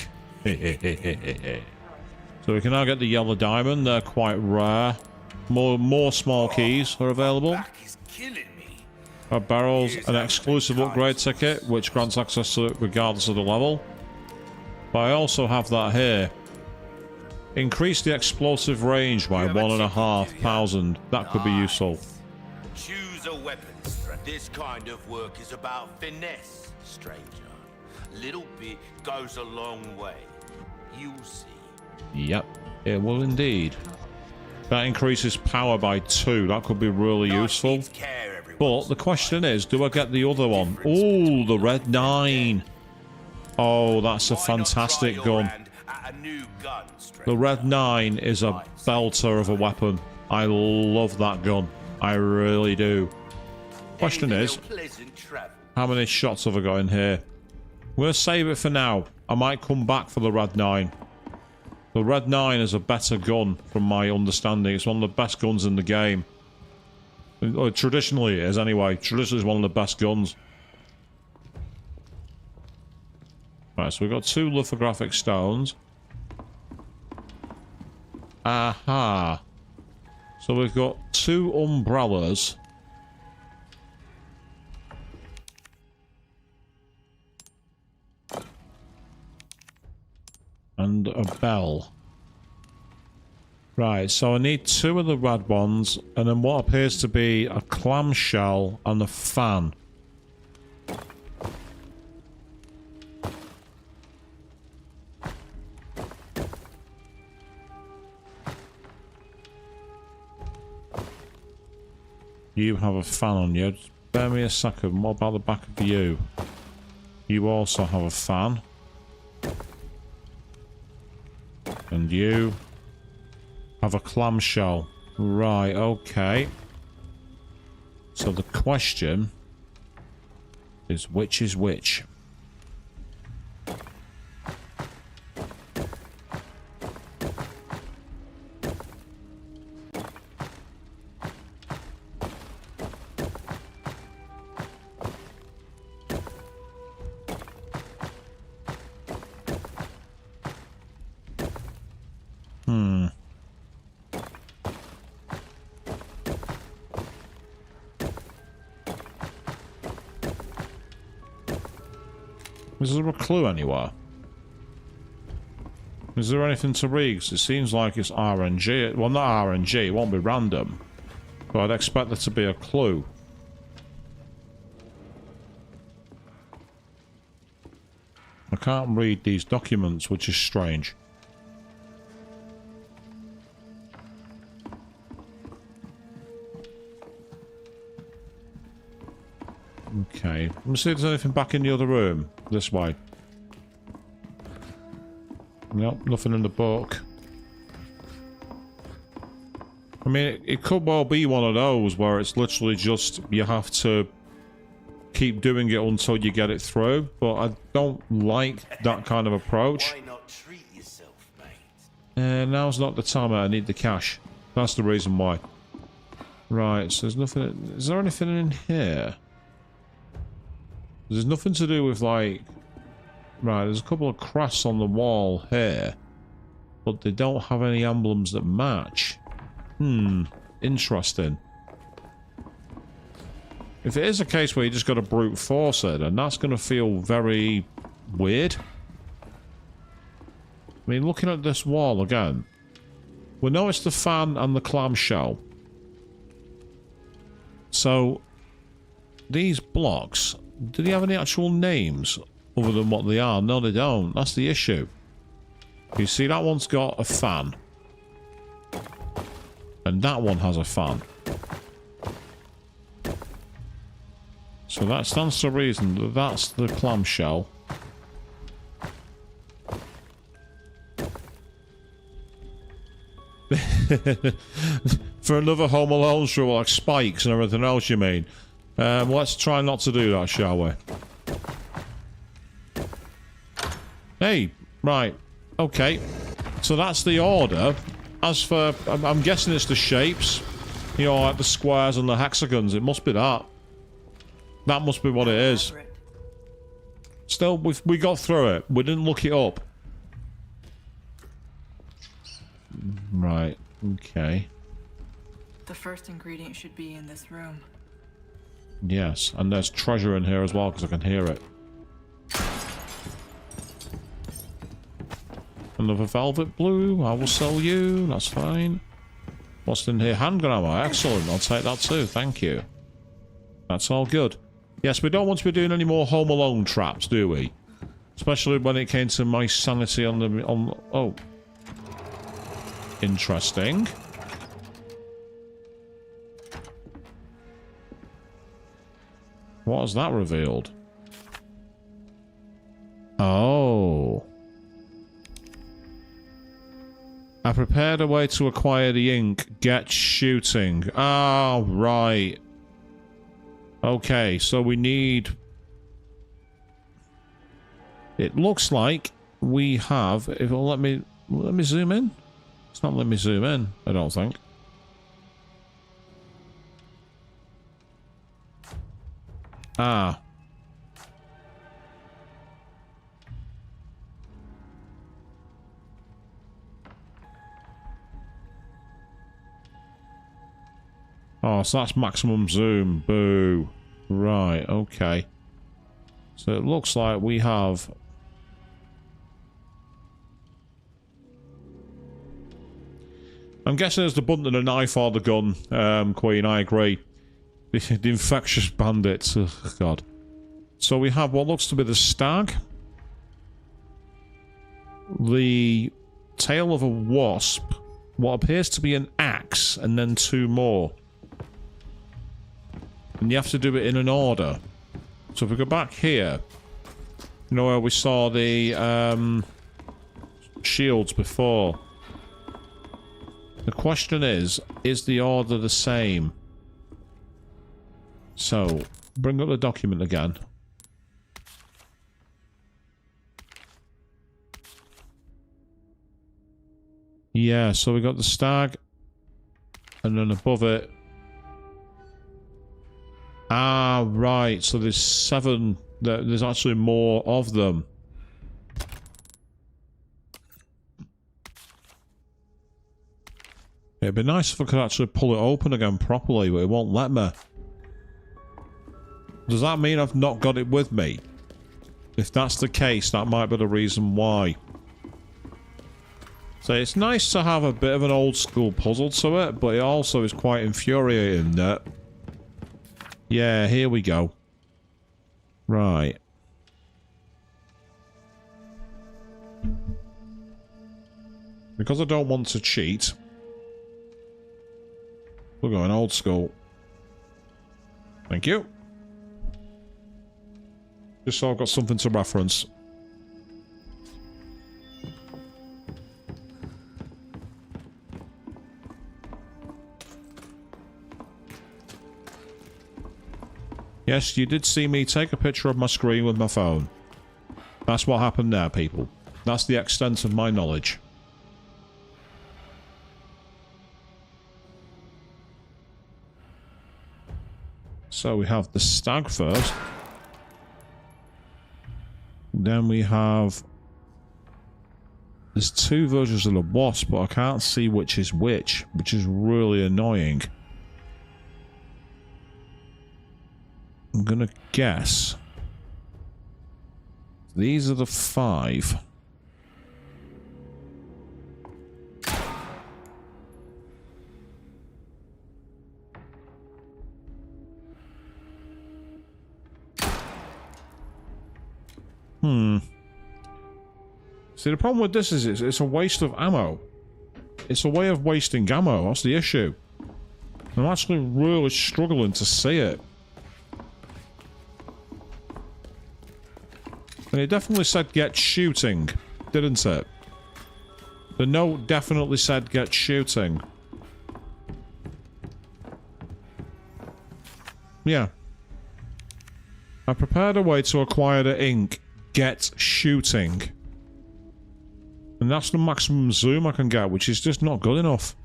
[SPEAKER 1] So we can now get the yellow diamond. They're quite rare. More small keys are available. Our barrels, an exclusive upgrade ticket, which grants access to it regardless of the level. But I also have that here. Increase the explosive range by 1,500. That could be useful.
[SPEAKER 5] Choose a weapon. This kind of work is about finesse, stranger. Little bit goes a long way. You'll see.
[SPEAKER 1] Yep, it will indeed. That increases power by 2. That could be really useful. But the question is, do I get the other one? Oh, the Red 9. Oh, that's a fantastic gun. The Red 9 is a belter of a weapon. I love that gun. I really do. Question is, how many shots have I got in here? I'm going to save it for now. I might come back for the Red 9. The Red 9 is a better gun, from my understanding. It's one of the best guns in the game. Traditionally it is, anyway. Traditionally it's one of the best guns. Right, so we've got 2 lithographic stones. Aha. So we've got 2 umbrellas. And a bell. Right, so I need 2 of the red ones, and then what appears to be a clamshell and a fan. You have a fan on you. Just bear me a second. What about the back of you? You also have a fan. And you have a clamshell. Right, okay. So the question is which is which? Is there a clue anywhere? Is there anything to read? 'Cause it seems like it's RNG. Well, not RNG, it won't be random. But I'd expect there to be a clue. I can't read these documents, which is strange. Okay, let me see if there's anything back in the other room. This way. Nope, nothing in the book. I mean, it could well be one of those where it's literally just you have to keep doing it until you get it through, but I don't like that kind of approach.
[SPEAKER 5] Why not treat yourself, mate?
[SPEAKER 1] Now's not the time. I need the cash. That's the reason why. Right, so there's nothing... Is there anything in here? There's nothing to do with, like... Right, there's a couple of crafts on the wall here. But they don't have any emblems that match. Interesting. If it is a case where you just got to brute force it, then that's going to feel very weird. I mean, looking at this wall again, we know it's the fan and the clamshell. So, these blocks, do they have any actual names other than what they are? No, they don't. That's the issue. You see, that one's got a fan. And that one has a fan. So that stands to reason that that's the clamshell. For another Home Alone show, like spikes and everything else, you mean? Let's try not to do that, shall we? Hey, right. Okay. So that's the order. As for... I'm guessing it's the shapes. You know, like the squares and the hexagons. It must be that. That must be what it is. Still, we got through it. We didn't look it up. Right. Okay.
[SPEAKER 4] The first ingredient should be in this room.
[SPEAKER 1] Yes, and there's treasure in here as well, because I can hear it. Another velvet blue. I will sell you. That's fine. What's in here? Handgun ammo. Excellent. I'll take that too. Thank you. That's all good. Yes, we don't want to be doing any more Home Alone traps, do we? Especially when it came to my sanity on the... Oh. Interesting. What has that revealed? Oh. I prepared a way to acquire the ink. Get shooting. Ah, right. Okay, so we need... It looks like we have... If it'll let me zoom in? It's not letting me zoom in, I don't think. Ah. Oh, so that's maximum zoom. Boo. Right, okay. So it looks like we have... I'm guessing it's the button and the knife or the gun, Queen, I agree. The infectious bandits, oh god. So we have what looks to be the stag. The tail of a wasp. What appears to be an axe, and then 2 more. And you have to do it in an order. So if we go back here, you know where we saw the shields before. The question is the order the same? So, bring up the document again. Yeah, so we got the stag, and then above it. Ah, right. So there's 7. There's actually more of them. It'd be nice if I could actually pull it open again properly, but it won't let me. Does that mean I've not got it with me? If that's the case, that might be the reason why. So it's nice to have a bit of an old school puzzle to it, but it also is quite infuriating that... Yeah, here we go. Right. Because I don't want to cheat, we're going old school. Thank you. Just so I've got something to reference. Yes, you did see me take a picture of my screen with my phone. That's what happened there, people. That's the extent of my knowledge. So we have the stag first. Then we have... There's 2 versions of the wasp, but I can't see which is which is really annoying. I'm gonna guess these are the 5. See, the problem with this is it's a waste of ammo. It's a way of wasting ammo. That's the issue. I'm actually really struggling to see it. And it definitely said get shooting, didn't it? The note definitely said get shooting. Yeah. I prepared a way to acquire the ink. Get shooting. And that's the maximum zoom I can get, which is just not good enough.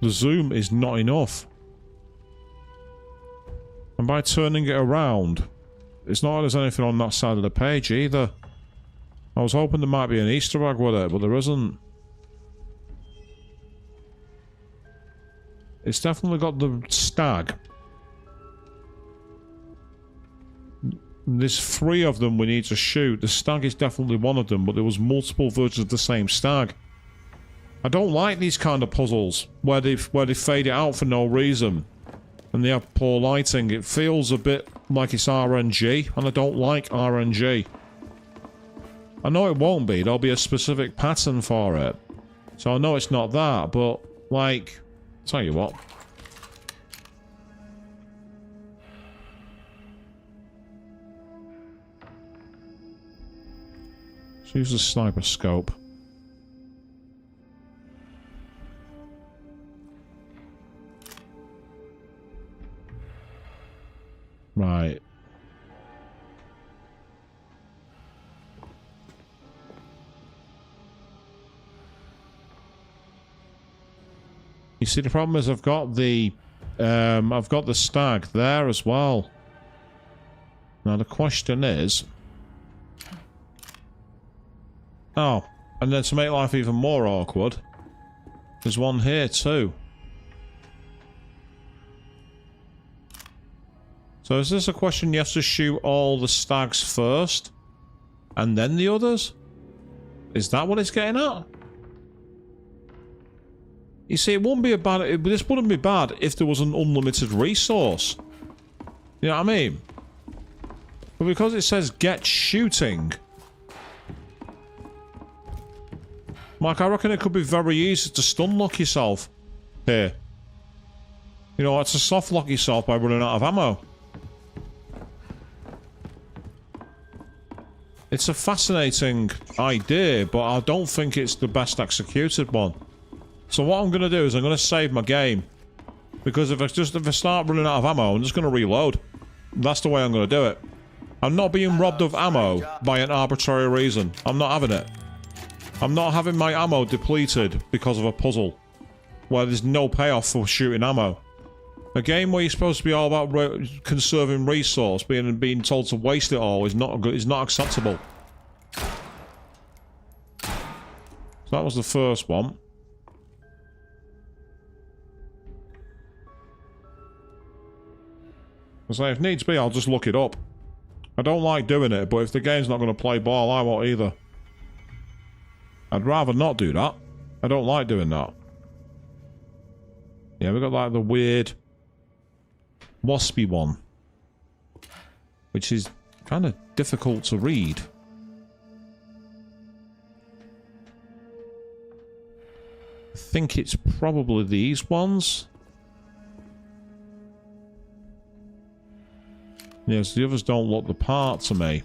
[SPEAKER 1] The zoom is not enough. And by turning it around... It's not like there's anything on that side of the page either. I was hoping there might be an Easter egg with it, but there isn't. It's definitely got the stag. There's 3 of them we need to shoot. The stag is definitely one of them, but there was multiple versions of the same stag. I don't like these kind of puzzles where they fade it out for no reason. And they have poor lighting. It feels a bit like it's RNG, and I don't like RNG. I know it won't be. There'll be a specific pattern for it. So I know it's not that, but, like... Tell you what. Let's use the sniper scope. Right. You see, the problem is I've got the stag there as well. Now the question is... Oh, and then to make life even more awkward, there's one here too. So is this a question you have to shoot all the stags first? And then the others? Is that what it's getting at? You see, it wouldn't be a bad... This wouldn't be bad if there was an unlimited resource. You know what I mean? But because it says get shooting... Like, I reckon it could be very easy to stun lock yourself here. You know, it's to soft lock yourself by running out of ammo. It's a fascinating idea, but I don't think it's the best executed one. So what I'm going to do is I'm going to save my game. Because if I start running out of ammo, I'm just going to reload. That's the way I'm going to do it. I'm not being robbed of ammo by an arbitrary reason. I'm not having it. I'm not having my ammo depleted because of a puzzle where there's no payoff for shooting ammo. A game where you're supposed to be all about conserving resource, being told to waste it all is not acceptable. So that was the first one. So if needs be, I'll just look it up. I don't like doing it, but if the game's not going to play ball, I won't either. I'd rather not do that. I don't like doing that. Yeah, we got like the weird waspy one, which is kind of difficult to read. I think it's probably these ones. Yes, the others don't look the part to me.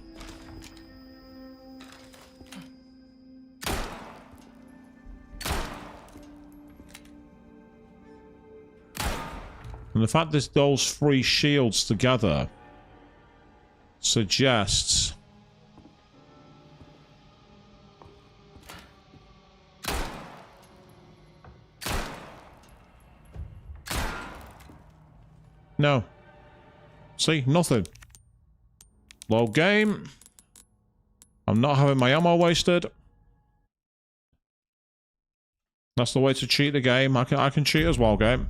[SPEAKER 1] And the fact that those three shields together suggests no. See, nothing. Load game. I'm not having my ammo wasted. That's the way to cheat the game. I can cheat as well, game.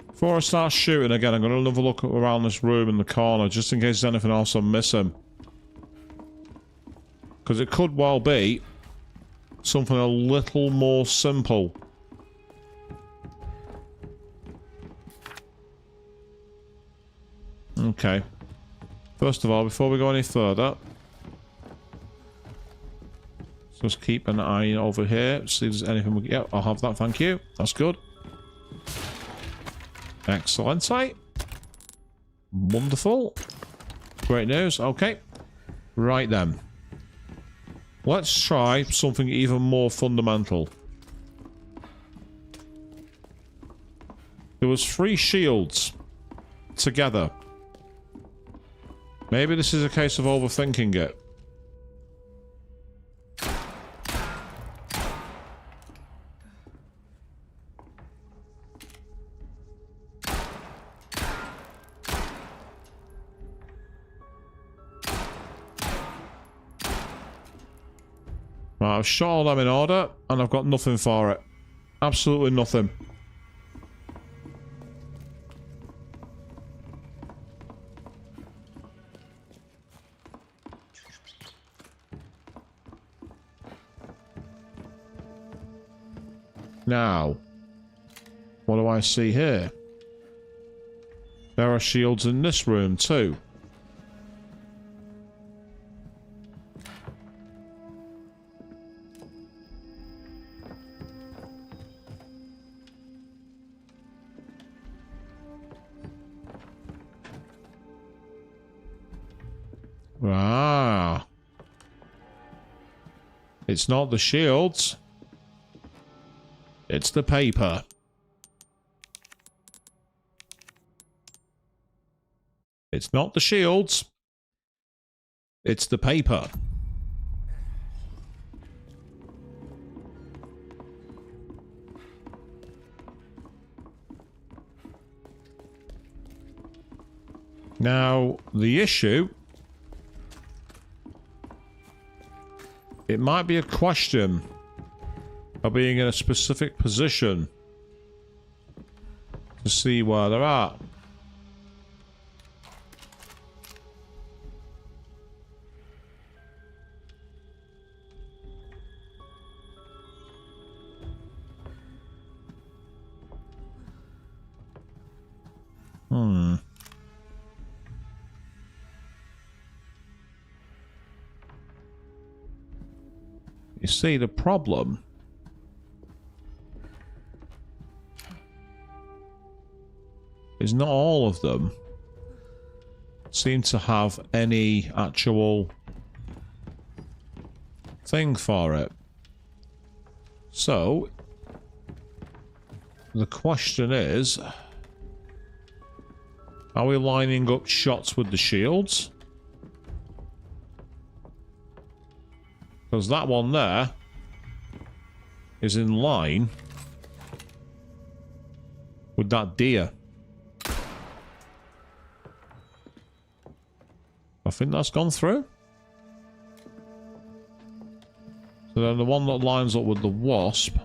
[SPEAKER 1] Before I start shooting again, I'm going to have a look around this room in the corner, just in case there's anything else I'm missing. Because it could well be something a little more simple. Okay. First of all, before we go any further, let's just keep an eye over here, see if there's anything we... Yeah, I'll have that, thank you. That's good. Excellent sight. Wonderful. Great news. Okay. Right then. Let's try something even more fundamental. There was 3 shields together. Maybe this is a case of overthinking it. Right, I've shot all them in order, and I've got nothing for it. Absolutely nothing. Now, what do I see here? There are shields in this room too. Ah. It's not the shields. It's the paper. It's not the shields. It's the paper. Now, the issue... It might be a question of being in a specific position to see where they're at. You see, the problem is not all of them seem to have any actual thing for it. So, the question is, are we lining up shots with the shields? Because that one there is in line with that deer. I think that's gone through. So then the one that lines up with the wasp.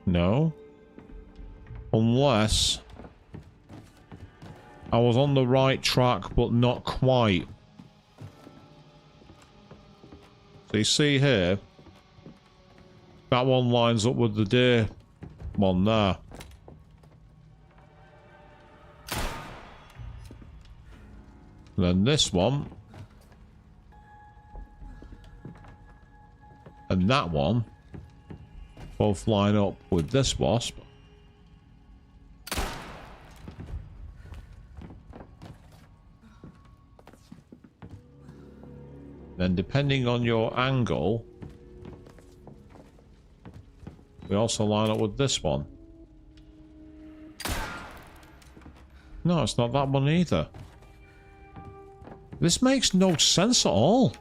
[SPEAKER 1] No. Unless I was on the right track, but not quite. So you see here, that one lines up with the deer one there. And then this one. And that one. Both line up with this wasp. Then depending on your angle, we also line up with this one. No, it's not that one either. This makes no sense at all.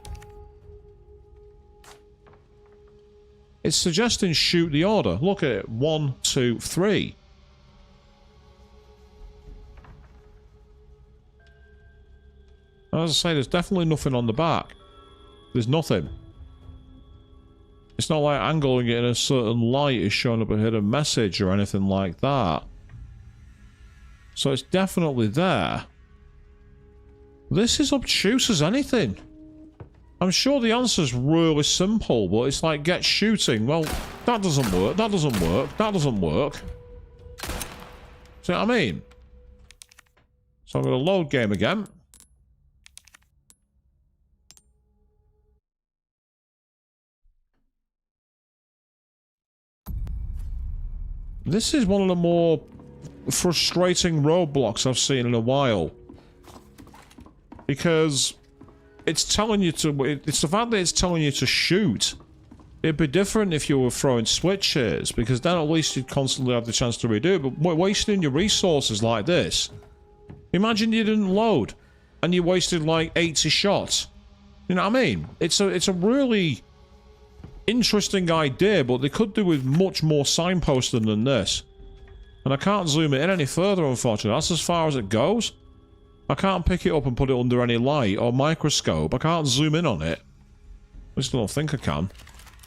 [SPEAKER 1] It's suggesting shoot the order. Look at it. 1, 2, 3. As I say, there's definitely nothing on the back. There's nothing. It's not like angling it in a certain light is showing up a hidden message or anything like that. So it's definitely there. This is obtuse as anything. I'm sure the answer's really simple, but it's like, get shooting. Well, that doesn't work, that doesn't work, that doesn't work. See what I mean? So I'm going to load game again. This is one of the more frustrating roadblocks I've seen in a while. Because it's telling you to... It's the fact that it's telling you to shoot. It'd be different if you were throwing switches, because then at least you'd constantly have the chance to redo it. But wasting your resources like this... Imagine you didn't load, and you wasted like 80 shots. You know what I mean? It's a really interesting idea, but they could do with much more signposting than this. And I can't zoom it in any further, unfortunately. That's as far as it goes. I can't pick it up and put it under any light or microscope. I can't zoom in on it. I just don't think I can.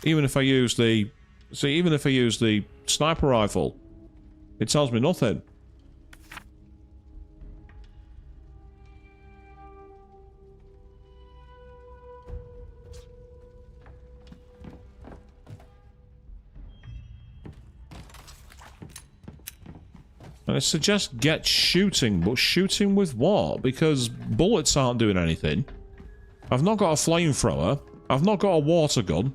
[SPEAKER 1] Even if I use the... See, even if I use the sniper rifle, it tells me nothing. And it suggests get shooting, but shooting with what? Because bullets aren't doing anything. I've not got a flamethrower. I've not got a water gun.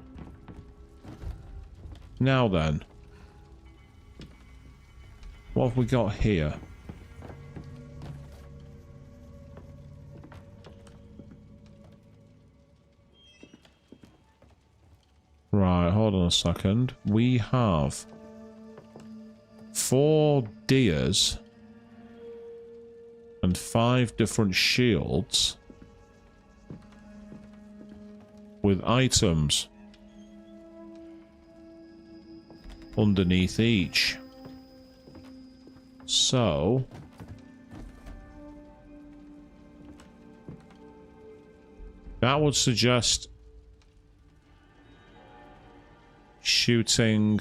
[SPEAKER 1] Now then. What have we got here? Right, hold on a second. We have 4 deers and 5 different shields with items. underneath each. So that would suggest shooting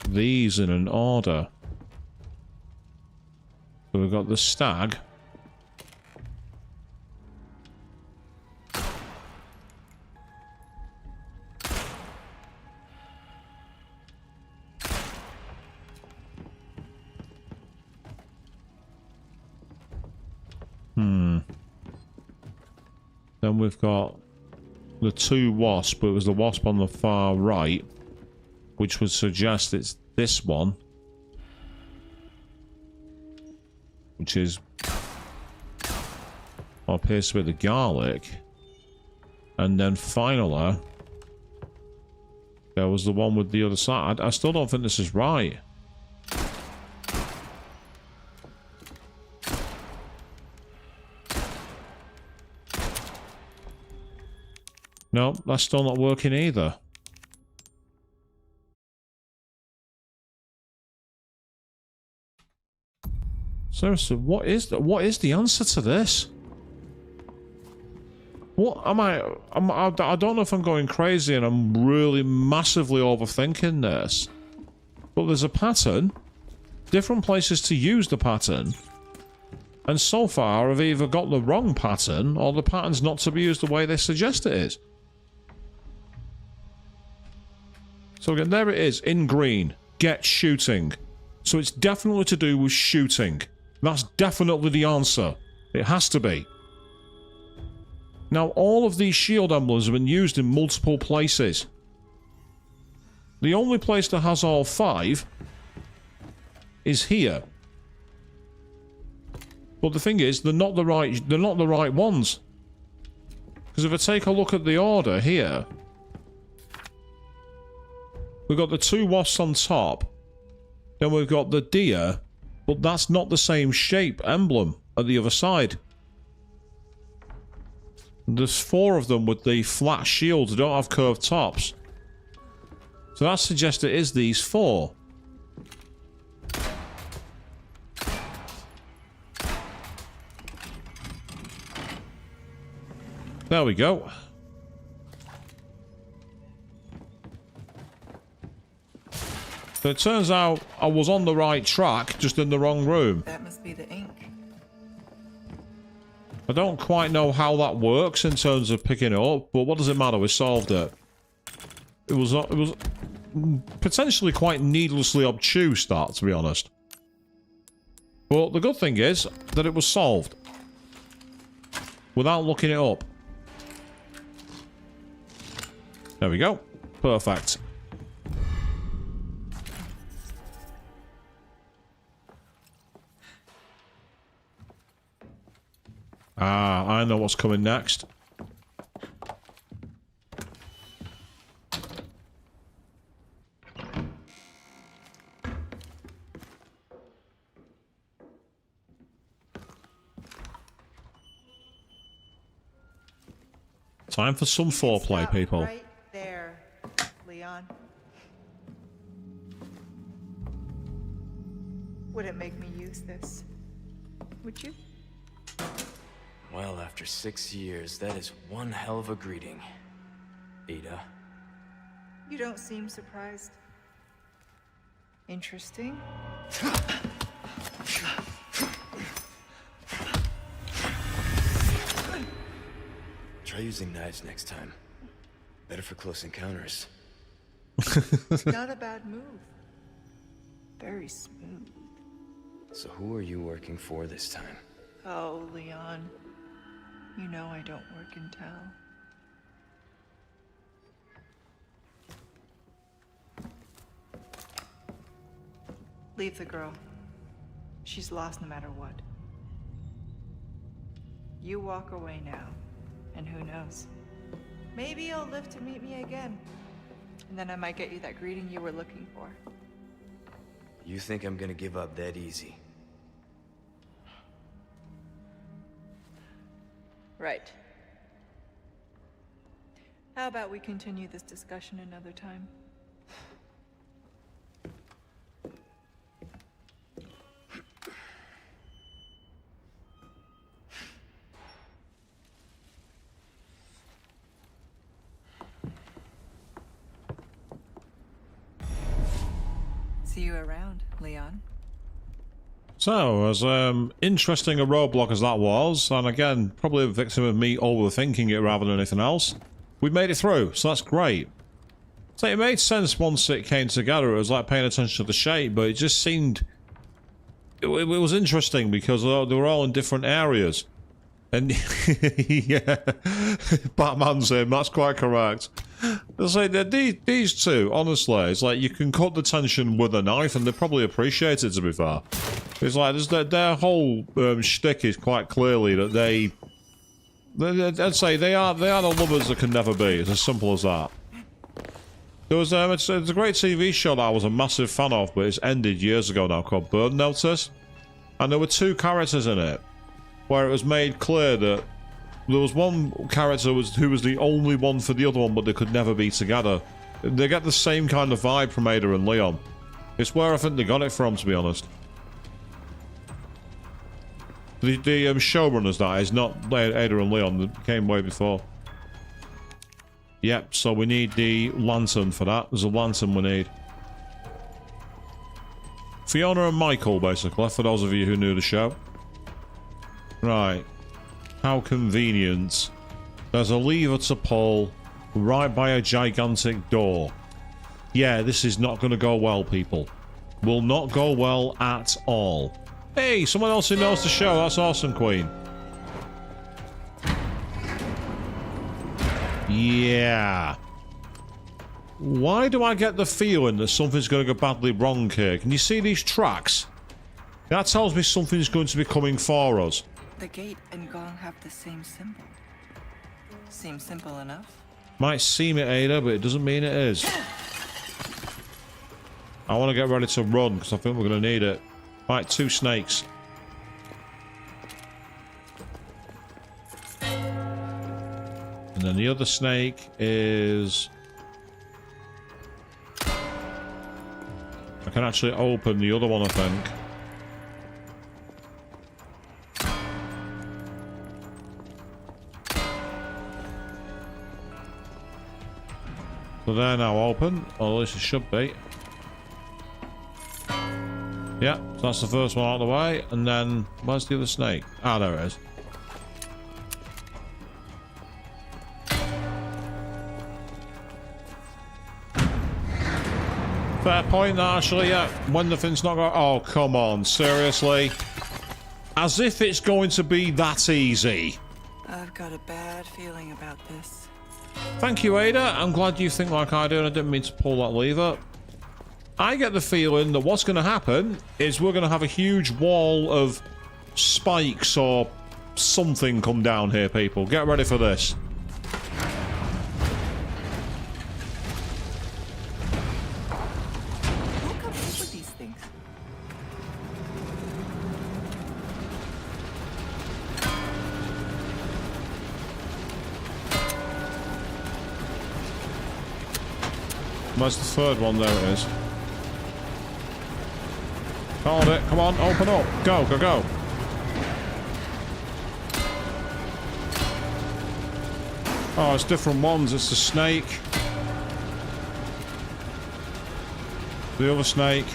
[SPEAKER 1] these in an order. So we've got the stag. Then we've got the two wasps, but it was the wasp on the far right, which would suggest it's this one, which is what appears to be the garlic. And then finally, there was the one with the other side. I still don't think this is right. No, that's still not working either. Seriously, what is the answer to this? What am I don't know if I'm going crazy and I'm really massively overthinking this. But there's a pattern, different places to use the pattern. And so far, I've either got the wrong pattern or the pattern's not to be used the way they suggest it is. So again, there it is, in green. Get shooting. So it's definitely to do with shooting. That's definitely the answer. It has to be. Now, all of these shield emblems have been used in multiple places. The only place that has all 5 is here. But the thing is, they're not the right ones. Because if I take a look at the order here, we've got the 2 wasps on top, then we've got the deer, but that's not the same shape emblem at the other side. There's 4 of them with the flat shields that don't have curved tops. So that suggests it is these 4. There we go. So it turns out I was on the right track, just in the wrong room.
[SPEAKER 3] That must be the ink.
[SPEAKER 1] I don't quite know how that works in terms of picking it up, but what does it matter? We solved it. It was potentially quite needlessly obtuse, that, to be honest. But the good thing is that it was solved without looking it up. There we go. Perfect. Ah, I know what's coming next. Time for some foreplay,
[SPEAKER 3] Stop
[SPEAKER 1] people.
[SPEAKER 3] right there, Leon. Wouldn't make me use this, would you?
[SPEAKER 7] Well, after 6 years, that is one hell of a greeting, Ada.
[SPEAKER 3] You don't seem surprised. Interesting.
[SPEAKER 7] Try using knives next time. Better for close encounters.
[SPEAKER 3] Not a bad move. Very smooth.
[SPEAKER 7] So who are you working for this time?
[SPEAKER 3] Oh, Leon. You know I don't work in town. Leave the girl. She's lost no matter what. You walk away now, and who knows? Maybe you'll live to meet me again. And then I might get you that greeting you were looking for.
[SPEAKER 7] You think I'm gonna give up that easy?
[SPEAKER 3] Right. How about we continue this discussion another time?
[SPEAKER 8] See you around, Leon.
[SPEAKER 1] So, as interesting a roadblock as that was, and again, probably a victim of me overthinking it rather than anything else, we made it through, so that's great. So it made sense once it came together. It was like paying attention to the shape, but it just seemed... It was interesting because they were all in different areas. And yeah, Batman's him, that's quite correct. It's like, these two, honestly, it's like you can cut the tension with a knife and they probably appreciate it, to be fair. It's like, their whole shtick is quite clearly that I'd say they are the lovers that can never be. It's as simple as that. There was it's a great TV show that I was a massive fan of, but it's ended years ago now, called Bird Notice. And there were two characters in it, where it was made clear that there was one character who was the only one for the other one, but they could never be together. They get the same kind of vibe from Ada and Leon. It's where I think they got it from, to be honest. The showrunners, that is, not Ada and Leon, that came way before. Yep, so we need the lantern for that. There's a lantern we need. Fiona and Michael, basically, for those of you who knew the show. Right. How convenient. There's a lever to pull right by a gigantic door. Yeah, this is not going to go well, people. Will not go well at all. Hey, someone else who knows the show. That's awesome, Queen. Yeah. Why do I get the feeling that something's going to go badly wrong here? Can you see these tracks? That tells me something's going to be coming for us.
[SPEAKER 8] The gate and gong have the same symbol. Seems simple enough.
[SPEAKER 1] Might seem it, Ada, but it doesn't mean it is. I want to get ready to run, because I think we're going to need it. Right, 2 snakes. And then the other snake is... I can actually open the other one, I think. So they're now open, or at least it should be. Yeah, so that's the first one out of the way, and then where's the other snake? Ah, there it is. Fair point, actually, yeah. When the thing's not going... Oh, come on, seriously? As if it's going to be that easy.
[SPEAKER 8] I've got a bad feeling about this.
[SPEAKER 1] Thank you, Ada. I'm glad you think like I do, and I didn't mean to pull that lever. I get the feeling that what's going to happen is we're going to have a huge wall of spikes or something come down here, people. Get ready for this.
[SPEAKER 8] Who comes up with these things?
[SPEAKER 1] Where's the third one? There it is. Hold it. Come on, open up. Go, go, go. Oh, it's different ones. It's the snake. The other snake.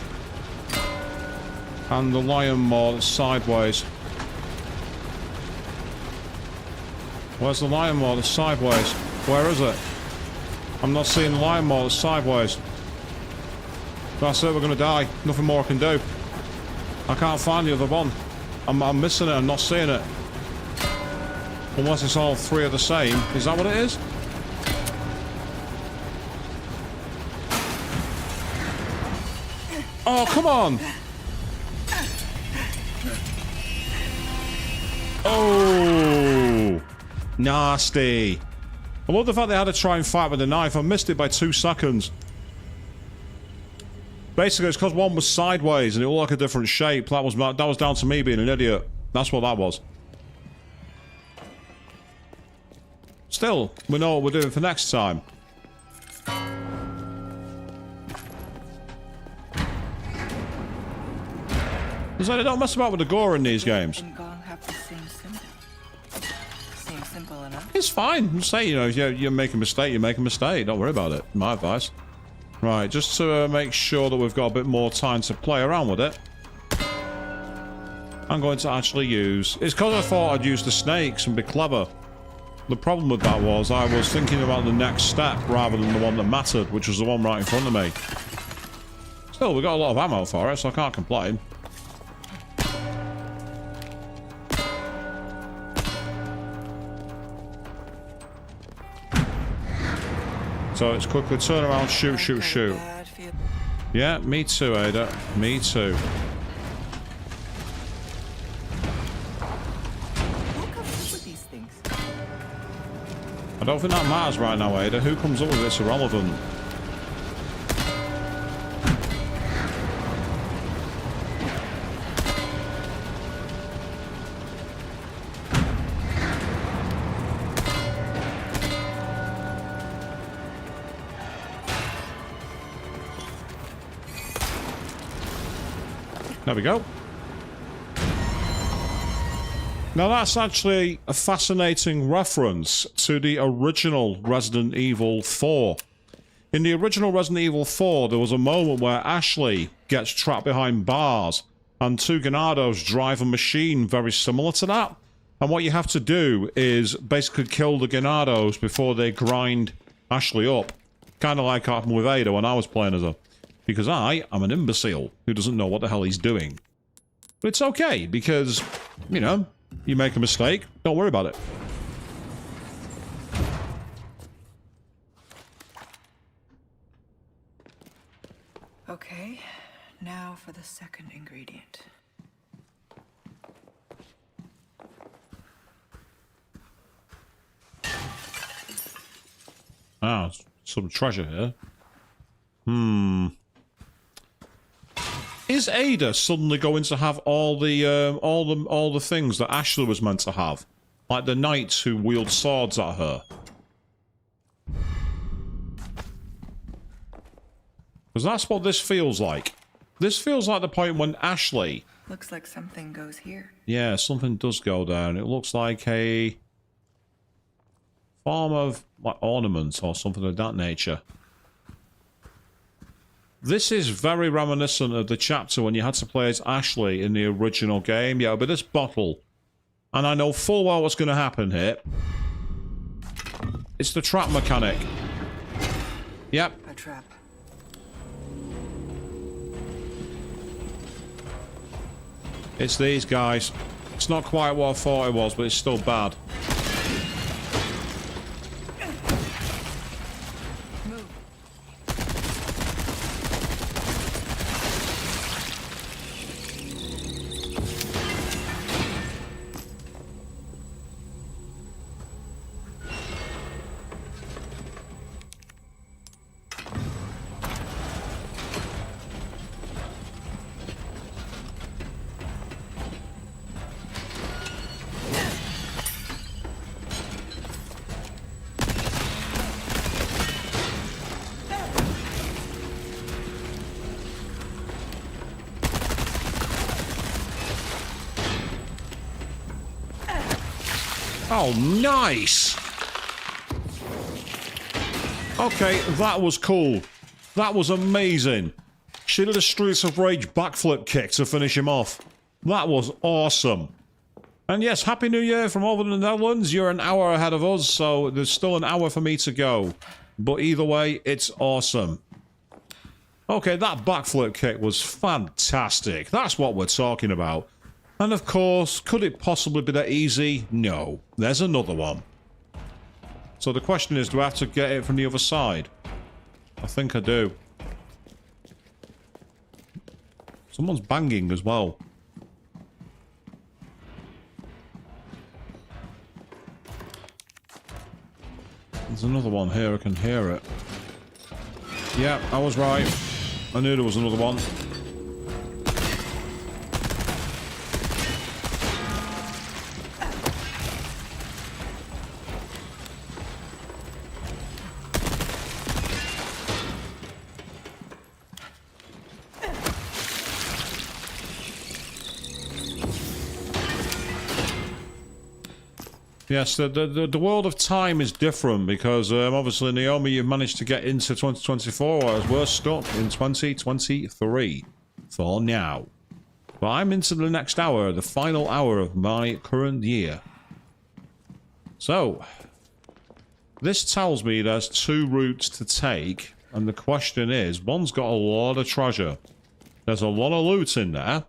[SPEAKER 1] And the lion maw that's sideways. Where's the lion maw that's sideways? Where is it? I'm not seeing the lion maw that's sideways. That's it, we're gonna die. Nothing more I can do. I can't find the other one. I'm missing it, I'm not seeing it. Unless it's all 3 are the same. Is that what it is? Oh, come on! Oh! Nasty. I love the fact they had to try and fight with a knife. I missed it by 2 seconds. Basically, it's because one was sideways and it looked like a different shape. That was down to me being an idiot. That's what that was. Still, we know what we're doing for next time. Because I don't mess about with the gore in these games.
[SPEAKER 8] And Gong have the same symbol. Seems simple enough.
[SPEAKER 1] It's fine. I'm saying, you know, if you make a mistake, you make a mistake. Don't worry about it. My advice. Right, just to make sure that we've got a bit more time to play around with it. I'm going to actually use... It's because I thought I'd use the snakes and be clever. The problem with that was I was thinking about the next step rather than the one that mattered, which was the one right in front of me. Still, we got a lot of ammo for it, so I can't complain. So it's quickly turn around, shoot, shoot, shoot. Yeah, me too, Ada. Me too. I don't think that matters right now, Ada. Who comes up with it's irrelevant. There we go. Now that's actually a fascinating reference to the original Resident Evil 4. In the original Resident Evil 4, there was a moment where Ashley gets trapped behind bars and two ganados drive a machine very similar to that. And what you have to do is basically kill the ganados before they grind Ashley up. Kind of like happened with Ada when I was playing as her. Because I am an imbecile who doesn't know what the hell he's doing. But it's okay, because, you know, you make a mistake, don't worry about it.
[SPEAKER 8] Okay, now for the second ingredient.
[SPEAKER 1] Ah, some treasure here. Is Ada suddenly going to have all the things that Ashley was meant to have, like the knights who wield swords at her? Because that's what this feels like. This feels like the point when Ashley.
[SPEAKER 8] Looks like something goes here.
[SPEAKER 1] Yeah, something does go down. It looks like a form of like ornament or something of that nature. This is very reminiscent of the chapter when you had to play as Ashley in the original game. Yeah, but this bottle. And I know full well what's going to happen here. It's the trap mechanic. Yep.
[SPEAKER 8] A trap.
[SPEAKER 1] It's these guys. It's not quite what I thought it was, but it's still bad. Oh, nice! Okay, that was cool. That was amazing. She did a Streets of Rage backflip kick to finish him off. That was awesome. And yes, Happy New Year from over in the Netherlands. You're an hour ahead of us, so there's still an hour for me to go. But either way, it's awesome. Okay, that backflip kick was fantastic. That's what we're talking about. And of course, could it possibly be that easy? No. There's another one. So the question is, do I have to get it from the other side? I think I do. Someone's banging as well. There's another one here, I can hear it. Yeah, I was right. I knew there was another one. Yes, the world of time is different because obviously, Naomi, you've managed to get into 2024, whereas we're stuck in 2023 for now. But I'm into the next hour, the final hour of my current year. So, this tells me there's 2 routes to take, and the question is, one's got a lot of treasure. There's a lot of loot in there,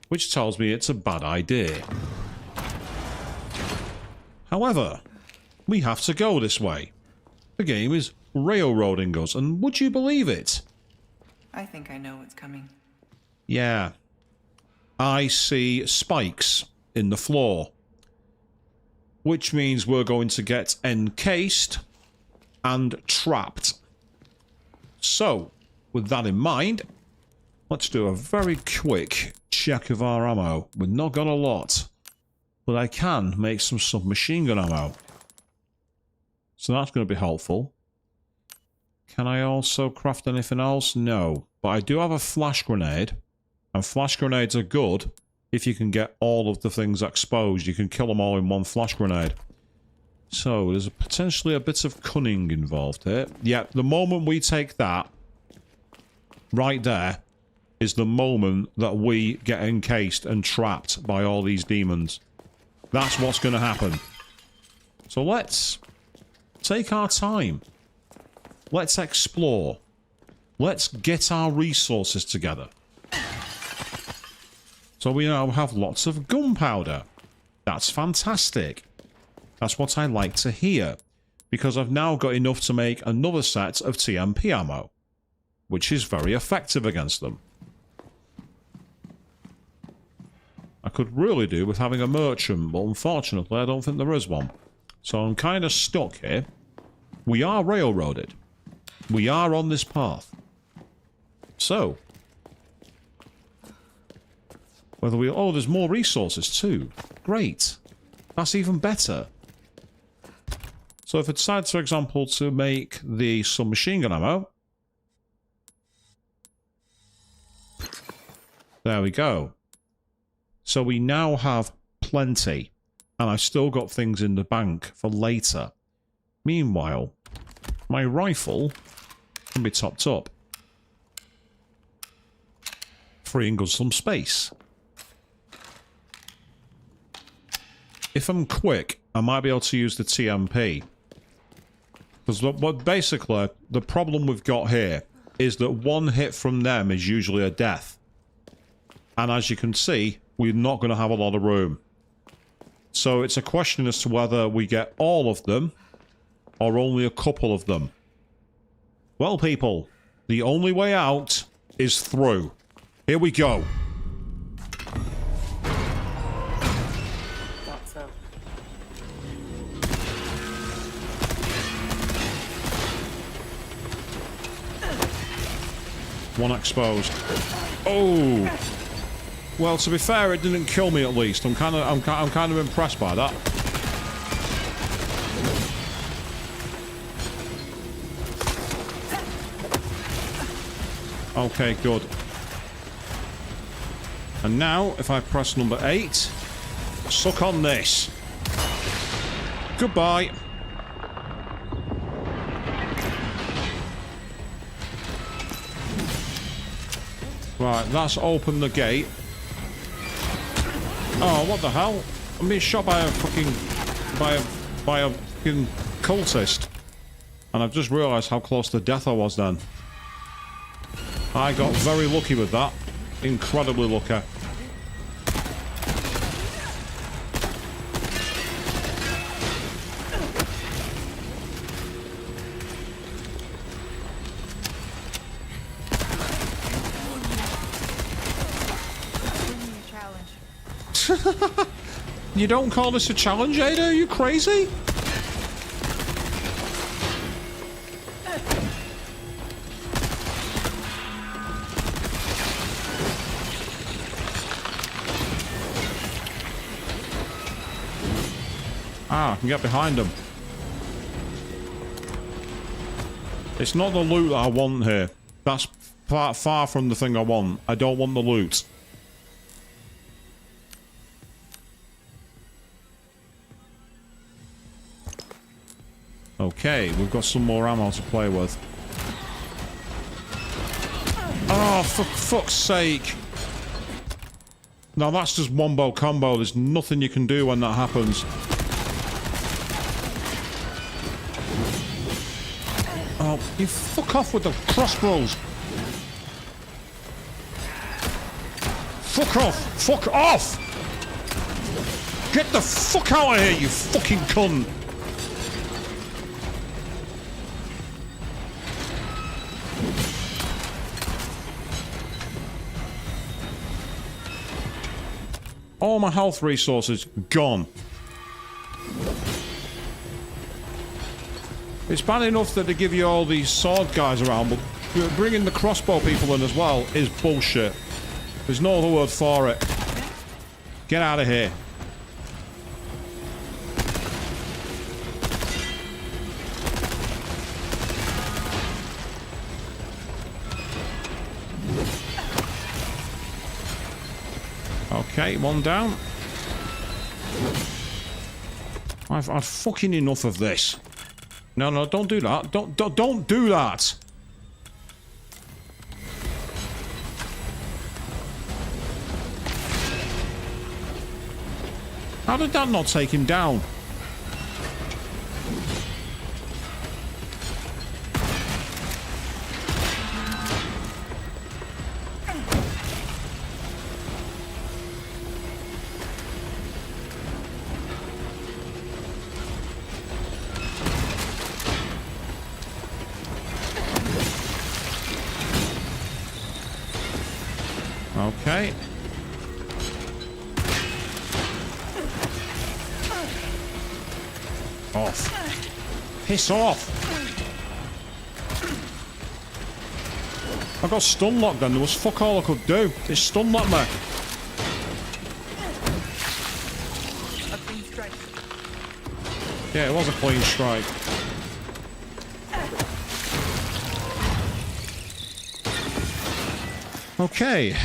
[SPEAKER 1] which tells me it's a bad idea. However, we have to go this way. The game is railroading us, and would you believe it?
[SPEAKER 8] I think I know what's coming.
[SPEAKER 1] Yeah. I see spikes in the floor. Which means we're going to get encased and trapped. So, with that in mind, let's do a very quick check of our ammo. We've not got a lot, but I can make some submachine gun ammo. So that's going to be helpful. Can I also craft anything else? No. But I do have a flash grenade. And flash grenades are good if you can get all of the things exposed. You can kill them all in one flash grenade. So there's potentially a bit of cunning involved here. Yeah, the moment we take that, right there, is the moment that we get encased and trapped by all these demons. That's what's going to happen. So let's take our time. Let's explore. Let's get our resources together. So we now have lots of gunpowder. That's fantastic. That's what I like to hear. Because I've now got enough to make another set of TMP ammo. Which is very effective against them. I could really do with having a merchant, but unfortunately I don't think there is one. So I'm kind of stuck here. We are railroaded. We are on this path. So, whether we... Oh, there's more resources too. Great. That's even better. So if I decide, for example, to make the submachine gun ammo... There we go. So we now have plenty. And I've still got things in the bank for later. Meanwhile, my rifle can be topped up. Freeing us some space. If I'm quick, I might be able to use the TMP. Because basically, the problem we've got here is that one hit from them is usually a death. And as you can see, we're not going to have a lot of room. So it's a question as to whether we get all of them or only a couple of them. Well, people, the only way out is through. Here we go.
[SPEAKER 8] Thought so.
[SPEAKER 1] One exposed. Oh. Well, to be fair, it didn't kill me at least. I'm kind of impressed by that. Okay, good. And now, if I press number 8, suck on this. Goodbye. Right, that's opened the gate. Oh, what the hell? I'm being shot by a fucking... by a fucking cultist. And I've just realised how close to death I was then. I got very lucky with that. Incredibly lucky. You don't call this a challenge, Ada? Are you crazy? Ah, I can get behind them. It's not the loot that I want here. That's far from the thing I want. I don't want the loot. Okay, we've got some more ammo to play with. Oh, for fuck's sake. Now that's just wombo combo. There's nothing you can do when that happens. Oh, you fuck off with the crossbows. Fuck off. Fuck off. Get the fuck out of here, you fucking cunt. All my health resources gone. It's bad enough that they give you all these sword guys around, but bringing the crossbow people in as well is bullshit. There's no other word for it. Get out of here. Okay, one down. I've had fucking enough of this. No, don't do that. Don't do that. How did that not take him down? Okay. Off. Piss off. I got stun locked then. There was fuck all I could do. It stun locked me.
[SPEAKER 3] A clean strike.
[SPEAKER 1] Yeah, it was a clean strike. Okay.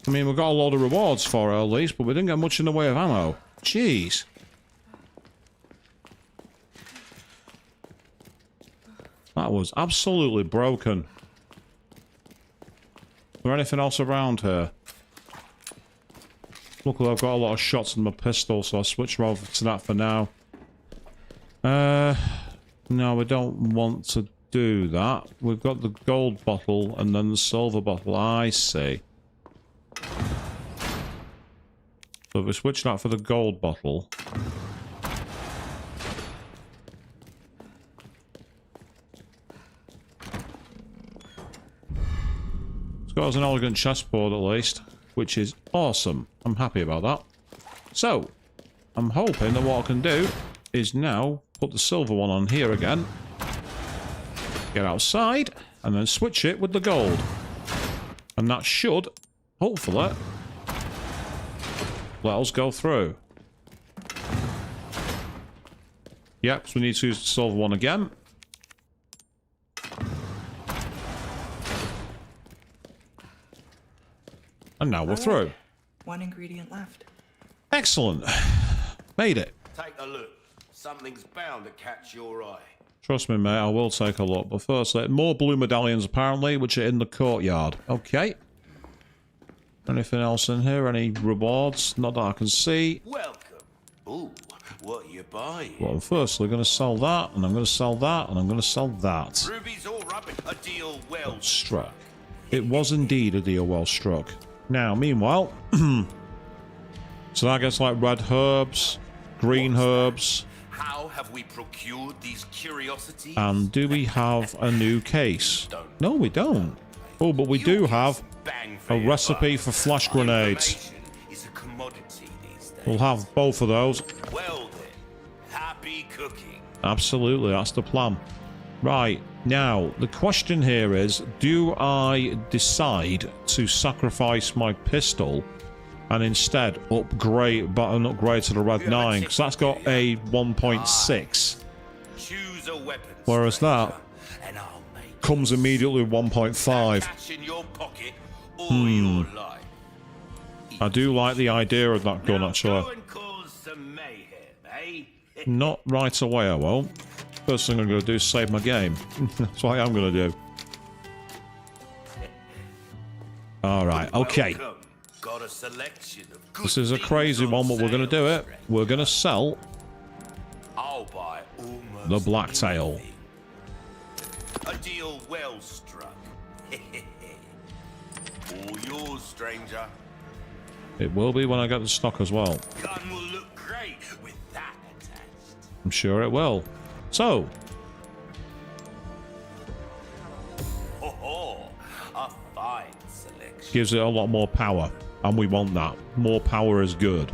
[SPEAKER 1] I mean, we got a lot of rewards for it at least, but we didn't get much in the way of ammo. Jeez. That was absolutely broken. Is there anything else around here? Luckily, I've got a lot of shots in my pistol, so I'll switch over to that for now. No, we don't want to do that. We've got the gold bottle and then the silver bottle. I see. So if we switch that for the gold bottle. It's got us an elegant chessboard at least, which is awesome. I'm happy about that. So, I'm hoping that what I can do is now put the silver one on here again. Get outside, and then switch it with the gold. And that should, hopefully, let us go through. Yep, so we need to use the silver one again. And now we're through.
[SPEAKER 4] One ingredient left.
[SPEAKER 1] Excellent. Made it.
[SPEAKER 5] Take a look. Something's bound to catch your eye.
[SPEAKER 1] Trust me, mate, I will take a look. But first, more blue medallions, apparently, which are in the courtyard. Okay. Anything else in here? Any rewards? Not that I can see.
[SPEAKER 5] Welcome. Ooh, what are you buying?
[SPEAKER 1] Well, I'm firstly going to sell that, and I'm going to sell that, and I'm going to sell that.
[SPEAKER 5] Ruby's all rubbish. A deal well
[SPEAKER 1] Struck. It was indeed a deal well struck. Now, meanwhile, so that gets like red herbs, green herbs.
[SPEAKER 5] How have we procured these curiosities?
[SPEAKER 1] And do we have a new case? No, we don't. Oh, but we do have a recipe for flash grenades.
[SPEAKER 5] Is a commodity these days.
[SPEAKER 1] We'll have both of those.
[SPEAKER 5] Well then, happy cooking.
[SPEAKER 1] Absolutely, that's the plan. Right, now, the question here is, do I decide to sacrifice my pistol and instead upgrade to the Red 9? Because that's got a 1.6.
[SPEAKER 5] Choose a weapon,
[SPEAKER 1] Whereas that
[SPEAKER 5] and I'll make
[SPEAKER 1] comes immediately with 1.5.
[SPEAKER 5] cash in your pocket all your life.
[SPEAKER 1] I do like the idea of that gun,
[SPEAKER 5] Now
[SPEAKER 1] actually.
[SPEAKER 5] go and cause some mayhem, eh?
[SPEAKER 1] Not right away, I won't. first thing I'm going to do is save my game. That's what I'm going to do. Alright, okay.
[SPEAKER 5] Got a selection of good
[SPEAKER 1] This is a
[SPEAKER 5] things
[SPEAKER 1] crazy
[SPEAKER 5] on
[SPEAKER 1] one, but we're going to do
[SPEAKER 5] sale,
[SPEAKER 1] it. We're going to sell
[SPEAKER 5] I'll buy almost
[SPEAKER 1] the blacktail.
[SPEAKER 5] anything. A deal well struck. All yours, stranger.
[SPEAKER 1] It will be when I get the stock as well.
[SPEAKER 5] Gun will look great with that attached.
[SPEAKER 1] I'm sure it will. So,
[SPEAKER 5] Oh, a fine selection.
[SPEAKER 1] gives it a lot more power. And we want that. More power is good.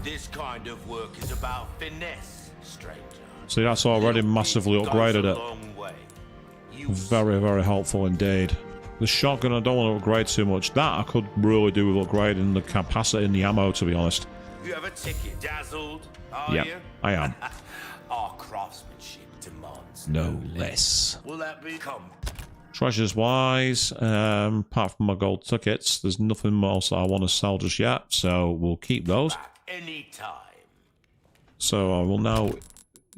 [SPEAKER 5] This kind of work is about finesse, stranger.
[SPEAKER 1] See, that's already massively upgraded
[SPEAKER 5] Goes a
[SPEAKER 1] it.
[SPEAKER 5] long way. You
[SPEAKER 1] Very, very helpful indeed. The shotgun, I don't want to upgrade too much. That I could really do with upgrading the capacity and the ammo, to be honest.
[SPEAKER 5] You have a ticket, dazzled, are
[SPEAKER 1] Yep,
[SPEAKER 5] you?
[SPEAKER 1] I am.
[SPEAKER 5] Our craftsmanship demands
[SPEAKER 1] No less.
[SPEAKER 5] Will that become
[SPEAKER 1] Treasures wise, apart from my gold tickets, there's nothing else I want to sell just yet, so we'll keep those.
[SPEAKER 5] any time?
[SPEAKER 1] So I will now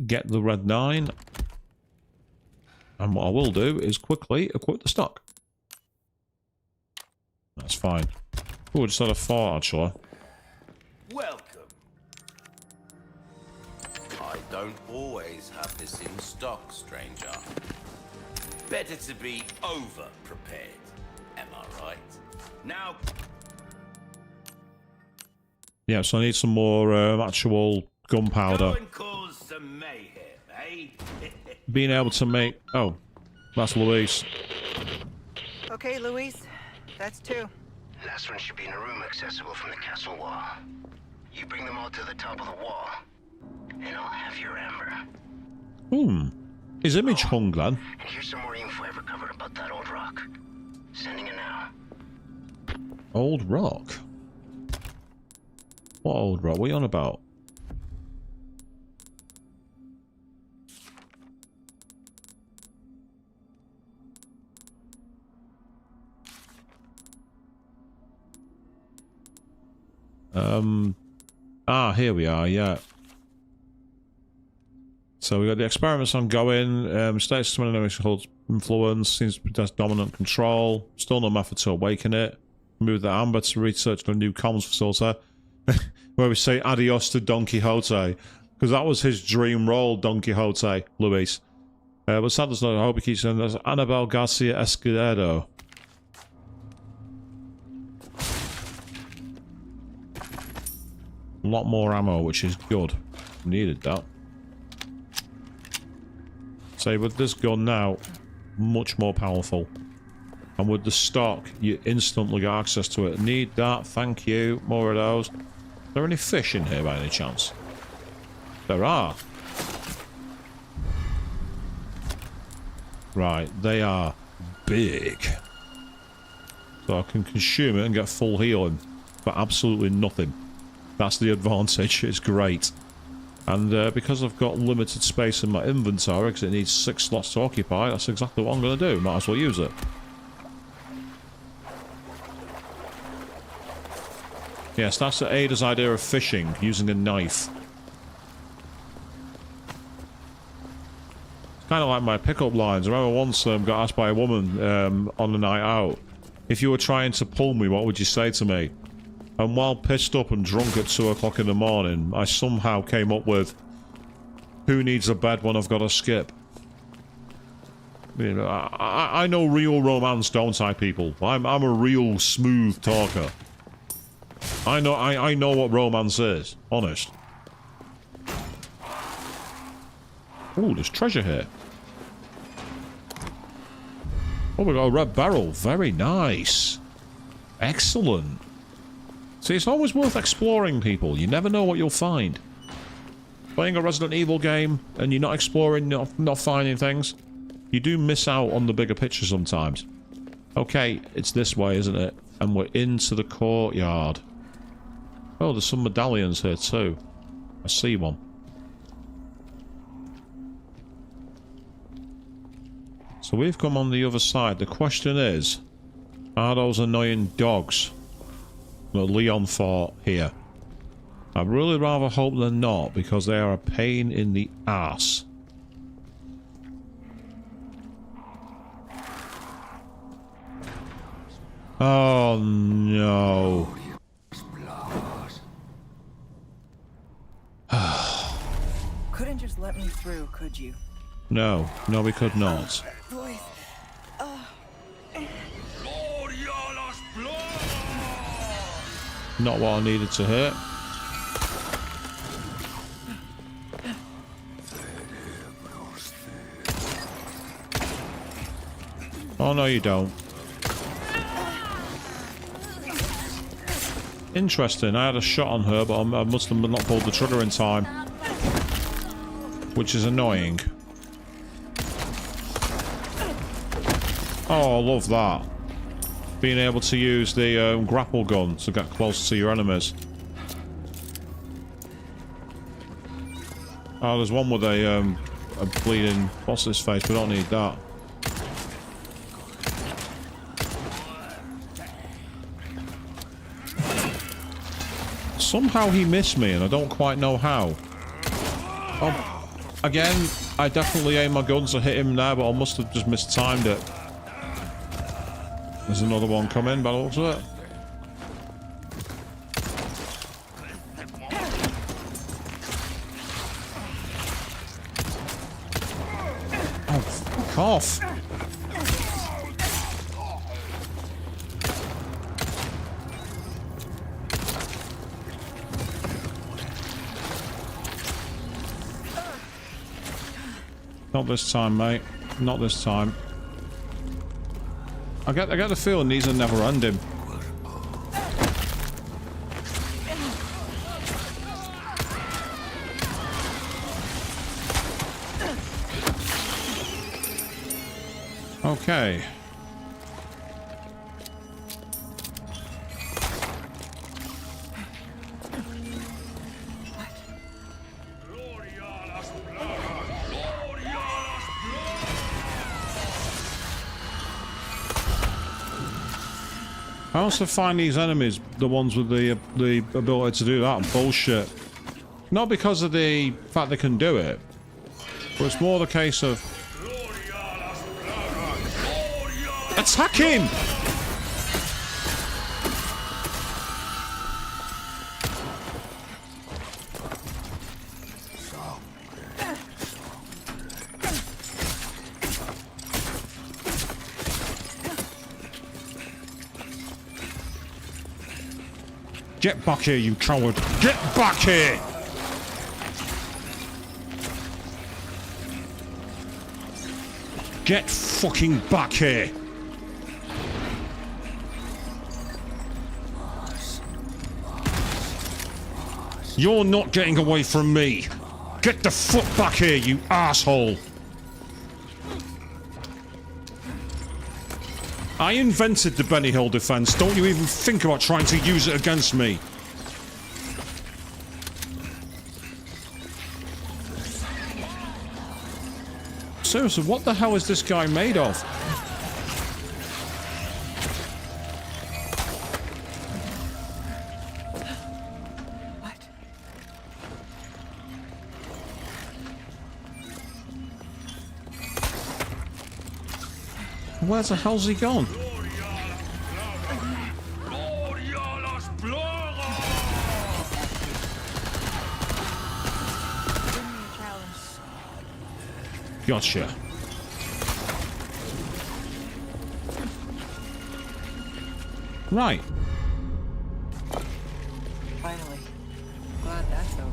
[SPEAKER 1] get the red 9. And what I will do is quickly equip the stock. That's fine. Oh, I just had a thought, actually.
[SPEAKER 5] Welcome. I don't always have this in stock, stranger. Better to be over-prepared, am I right? Now...
[SPEAKER 1] Yeah, so I need some more actual gunpowder.
[SPEAKER 5] Go and cause some mayhem, eh?
[SPEAKER 1] Being able to make... Oh, that's Luis.
[SPEAKER 8] Okay, Luis. That's 2.
[SPEAKER 9] Last one should be in a room accessible from the castle wall. You bring them all to the top of the wall, and I'll have your amber.
[SPEAKER 1] Is Image hung then?
[SPEAKER 9] And here's some more info I recovered about that old rock. Sending it now.
[SPEAKER 1] Old rock? What old rock? What are you on about? Here we are, yeah. So we got the experiments ongoing, status dynamics holds influence, seems to possess dominant control, still no method to awaken it. Move the amber to research the new comms facility, where we say adios to Don Quixote, because that was his dream role, Don Quixote, Luis. But sadly, I hope he keeps saying that's Annabel Garcia Escobedo. A lot more ammo, which is good. Needed that. So with this gun now, much more powerful. And with the stock, you instantly get access to it. Need that, thank you. More of those. Are there any fish in here by any chance? There are. Right, they are big. So I can consume it and get full healing for absolutely nothing. That's the advantage, it's great. And because I've got limited space in my inventory, because it needs 6 slots to occupy, that's exactly what I'm going to do. Might as well use it. Yes, that's Ada's idea of fishing, using a knife. It's kind of like my pickup lines. I remember once got asked by a woman on a night out, if you were trying to pull me, what would you say to me? And while pissed up and drunk at 2 o'clock in the morning, I somehow came up with, who needs a bed when I've got a skip? You know, I know real romance, don't I, people? I'm a real smooth talker. I know what romance is, honest. Oh, there's treasure here. Oh, we got a red barrel. Very nice. Excellent. See, it's always worth exploring, people. You never know what you'll find. Playing a Resident Evil game and you're not exploring, not finding things, you do miss out on the bigger picture sometimes. Okay, it's this way, isn't it? And we're into the courtyard. Oh, there's some medallions here too. I see one. So we've come on the other side. The question is, are those annoying dogs that Leon fought here? I'd really rather hope they're not, because they are a pain in the ass. Oh no.
[SPEAKER 4] Couldn't just let me through, could you?
[SPEAKER 1] No, no, we could not.
[SPEAKER 4] Boys.
[SPEAKER 1] Not what I needed to hit. Oh no, you don't. Interesting. I had a shot on her, but I must have not pulled the trigger in time, which is annoying. Oh, I love that. Being able to use the grapple gun to get close to your enemies. Oh, there's one with a bleeding what's his face. We don't need that. Somehow he missed me, and I don't quite know how. Oh, again, I definitely aimed my guns to hit him there, but I must have just mistimed it. There's another one coming by the looks of it. Oh, fuck off. Not this time, mate. Not this time. I get the feeling these are never ending. Okay. I also find these enemies, the ones with the ability to do that, bullshit. Not because of the fact they can do it, but it's more the case of... Attack him! Get back here, you coward! Get back here! Get fucking back here! You're not getting away from me! Get the fuck back here, you asshole! I invented the Benny Hill defense. Don't you even think about trying to use it against me. Seriously, what the hell is this guy made of? Where the hell's he gone? Gotcha. Right.
[SPEAKER 4] Finally. Glad that's over.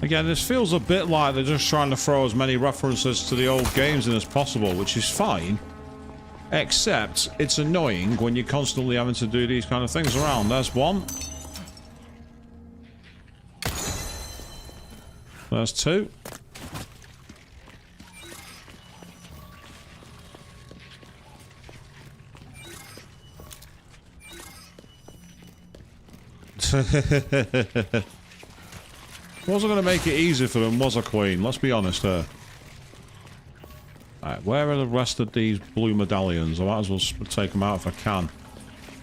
[SPEAKER 1] Again, this feels a bit like they're just trying to throw as many references to the old games in as possible, which is fine. Except, it's annoying when you're constantly having to do these kind of things around. There's one. There's two. Wasn't going to make it easy for them, was I, Queen? Let's be honest here. Alright, where are the rest of these blue medallions? I might as well take them out if I can.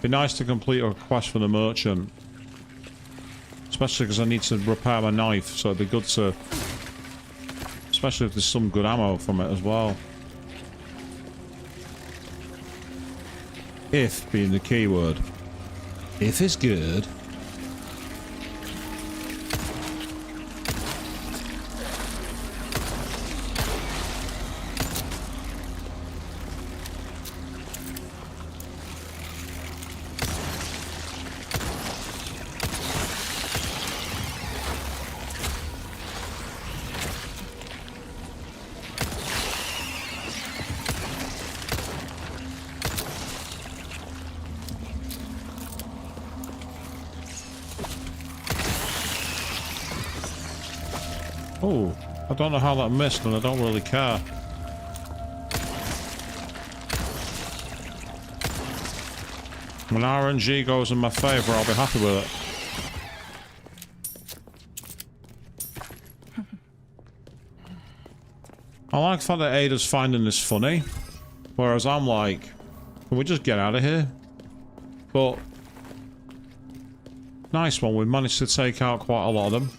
[SPEAKER 1] Be nice to complete a quest for the merchant. Especially because I need to repair my knife, so it'd be good to... Especially if there's some good ammo from it as well. If being the key word. If is good. Oh, I don't know how that missed, and I don't really care. When RNG goes in my favour, I'll be happy with it. I like the fact that Ada's finding this funny, whereas I'm like, can we just get out of here? But nice one, we managed to take out quite a lot of them.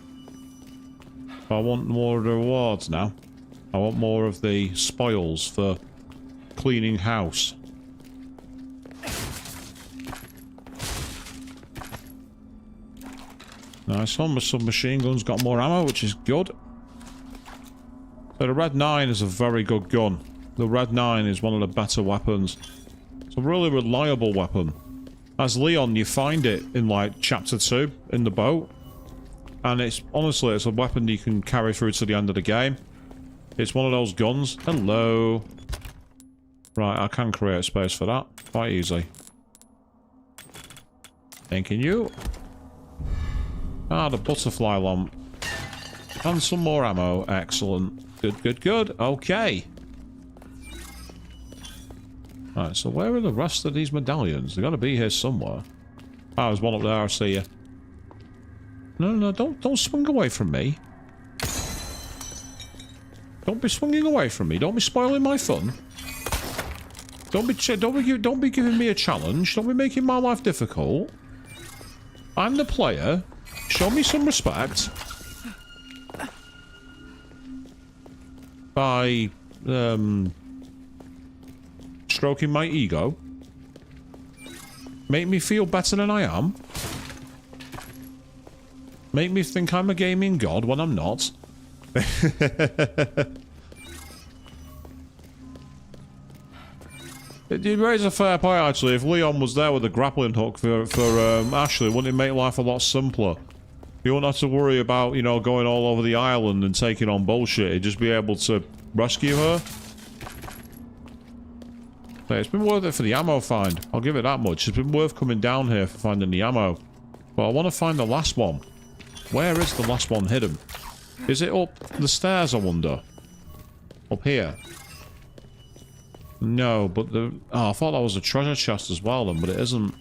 [SPEAKER 1] I want more of the rewards now. I want more of the spoils for cleaning house. Nice one, my submachine gun's got more ammo, which is good. So the Red 9 is a very good gun. The Red 9 is one of the better weapons. It's a really reliable weapon. As Leon, you find it in like chapter 2 in the boat. And it's, honestly, it's a weapon you can carry through to the end of the game. It's one of those guns. Hello. Right, I can create space for that. Quite easy. Thanking you. Ah, the butterfly lamp. And some more ammo. Excellent. Good, good, good. Okay. Right, so where are the rest of these medallions? They've got to be here somewhere. Ah, there's one up there. I see you. No, don't swing away from me. Don't be swinging away from me. Don't be spoiling my fun. Don't be giving me a challenge. Don't be making my life difficult. I'm the player. Show me some respect. By stroking my ego. Make me feel better than I am. Make me think I'm a gaming god when I'm not. It raises a fair point, actually. If Leon was there with a grappling hook for Ashley, wouldn't it make life a lot simpler? You wouldn't have to worry about, you know, going all over the island and taking on bullshit. You'd just be able to rescue her. But it's been worth it for the ammo find. I'll give it that much. It's been worth coming down here for finding the ammo. But I want to find the last one. Where is the last one hidden? Is it up the stairs, I wonder? Up here? No, but the... Oh, I thought that was a treasure chest as well then, but it isn't.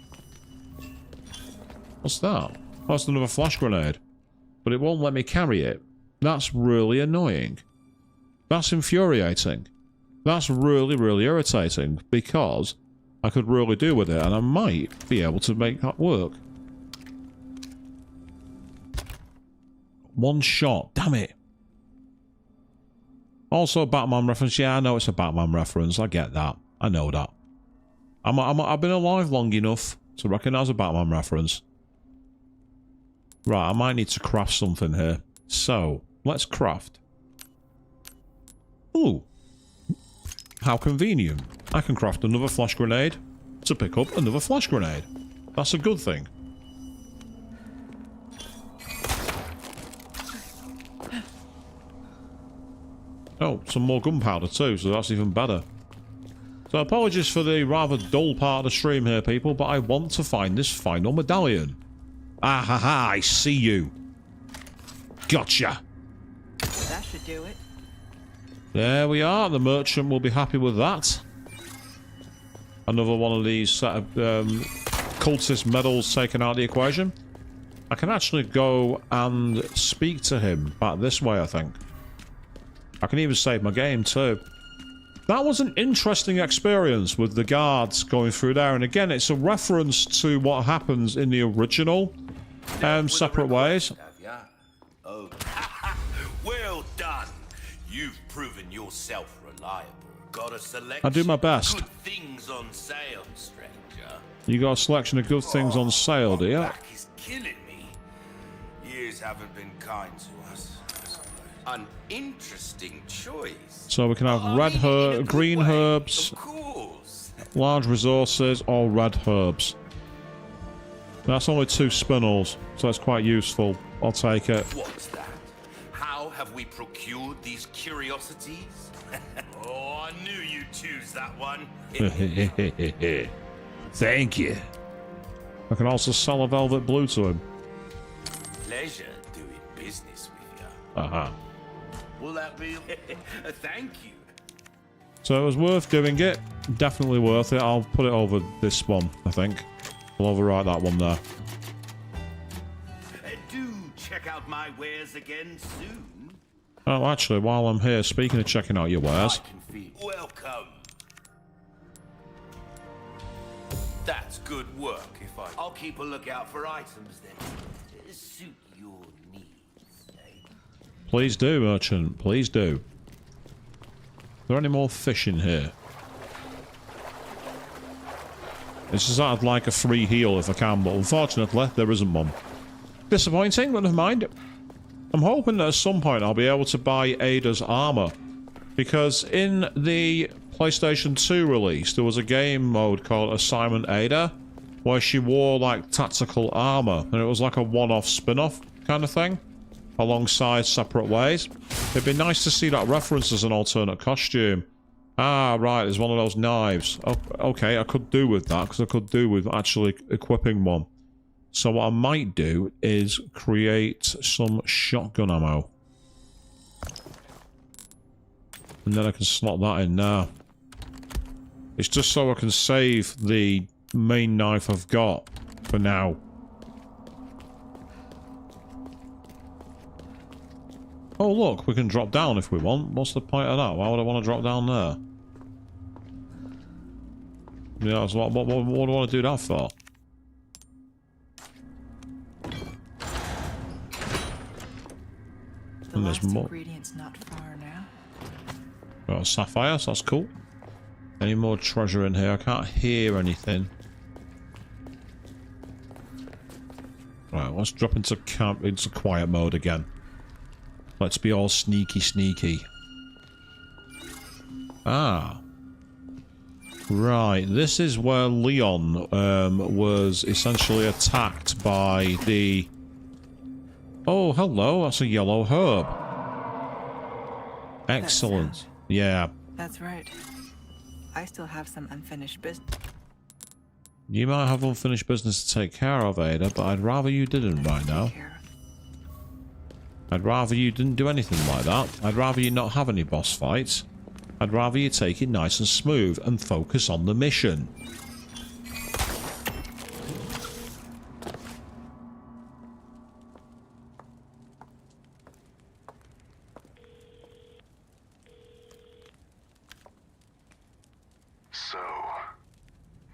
[SPEAKER 1] What's that? Oh, that's another flash grenade. But it won't let me carry it. That's really annoying. That's infuriating. That's really, really irritating, because I could really do with it, and I might be able to make that work. One shot. Damn it. Also a Batman reference. Yeah, I know it's a Batman reference. I get that. I know that. I've been alive long enough to recognise a Batman reference. Right, I might need to craft something here. So, let's craft. Ooh. How convenient. I can craft another flash grenade to pick up another flash grenade. That's a good thing. Oh, some more gunpowder too, so that's even better. So apologies for the rather dull part of the stream here, people, but I want to find this final medallion. Ah ha ha, I see you. Gotcha.
[SPEAKER 8] That should do it.
[SPEAKER 1] There we are, the merchant will be happy with that. Another one of these set of cultist medals taken out of the equation. I can actually go and speak to him back this way, I think. I can even save my game too. That was an interesting experience with the guards going through there, and again, it's a reference to what happens in the original Separate Ways.
[SPEAKER 5] Oh. Well done. You've proven yourself reliable. Got a selection.
[SPEAKER 1] I do my best.
[SPEAKER 5] Good things on sale, stranger.
[SPEAKER 1] You got a selection of good things on sale, do you?
[SPEAKER 5] Back is killing me. Years haven't been kind to us. An interesting choice.
[SPEAKER 1] So we can have green herbs,
[SPEAKER 5] Of course.
[SPEAKER 1] large resources, or red herbs. That's only 2 spinels, so that's quite useful. I'll take it.
[SPEAKER 5] What's that? How have we procured these curiosities? Oh, I knew you'd choose that one.
[SPEAKER 6] Thank you.
[SPEAKER 1] I can also sell a velvet blue to him.
[SPEAKER 5] Pleasure doing business with you.
[SPEAKER 1] Uh-huh.
[SPEAKER 5] Will that be? Thank you.
[SPEAKER 1] So it was worth doing it. Definitely worth it. I'll put it over this one, I think. I'll overwrite that one there.
[SPEAKER 5] Do check out my wares again soon.
[SPEAKER 1] Oh, actually, while I'm here, speaking of checking out your wares...
[SPEAKER 5] I can feel welcome. That's good work. I'll keep a lookout for items that suit your needs. Eh?
[SPEAKER 1] Please do, merchant. Please do. Are there any more fish in here? It's just that I'd like a free heal if I can, but unfortunately, there isn't one. Disappointing, but never mind. I'm hoping that at some point I'll be able to buy Ada's armor. Because in the PlayStation 2 release, there was a game mode called Assignment Ada, where she wore, like, tactical armor, and it was like a one-off spin-off kind of thing, alongside Separate Ways. It'd be nice to see that reference as an alternate costume. Ah, right, there's one of those knives. Oh, okay, I could do with that, because I could do with actually equipping one. So what I might do is create some shotgun ammo. And then I can slot that in now. It's just so I can save the main knife I've got for now. Oh look, we can drop down if we want. What's the point of that? Why would I want to drop down there? Yeah, so what do I want to do that for?
[SPEAKER 8] The last ingredient's not far now.
[SPEAKER 1] Got a sapphire, so that's cool. Any more treasure in here? I can't hear anything. Right, let's drop into quiet mode again. Let's be all sneaky. Ah. Right, this is where Leon was essentially attacked by the... Oh, hello, that's a yellow herb. Excellent. Yeah.
[SPEAKER 8] That's right. I still have some unfinished business.
[SPEAKER 1] You might have unfinished business to take care of, Ada, but I'd rather you didn't right now. I'd rather you didn't do anything like that. I'd rather you not have any boss fights. I'd rather you take it nice and smooth and focus on the mission.
[SPEAKER 2] So,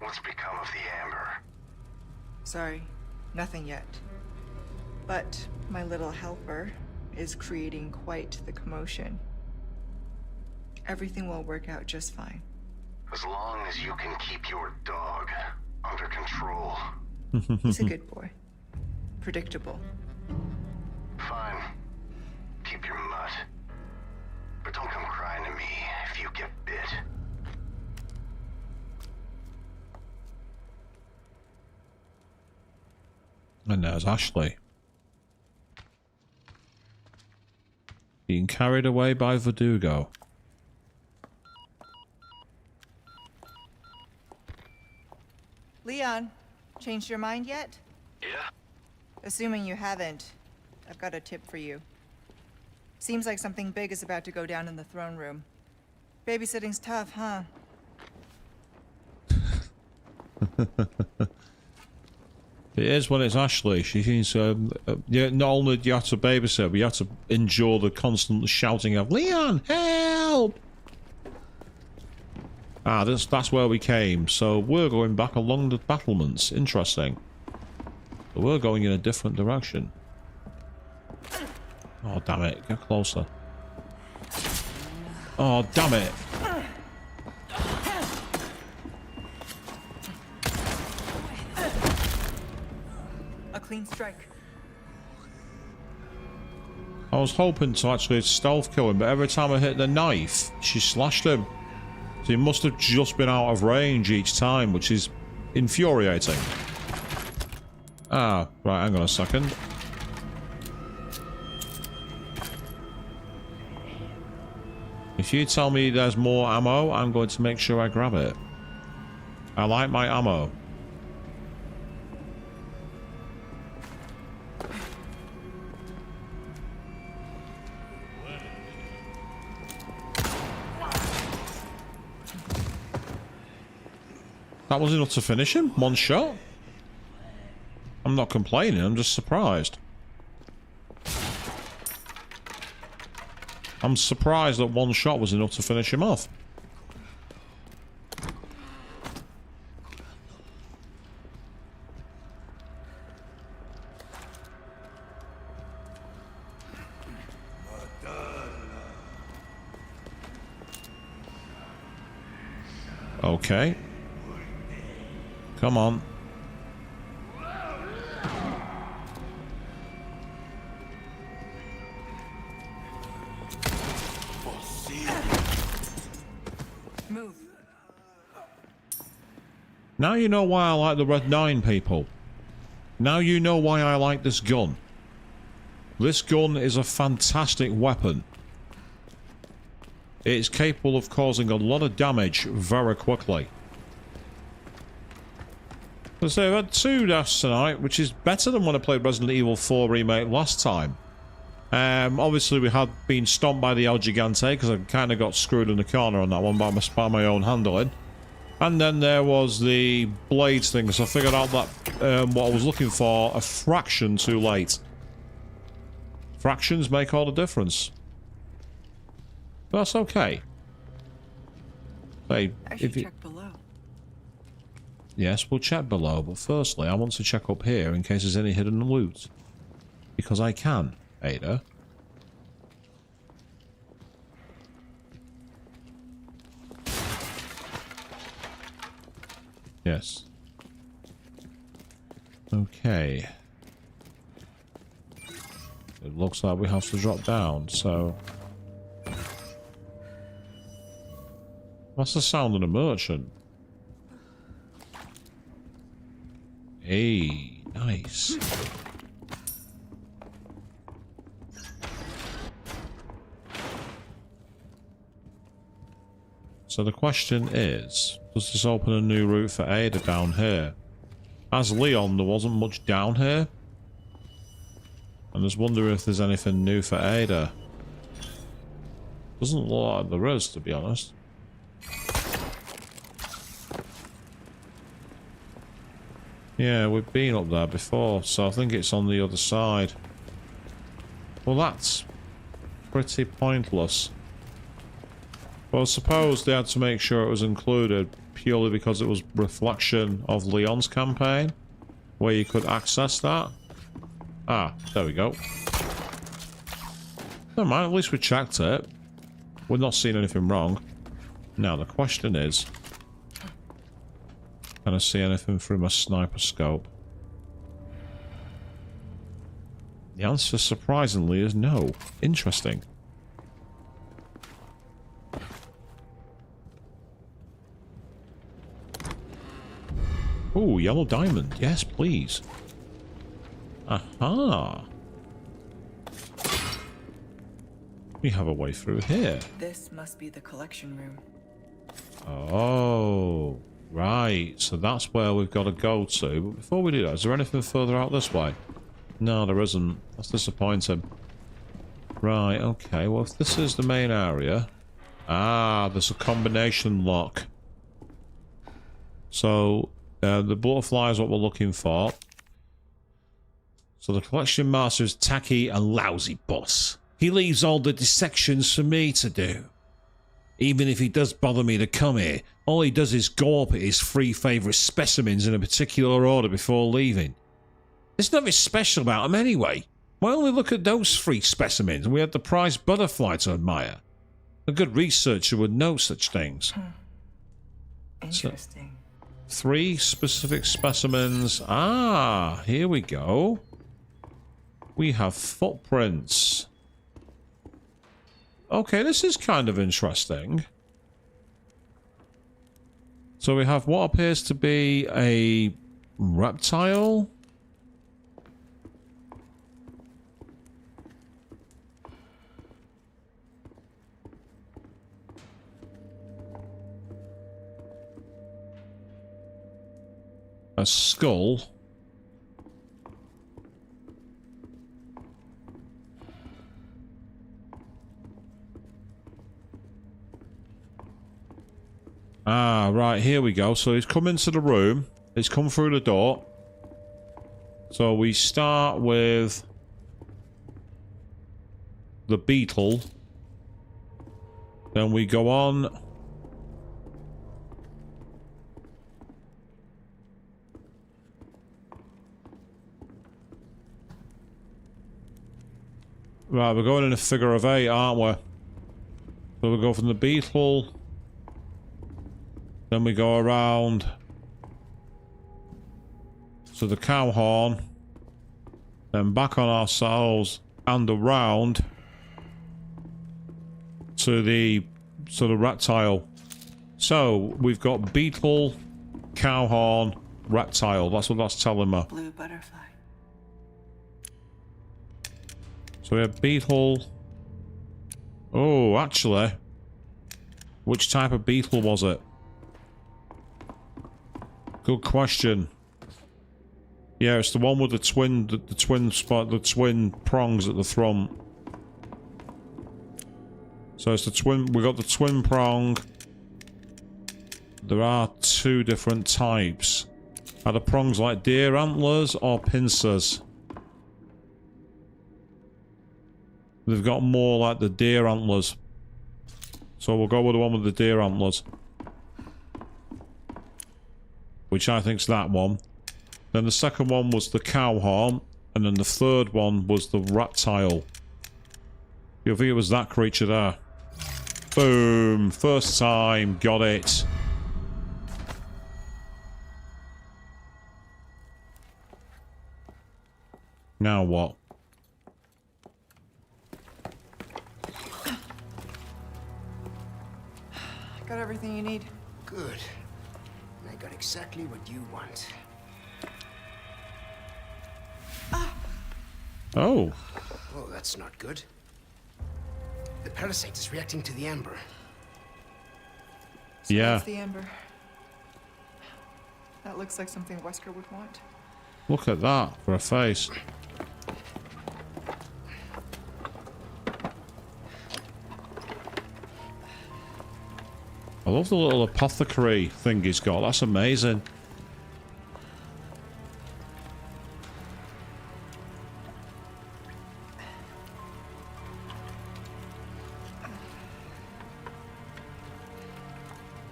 [SPEAKER 2] what's become of the amber?
[SPEAKER 8] Sorry, nothing yet. But my little helper is creating quite the commotion. Everything will work out just fine.
[SPEAKER 2] As long as you can keep your dog under control.
[SPEAKER 8] He's a good boy. Predictable.
[SPEAKER 2] Fine. Keep your mutt. But don't come crying to me if you get bit.
[SPEAKER 1] And there's Ashley. Being carried away by Verdugo.
[SPEAKER 8] Leon, changed your mind yet?
[SPEAKER 10] Yeah?
[SPEAKER 8] Assuming you haven't, I've got a tip for you. Seems like something big is about to go down in the throne room. Babysitting's tough, huh?
[SPEAKER 1] It is when it's Ashley. She seems yeah, not only do you have to babysit, but you have to endure the constant shouting of Leon, help! Ah, that's where we came. So we're going back along the battlements. Interesting. So we're going in a different direction. Oh, damn it. Get closer. Oh, damn it.
[SPEAKER 4] clean strike.
[SPEAKER 1] I was hoping to actually stealth kill him, but every time I hit the knife, she slashed him. So he must have just been out of range each time, which is infuriating. Ah, right, hang on a second. If you tell me there's more ammo, I'm going to make sure I grab it. I like my ammo. That was enough to finish him? One shot? I'm not complaining, I'm just surprised. I'm surprised that one shot was enough to finish him off. Okay. Come on.
[SPEAKER 4] Move.
[SPEAKER 1] Now you know why I like the Red 9, people. Now you know why I like this gun. This gun is a fantastic weapon. It's capable of causing a lot of damage very quickly. So I've had 2 deaths tonight, which is better than when I played Resident Evil 4 Remake last time. Obviously we had been stomped by the El Gigante because I kind of got screwed in the corner on that one by my own handling. And then there was the blades thing, so I figured out that what I was looking for a fraction too late. Fractions make all the difference. But that's okay. Hey,
[SPEAKER 4] I should check below.
[SPEAKER 1] Yes, we'll check below, but firstly, I want to check up here in case there's any hidden loot. Because I can, Ada. Yes. Okay. It looks like we have to drop down, so... What's the sound of a merchant? Hey, nice. So the question is, does this open a new route for Ada down here? As Leon, there wasn't much down here. I'm just wondering if there's anything new for Ada. Doesn't look like there is, to be honest. Yeah, we've been up there before, so I think it's on the other side. Well, that's pretty pointless. Well, I suppose they had to make sure it was included purely because it was reflection of Leon's campaign, where you could access that. Ah, there we go. Never mind, at least we checked it. We're not seeing anything wrong. Now, the question is... Can I see anything through my sniper scope? The answer, surprisingly, is no. Interesting. Ooh, yellow diamond. Yes, please. Aha. We have a way through here.
[SPEAKER 4] This must be the collection room.
[SPEAKER 1] Oh, right. So that's where we've got to go to. But before we do that, is there anything further out this way? No, there isn't. That's disappointing. Right, okay. Well, if this is the main area... Ah, there's a combination lock. So, the butterfly is what we're looking for. So the collection master is tacky and lousy boss. He leaves all the dissections for me to do. Even if he does bother me to come here, all he does is go up at his 3 favourite specimens in a particular order before leaving. There's nothing special about them anyway. Why only look at those 3 specimens and we had the prized butterfly to admire? A good researcher would know such things.
[SPEAKER 4] Interesting.
[SPEAKER 1] 3 specific specimens. Ah, here we go. We have footprints. Okay, this is kind of interesting. So we have what appears to be a reptile. A skull. Ah, right, here we go. So he's come into the room. He's come through the door. So we start with the beetle. Then we go on. Right, we're going in a figure of 8, aren't we? So we go from the beetle. Then we go around to the cow horn. Then back on ourselves and around to the reptile. So we've got beetle, cow horn, reptile. That's what that's telling me.
[SPEAKER 4] Blue butterfly.
[SPEAKER 1] So we have beetle. Oh, actually, which type of beetle was it? Good question. Yeah, it's the one with the twin prongs at the front. So it's the twin. We got the twin prong. There are 2 different types. Are the prongs like deer antlers or pincers? They've got more like the deer antlers. So we'll go with the one with the deer antlers. Which I think's that one. Then the second one was the cow horn. And then the third one was the reptile. You think it was that creature there? Boom! First time, got it. Now what?
[SPEAKER 8] Got everything you need.
[SPEAKER 9] Good. I got exactly what you want.
[SPEAKER 1] Oh.
[SPEAKER 9] Oh, that's not good. The parasite is reacting to the amber.
[SPEAKER 8] So
[SPEAKER 1] Yeah.
[SPEAKER 8] that's the amber. That looks like something Wesker would want.
[SPEAKER 1] Look at that for a face. I love the little apothecary thing he's got. That's amazing.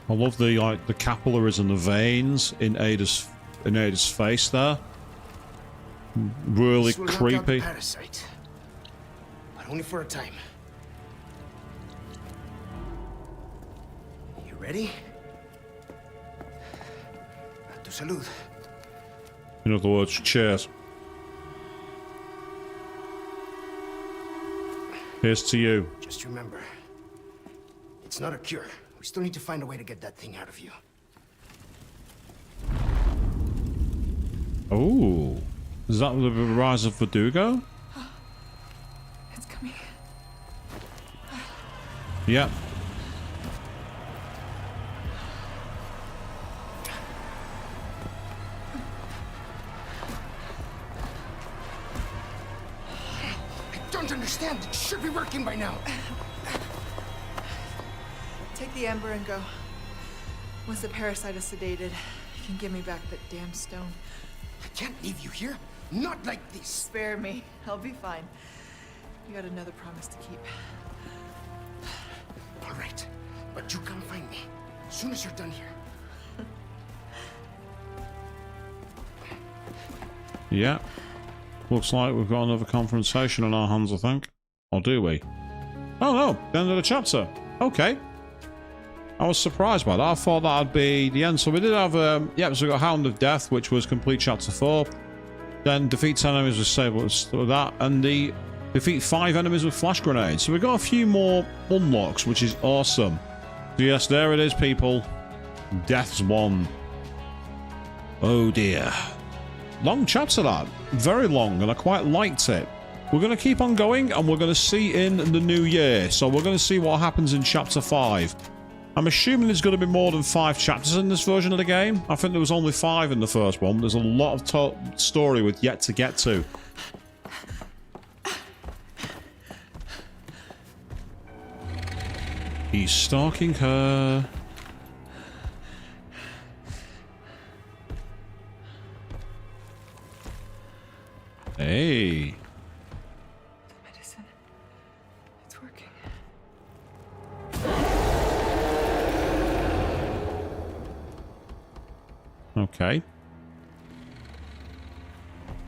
[SPEAKER 1] I love the the capillaries and the veins in Ada's face there. Really
[SPEAKER 9] This will knock out the
[SPEAKER 1] creepy.
[SPEAKER 9] parasite, but only for a time. You ready? A tu salud.
[SPEAKER 1] In other words, cheers. Here's to you.
[SPEAKER 9] Just remember, it's not a cure. We still need to find a way to get that thing out of you.
[SPEAKER 1] Oh, is that the rise of Verdugo?
[SPEAKER 8] It's coming.
[SPEAKER 1] Yep.
[SPEAKER 9] I don't understand. It should be working by now.
[SPEAKER 8] Take the amber and go. Once the parasite is sedated, you can give me back that damn stone.
[SPEAKER 9] I can't leave you here. Not like this.
[SPEAKER 8] Spare me. I'll be fine. You got another promise to keep.
[SPEAKER 9] All right, but you come find me as soon as you're done here.
[SPEAKER 1] Yeah. Looks like we've got another confrontation on our hands, I think. Or do we? Oh no, the end of the chapter. Okay. I was surprised by that. I thought that'd be the end. So we did have, yeah, so we got Hound of Death, which was complete chapter 4. Then defeat 10 enemies with sables with that, and the defeat 5 enemies with flash grenades. So we got a few more unlocks, which is awesome. So yes, there it is, people. Death's won. Oh dear. Long chapter that. Very long, and I quite liked it. We're going to keep on going, and we're going to see in the new year. So we're going to see what happens in chapter 5. I'm assuming there's going to be more than 5 chapters in this version of the game. I think there was only 5 in the first one. There's a lot of story with yet to get to. He's stalking her. Hey.
[SPEAKER 4] Medicine. It's working.
[SPEAKER 1] Okay.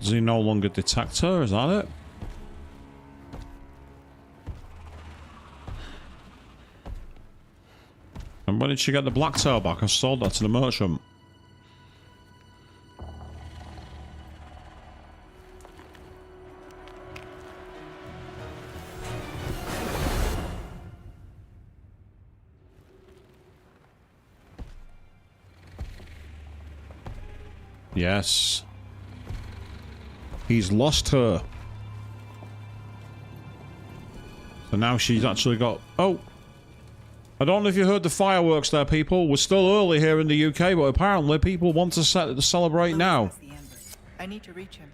[SPEAKER 1] Does he no longer detect her? Is that it? And when did she get the black tail back? I sold that to the merchant. Yes. He's lost her. So now she's actually got... Oh! I don't know if you heard the fireworks there, people. We're still early here in the UK, but apparently people want to celebrate now.
[SPEAKER 8] I need to reach him.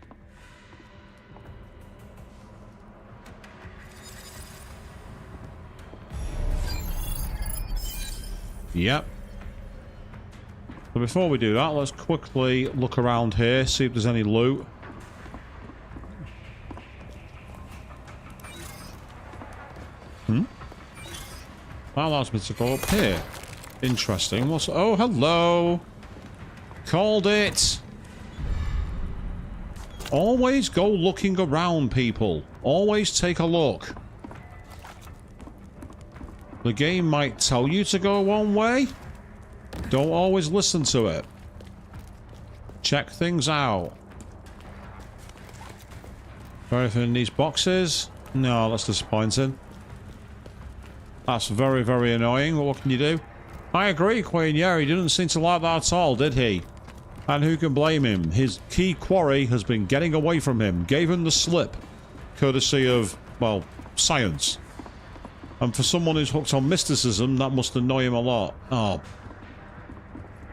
[SPEAKER 1] Yep. So before we do that, let's quickly look around here, see if there's any loot. That allows me to go up here. Interesting. What's... Oh, hello. Called it. Always go looking around, people. Always take a look. The game might tell you to go one way. Don't always listen to it. Check things out. Anything in these boxes? No, that's disappointing. That's very, very annoying, but what can you do? I agree, Queen. Yeah, he didn't seem to like that at all, did he? And who can blame him? His key quarry has been getting away from him. Gave him the slip. Courtesy of, well, science. And for someone who's hooked on mysticism, that must annoy him a lot. Oh.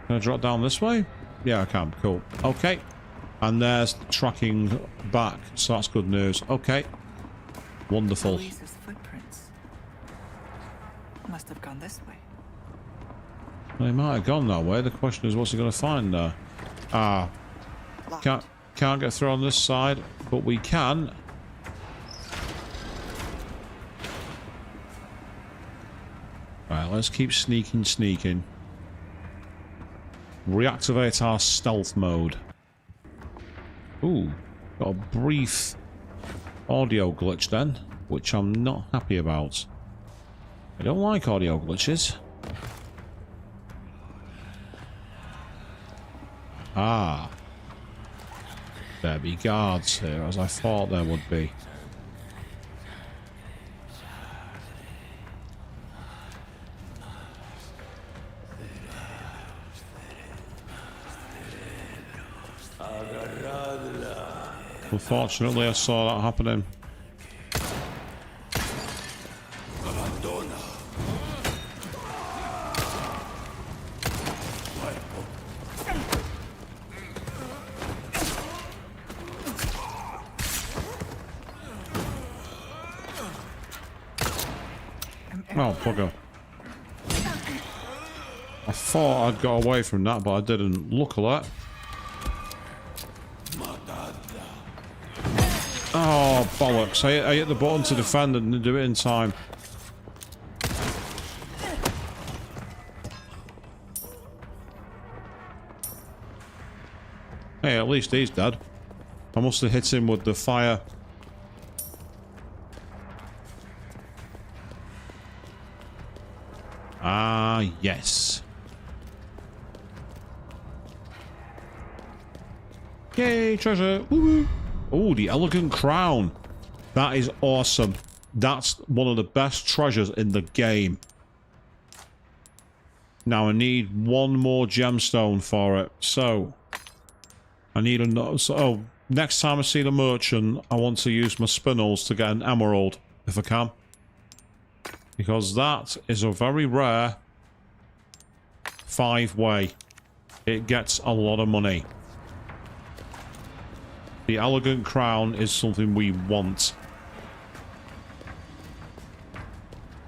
[SPEAKER 1] Can I drop down this way? Yeah, I can. Cool. Okay. And there's the tracking back. So that's good news. Okay. Wonderful.
[SPEAKER 4] Police's footprints. Must have gone this way.
[SPEAKER 1] Well, he might have gone that way. The question is, what's he going to find there? Ah. Can't get through on this side, but we can. Right, let's keep sneaking. Reactivate our stealth mode. Ooh, got a brief audio glitch then, which I'm not happy about. I don't like audio glitches. Ah. There be guards here, as I thought there would be. Unfortunately, I saw that happening. Oh, bugger. I thought I'd got away from that, but I didn't. Look at that. Oh, bollocks. I hit the button to defend and didn't do it in time. Hey, at least he's dead. I must have hit him with the fire. Ah. Ah, yes. Yay, treasure. Woo-woo. Oh, the elegant crown. That is awesome. That's one of the best treasures in the game. Now I need one more gemstone for it. So I need another. So next time I see the merchant, I want to use my spinels to get an emerald if I can. Because that is a very rare 5-way. It gets a lot of money. The elegant crown is something we want.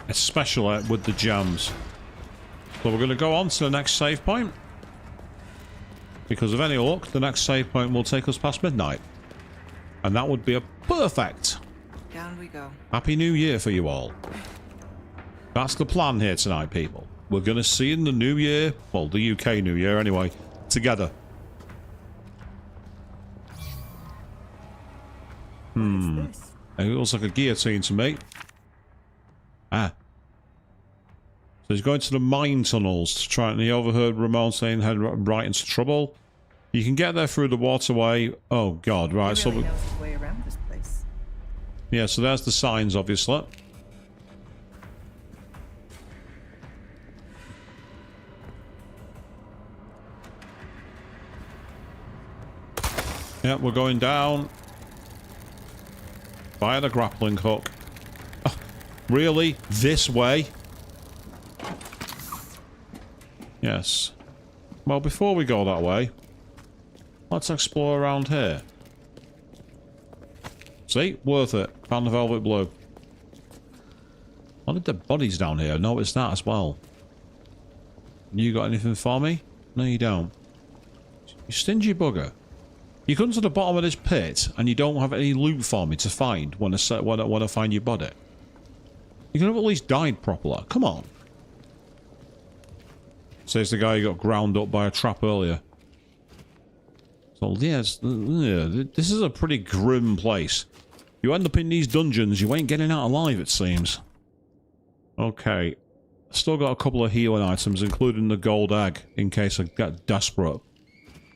[SPEAKER 1] Especially with the gems. So we're going to go on to the next save point. Because of any luck, the next save point will take us past midnight. And that would be a perfect.
[SPEAKER 8] Down we go.
[SPEAKER 1] Happy New Year for you all. That's the plan here tonight, people. We're going to see in the new year, well, the UK New Year anyway, together. It looks like a guillotine to me. Ah. So he's going to the mine tunnels to try, and he overheard Ramon saying head right into trouble. You can get there through the waterway. Oh God, right.
[SPEAKER 8] He really knows his way around this place.
[SPEAKER 1] Yeah, so there's the signs, obviously. Yeah, we're going down via the grappling hook. Oh, really? This way? Yes. Well, before we go that way, let's explore around here. See? Worth it. Found the velvet blue. What are the bodies down here? I noticed that as well. You got anything for me? No, you don't. You stingy bugger. You come to the bottom of this pit and you don't have any loot for me to find when I find your body. You could have at least died properly. Come on. Says the guy who got ground up by a trap earlier. So yes, this is a pretty grim place. You end up in these dungeons, you ain't getting out alive, it seems. Okay. Still got a couple of healing items, including the gold egg, in case I get desperate.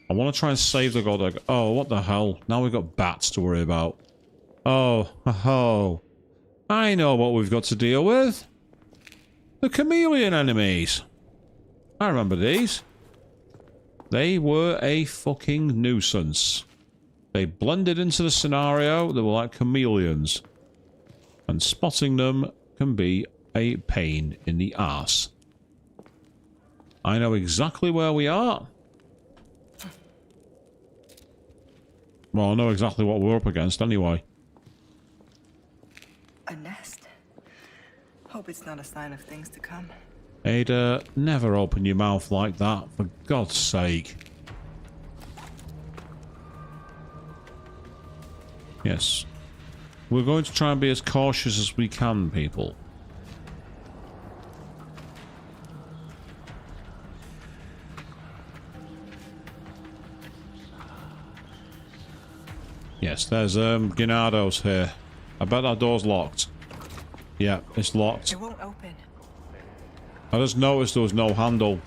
[SPEAKER 1] I want to try and save the gold egg. Oh, what the hell? Now we've got bats to worry about. Oh. I know what we've got to deal with. The chameleon enemies. I remember these. They were a fucking nuisance. They blended into the scenario. They were like chameleons. And spotting them can be a pain in the arse. I know exactly where we are. Well, I know exactly what we're up against anyway.
[SPEAKER 4] A nest. Hope it's not a sign of things to come.
[SPEAKER 1] Ada, never open your mouth like that, for God's sake. Yes. We're going to try and be as cautious as we can, people. Yes, there's ganados here. I bet that door's locked. Yeah, it's locked.
[SPEAKER 4] It won't open.
[SPEAKER 1] I just noticed there was no handle.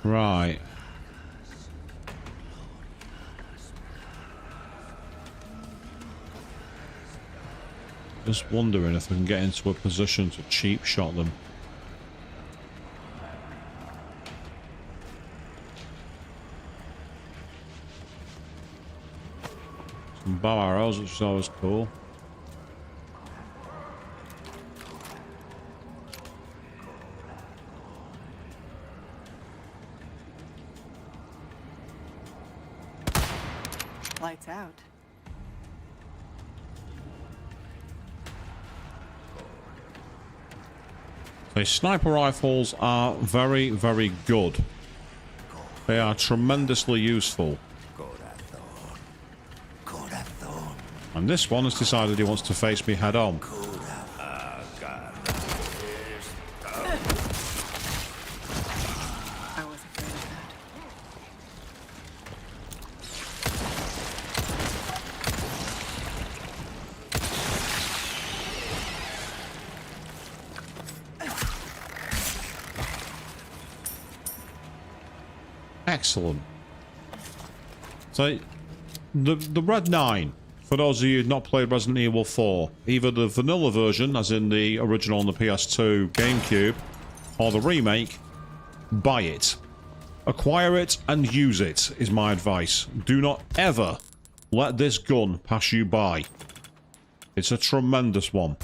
[SPEAKER 1] Right. Just wondering if I can get into a position to cheap shot them. Some bow arrows, which is always cool.
[SPEAKER 4] Lights out.
[SPEAKER 1] The sniper rifles are very, very good. They are tremendously useful. And this one has decided he wants to face me head on.
[SPEAKER 4] I was afraid of that.
[SPEAKER 1] Excellent. So, the Red 9, for those of you who've not played Resident Evil 4, either the vanilla version, as in the original on the PS2 GameCube, or the remake, buy it. Acquire it and use it, is my advice. Do not ever let this gun pass you by. It's a tremendous one.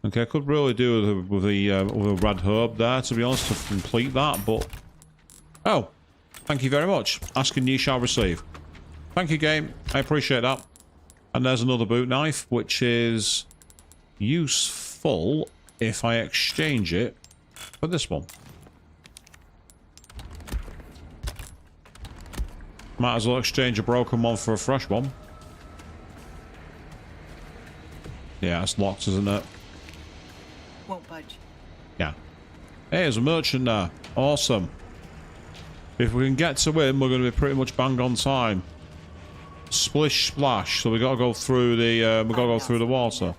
[SPEAKER 1] Okay, I could really do with a red herb there, to be honest, to complete that, but... Oh, thank you very much. Ask and ye shall receive. Thank you, game. I appreciate that. And there's another boot knife, which is useful if I exchange it for this one. Might as well exchange a broken one for a fresh one. Yeah, it's locked, isn't it?
[SPEAKER 4] Won't budge.
[SPEAKER 1] Yeah. Hey, there's a merchant there. Awesome. If we can get to him, we're going to be pretty much bang on time. Splish splash. So we got to go through the the water.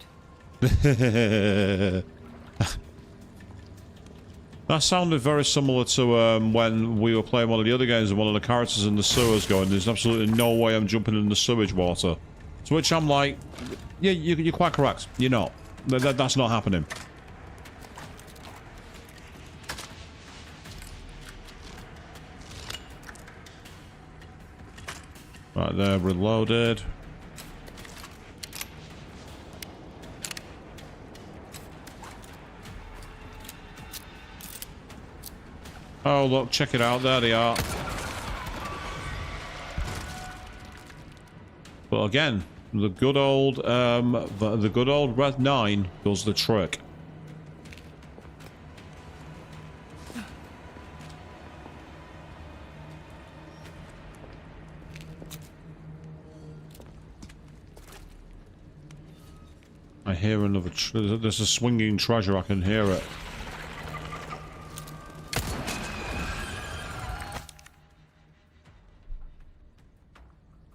[SPEAKER 1] That sounded very similar to when we were playing one of the other games and one of the characters in the sewers going, there's absolutely no way I'm jumping in the sewage water. To which I'm like, yeah, you're quite correct. You're not. That's not happening. Right there, reloaded. Oh look, check it out, there they are. But again, the good old Red 9 does the trick. I hear another... there's a swinging treasure, I can hear it.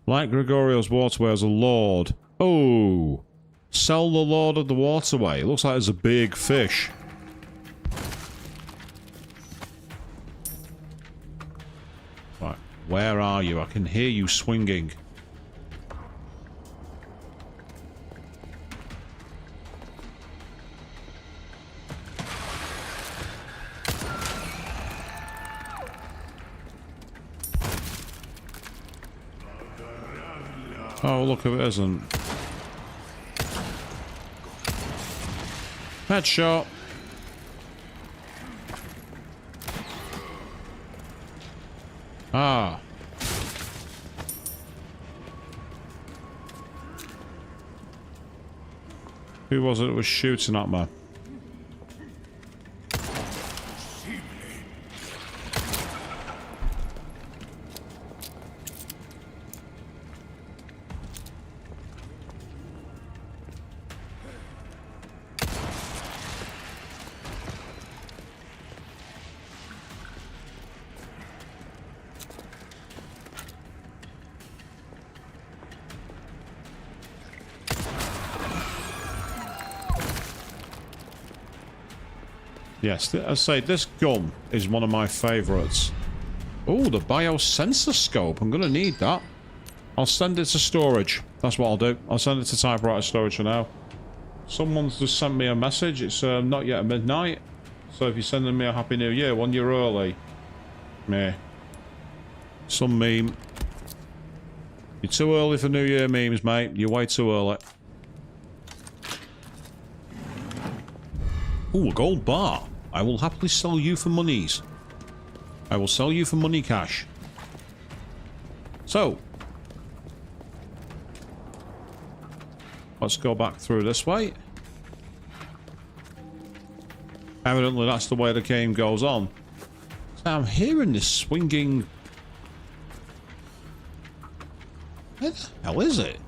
[SPEAKER 1] Like Gregorio's waterway as a lord. Oh! Sell the lord of the waterway. It looks like there's a big fish. Right, where are you? I can hear you swinging. Oh, look if it isn't. Headshot. Ah. Who was it that was shooting at me? Yes, I say this gun is one of my favourites. Oh, the biosensor scope. I'm going to need that. I'll send it to storage. That's what I'll do. I'll send it to typewriter storage for now. Someone's just sent me a message. It's not yet midnight. So if you're sending me a Happy New Year, 1 year early. Meh. Some meme. You're too early for New Year memes, mate. You're way too early. Ooh, a gold bar. I will happily sell you for monies. I will sell you for money cash. So. Let's go back through this way. Evidently that's the way the game goes on. So I'm hearing this swinging... Where the hell is it?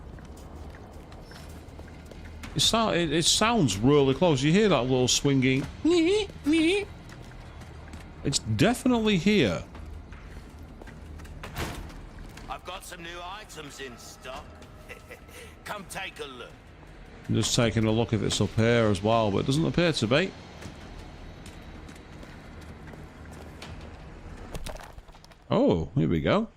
[SPEAKER 1] It sounds really close. You hear that little swinging... It's definitely here.
[SPEAKER 5] I've got some new items in stock. Come take a look.
[SPEAKER 1] I'm just taking a look if it's up here as well, but it doesn't appear to be. Oh, here we go.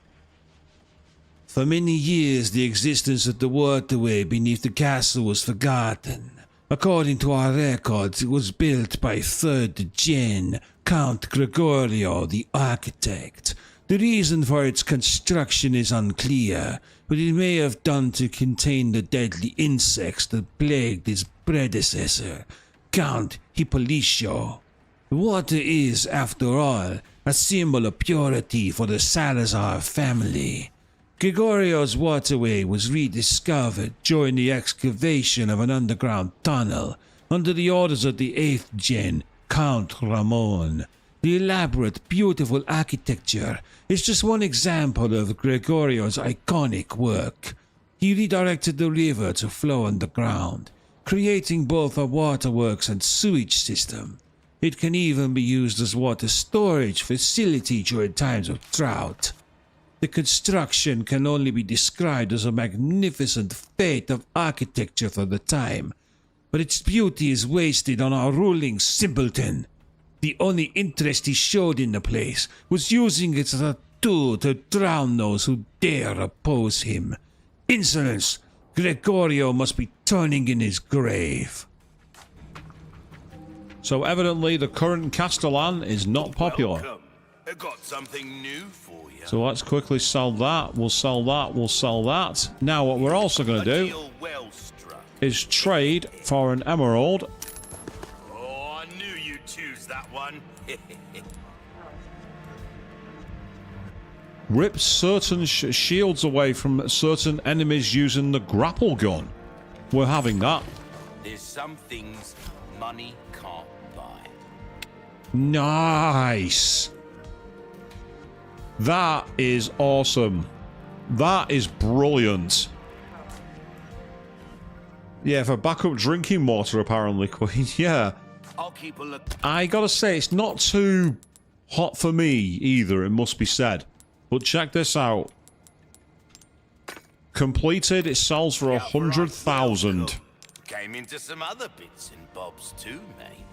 [SPEAKER 6] For many years, the existence of the waterway beneath the castle was forgotten. According to our records, it was built by 3rd Gen Count Gregorio, the architect. The reason for its construction is unclear, but it may have done to contain the deadly insects that plagued his predecessor, Count Hippolicio. Water is, after all, a symbol of purity for the Salazar family. Gregorio's waterway was rediscovered during the excavation of an underground tunnel under the orders of the 8th Gen Count Ramon. The elaborate, beautiful architecture is just one example of Gregorio's iconic work. He redirected the river to flow underground, creating both a waterworks and sewage system. It can even be used as water storage facility during times of drought. The construction can only be described as a magnificent feat of architecture for the time, but its beauty is wasted on our ruling simpleton. The only interest he showed in the place was using it as a tool to drown those who dare oppose him. Insolence! Gregorio must be turning in his grave.
[SPEAKER 1] So evidently the current castellan is not popular.
[SPEAKER 5] Welcome. I got something new for you.
[SPEAKER 1] So let's quickly sell that. We'll sell that. We'll sell that. Now what we're also going to do
[SPEAKER 5] Deal well struck.
[SPEAKER 1] is trade for an emerald.
[SPEAKER 5] Oh, I knew you'd choose that one.
[SPEAKER 1] Rip certain shields away from certain enemies using the grapple gun. We're having that.
[SPEAKER 5] There's some things money can't buy.
[SPEAKER 1] Nice. That is awesome. That is brilliant. Yeah, for backup drinking water, apparently, Queen. Yeah.
[SPEAKER 5] I'll keep a look.
[SPEAKER 1] I gotta say, it's not too hot for me either, it must be said. But check this out. Completed, it sells for 100,000.
[SPEAKER 5] Came into some other bits and bobs too, mate.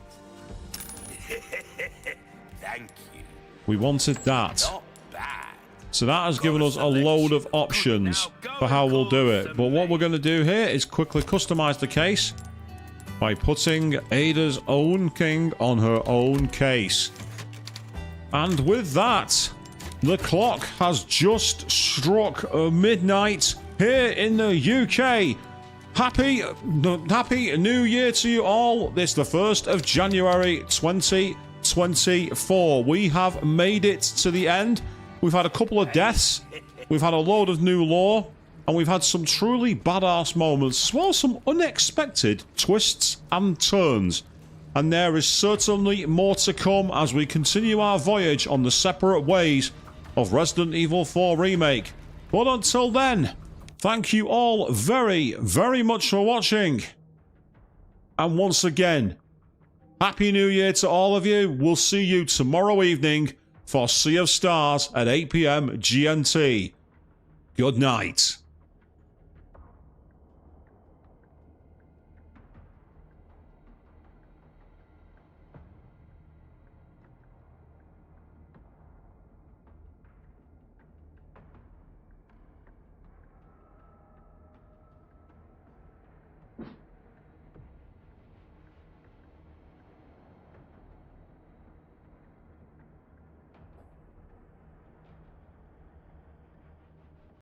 [SPEAKER 5] Thank you.
[SPEAKER 1] We wanted that.
[SPEAKER 5] Not bad.
[SPEAKER 1] So that has given us a load of options for how we'll do it. But what we're going to do here is quickly customize the case by putting Ada's own king on her own case. And with that, the clock has just struck midnight here in the UK. Happy New Year to you all. It's the 1st of January 2024. We have made it to the end. We've had a couple of deaths. We've had a load of new lore. And we've had some truly badass moments, as well as some unexpected twists and turns. And there is certainly more to come as we continue our voyage on the separate ways of Resident Evil 4 Remake. But until then, thank you all very, very much for watching. And once again, Happy New Year to all of you. We'll see you tomorrow evening for Sea of Stars at 8 PM GMT. Good night.